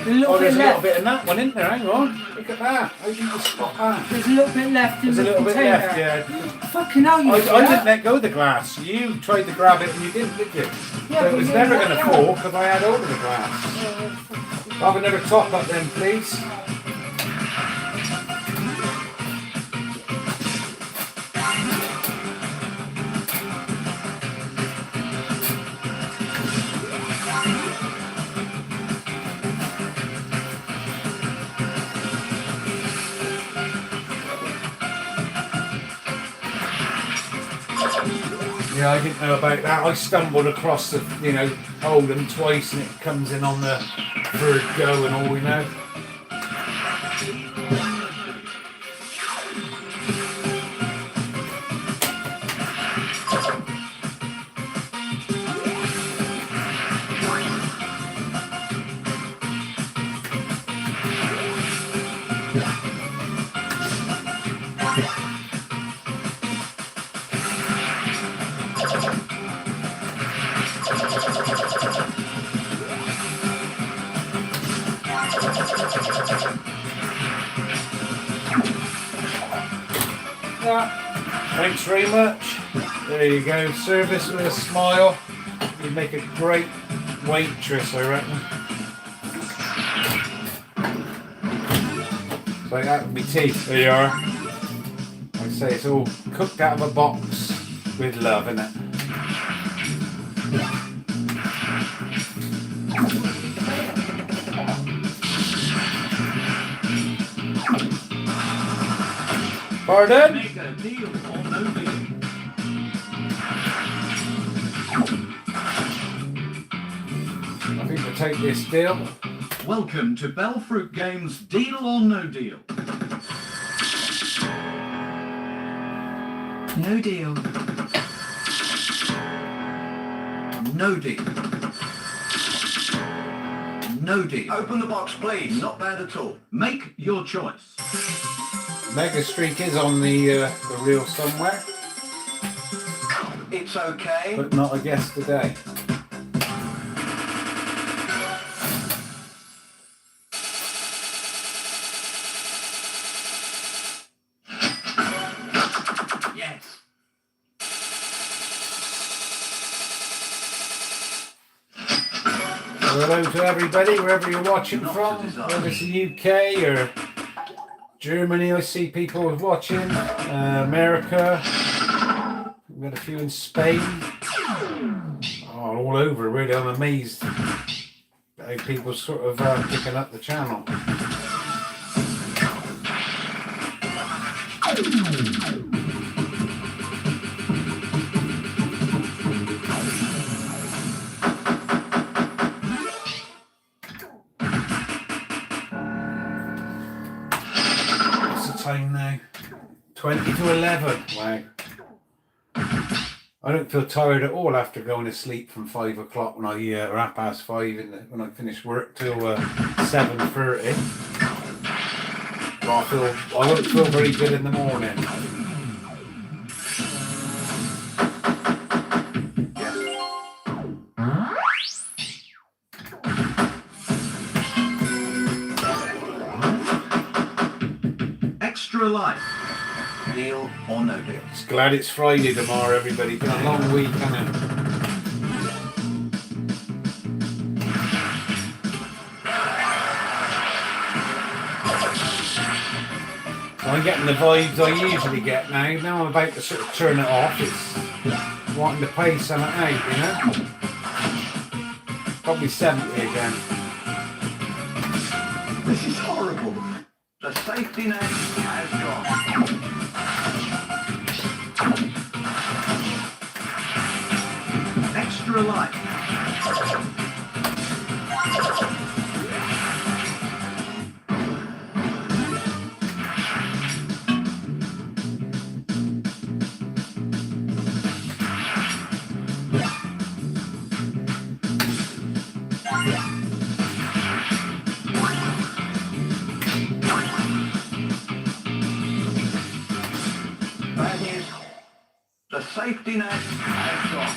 There's a little bit There's a left. little bit in that one, isn't there? Hang on. Look at that. How did you spot that? There's a little bit left in There's a the little bit container. left, yeah. Fucking hell, you I did that. didn't let go of the glass. You tried to grab it and you didn't, did you? Yeah, So but it was you never let going to go. fall because I had hold of the glass. Have another top up then, please. Yeah, I didn't know about that. I stumbled across the, you know, hold them twice and it comes in on the third go and all we know. Thanks very much. There you go. Service with a smile. You'd make a great waitress, I reckon. So that would be tea. There you are. Like I say, it's all cooked out of a box with love, isn't it? Pardon? Make a deal or no deal. I think we'll take this deal. Welcome to Bellfruit Games Deal or No Deal. No deal. No deal. No deal. Open the box, please. Not bad at all. Make your choice. Mega Streak is on the reel somewhere, It's okay. but not a guest today. Yes. Hello to everybody, wherever you're watching Not from, to desire. whether it's the UK or Germany, I see people watching, America, we've got a few in Spain, all over really. I'm amazed how people sort of picking up the channel. Time now 20 to 11. Wow. I don't feel tired at all after going to sleep from 5 o'clock when I or 5:30 when I finish work till 7:30. I won't feel very good in the morning. Extra life. Deal or no deal. Just glad it's Friday tomorrow, everybody. Been a long week, hasn't it? I'm getting the vibes I usually get now. Now I'm about to sort of turn it off. It's wanting to play something out, you know? Probably 70 again. This is horrible. The safety net has gone. Extra life. Bad news. The safety net has gone.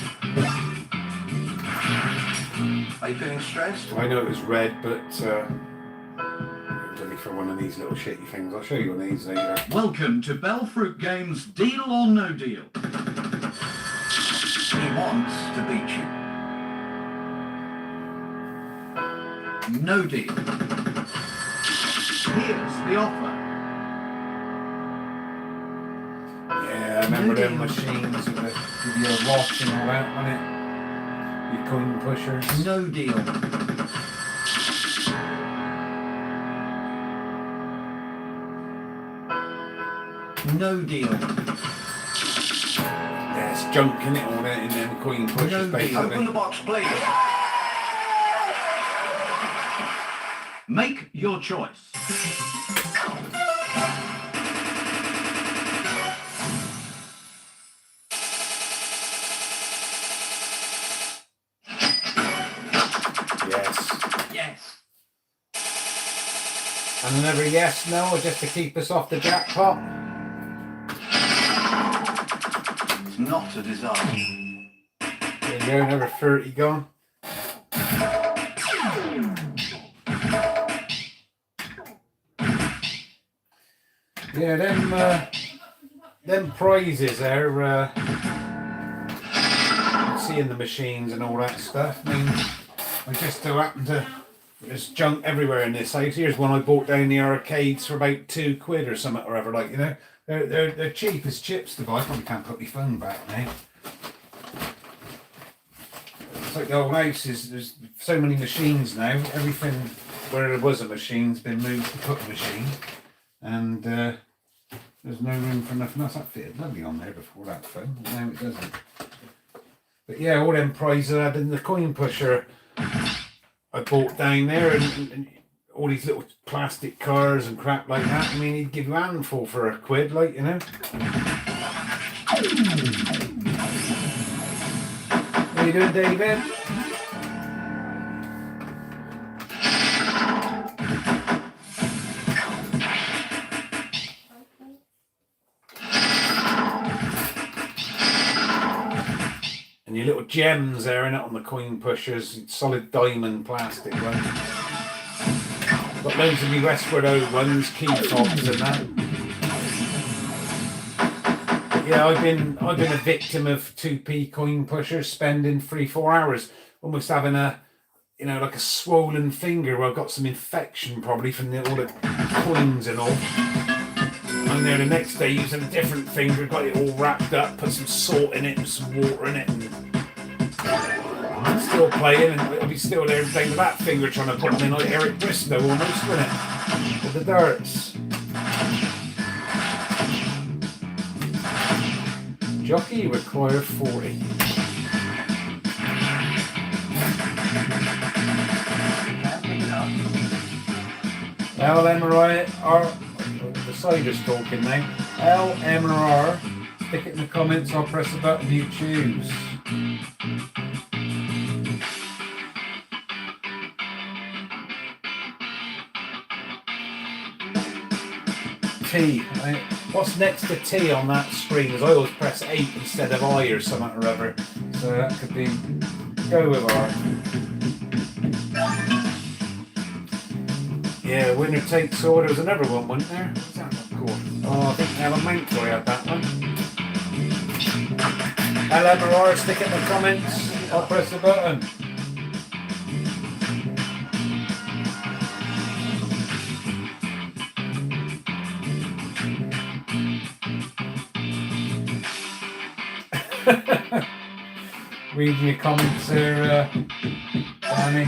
Are you feeling stressed? I know it was red, but only for one of these little shitty things. I'll show you one of these later. Welcome to Belfruit Games Deal or No Deal. He wants to beat you. No deal. Here's the offer. Yeah, I remember them machines that give you a watch and all that on it. Your coin pushers. No deal. No deal. Yeah, it's junk in it, all that in them coin pushers, No, basically. Open the box, please. Make your choice. Yes. Yes. And another yes, no, just to keep us off the jackpot. It's not a disaster. There you go, another 30 gone. Yeah, them prizes there, seeing the machines and all that stuff. I mean, I just so happen to, there's junk everywhere in this house. Here's one I bought down the arcades for about £2 or something or other, like, you know. They're cheap as chips to buy. I probably can't put my phone back now. It's like the old house there's so many machines now. Everything where there was a machine's been moved to put a machine. And there's no room for nothing else. That fitted lovely on there before that phone. Now it doesn't. But yeah, all them prizes I had in the coin pusher I bought down there, and all these little plastic cars and crap like that. I mean, he'd give you a handful for £1, like, you know. How you doing, David? And your little gems there in it on the coin pushers, solid diamond plastic ones. Got loads of the Westward O ones, key fobs and that. But yeah, I've been a victim of 2p coin pushers, spending 3-4 hours, almost having a, you know, like a swollen finger where I've got some infection probably from all the coins and all. I'm there the next day using a different finger, got it all wrapped up, put some salt in it and some water in it, and I'm still playing, and I'll be still there playing with that finger trying to put them in like Eric Bristow almost, with it, with the darts. Jockey require 40. LMRI are the cider's talking now. LMR, stick it in the comments, I'll press the button you choose. T. What's next to T on that screen? Is I always press 8 instead of I or something or other. So that could be, go with R. Yeah, winner takes all. There was another one, wasn't there? What's that called? Oh, I think Alan Mountjoy had that one. LMR, stick it in the comments. I'll press the button. Reading your comments there, Danny.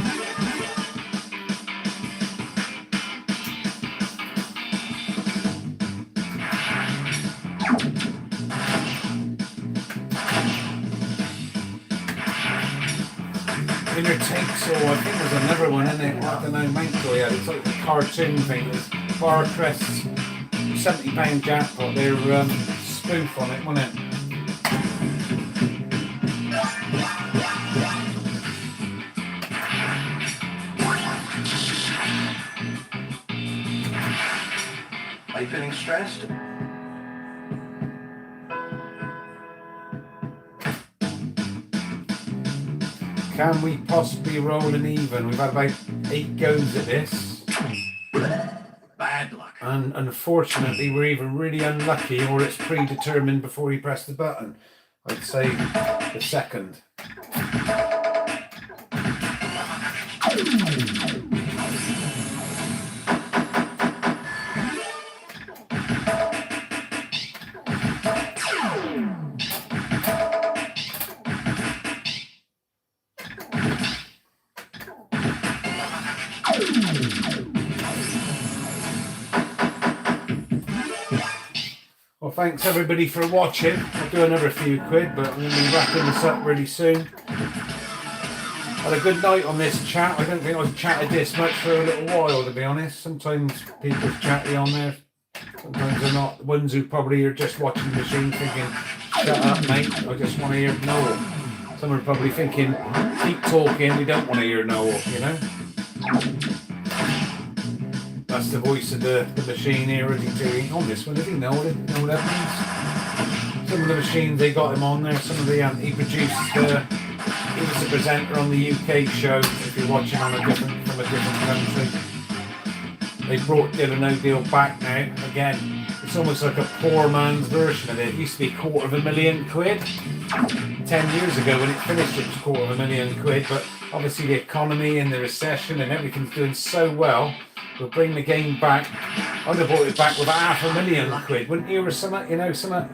Winner takes all. I think there's another one in it. I don't know, Michael. Yeah, it's like a cartoon thing. There's Bar Crests, £70 jackpot. They're spoof on it, wasn't it? Are you feeling stressed? Can we possibly roll an even? We've had about 8 goes at this. Bad luck. And unfortunately, we're either really unlucky or it's predetermined before you press the button. I'd say the second. Well, thanks everybody for watching. I'll do another few quid, but I'm going to be wrapping this up really soon. Had a good night on this chat. I don't think I've chatted this much for a little while, to be honest. Sometimes people chatty on there. Sometimes they're not. The ones who probably are just watching the machine thinking, shut up mate, I just want to hear Noel. Some are probably thinking, keep talking, we don't want to hear Noel, you know. That's the voice of the machine here, is he doing on this one, is he? Noel, you know what that means? Some of the machines, they got him on there, some of the, he produced, he was the presenter on the UK show, if you're watching on from a different country. They brought Dylan No Deal back now, again. It's almost like a poor man's version of it. It used to be £250,000. 10 years ago when it finished it was £250,000, but obviously the economy and the recession and everything's doing so well, we'll bring the game back. I'd have bought it back with £500,000, wouldn't you, or something, you know, something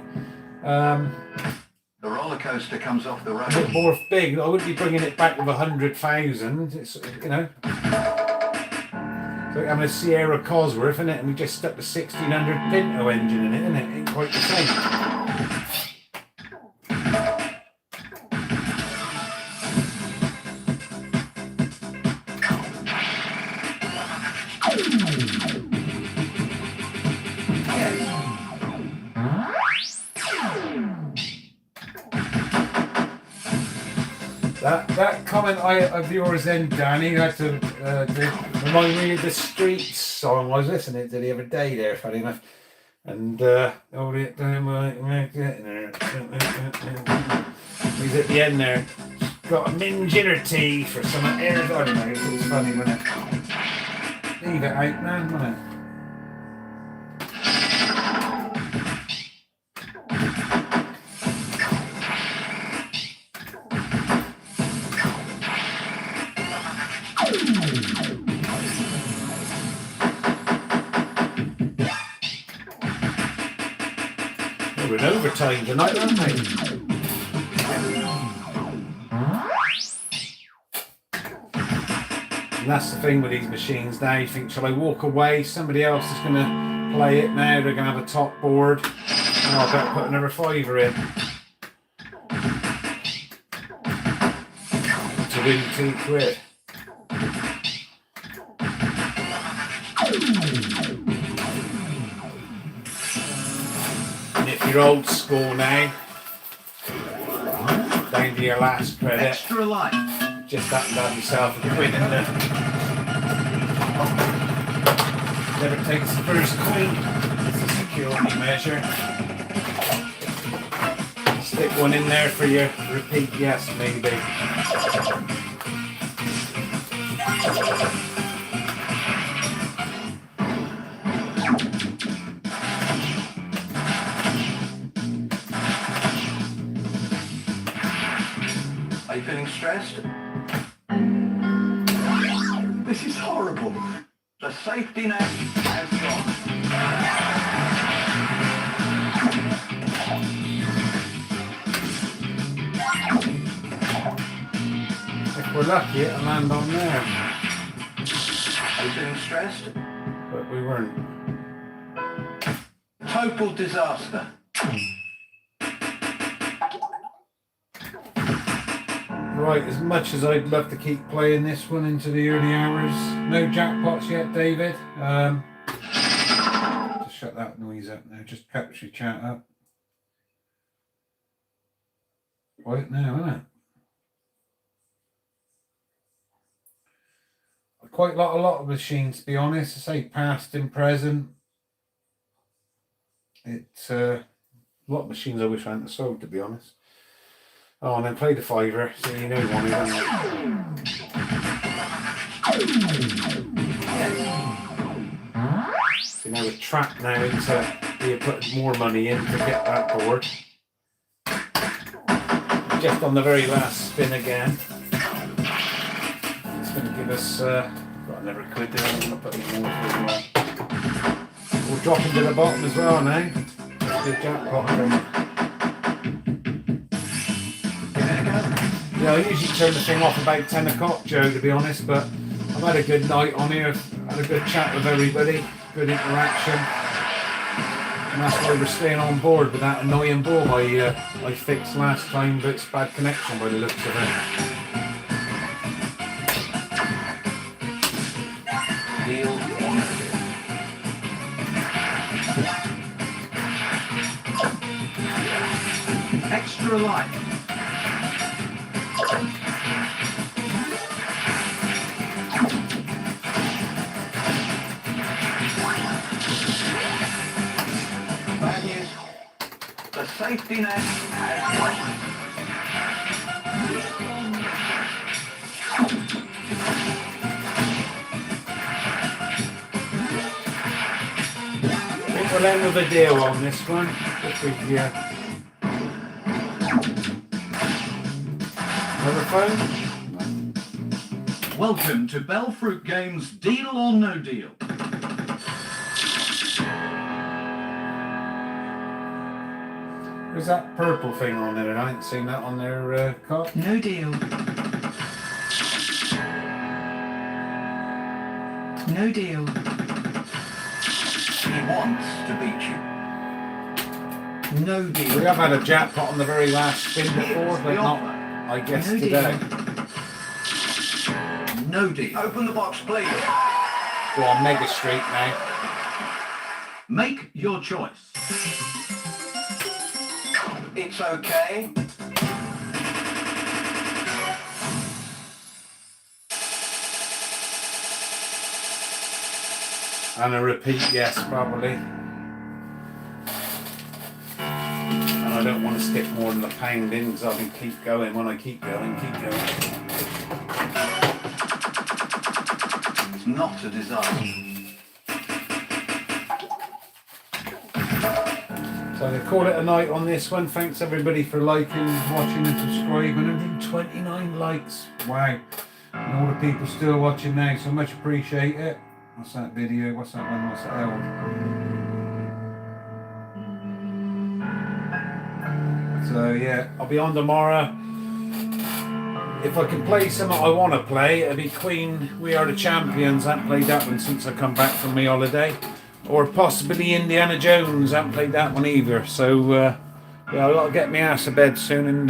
The roller coaster comes off the a road. bit more big. I wouldn't be bringing it back with 100,000. It's, you know, it's like having a Sierra Cosworth, isn't it? And we just stuck the 1600 Pinto engine in it, isn't it? Ain't quite the same. That comment of yours then, Danny, you had to remind me of the Streets song I was listening to the other day there, funny enough. And hold it down, he's at the end there. Got a minge in her teeth or something. I don't know, it was funny, wasn't it? Leave it out, man, wasn't it? We're in overtime tonight, aren't we? And that's the thing with these machines now. You think, shall I walk away? Somebody else is going to play it now. They're going to have a top board. Oh, I better put another fiver in to win £2. And if you're old school now, down to your last credit, Extra life. just happened to have yourself a quid in there. Never takes the first coin. It's a security measure. Stick one in there for your repeat yes, maybe. Are you feeling stressed? This is horrible. The safety net has gone. we're lucky it'll land on there, Are you feeling stressed? but we weren't. Total disaster. Right, as much as I'd love to keep playing this one into the early hours, no jackpots yet, David. Just shut that noise up now, just catch your chat up. Right now, isn't it? I quite like a lot of machines, to be honest. I say past and present. It's a lot of machines I wish I hadn't sold, to be honest. Oh, and then play the fiver, so you know one, don't you? So now we're trapped now into you put more money in to get that board. Just on the very last spin again. It's going to give us, got another quid there, I'm going to put in more for you. We'll drop into the bottom as well now. The jackpot thing. Yeah, I usually turn the thing off about 10 o'clock, Joe, to be honest, but I've had a good night on here, had a good chat with everybody, good interaction, and that's why we're staying on board with that annoying ball I fixed last time, but it's bad connection by the looks of it. Deal or no deal? Extra life. Bad news. The safety net has gone. I think we'll end with a deal on this one. If we, another phone? Welcome to Bellfruit Games Deal or No Deal. There's that purple thing on there, and I ain't seen that on their card. No deal. No deal. He wants to beat you. No We deal. have had a jackpot on the very last spin before, but not, I guess, No today. No deal. Open the box, please. Go on, Mega Street now. Make your choice. It's okay. And a repeat yes, probably. And I don't want to stick more than a pound in because I can keep going when I keep going. It's not a disaster. So I'm going to call it a night on this one. Thanks everybody for liking, watching and subscribing. 129 likes. Wow. And all the people still watching now, so much appreciate it. What's that video? What's that one? What's that L? So yeah, I'll be on tomorrow. If I can play something I want to play, it'll be Queen We Are the Champions. I haven't played that one since I come back from my holiday. Or possibly Indiana Jones. I haven't played that one either. So yeah, I've got to get my ass to bed soon and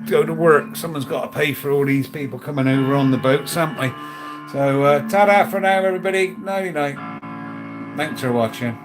go to work. Someone's got to pay for all these people coming over on the boats, haven't they? So ta-da for now, everybody. Nighty night. Thanks for watching.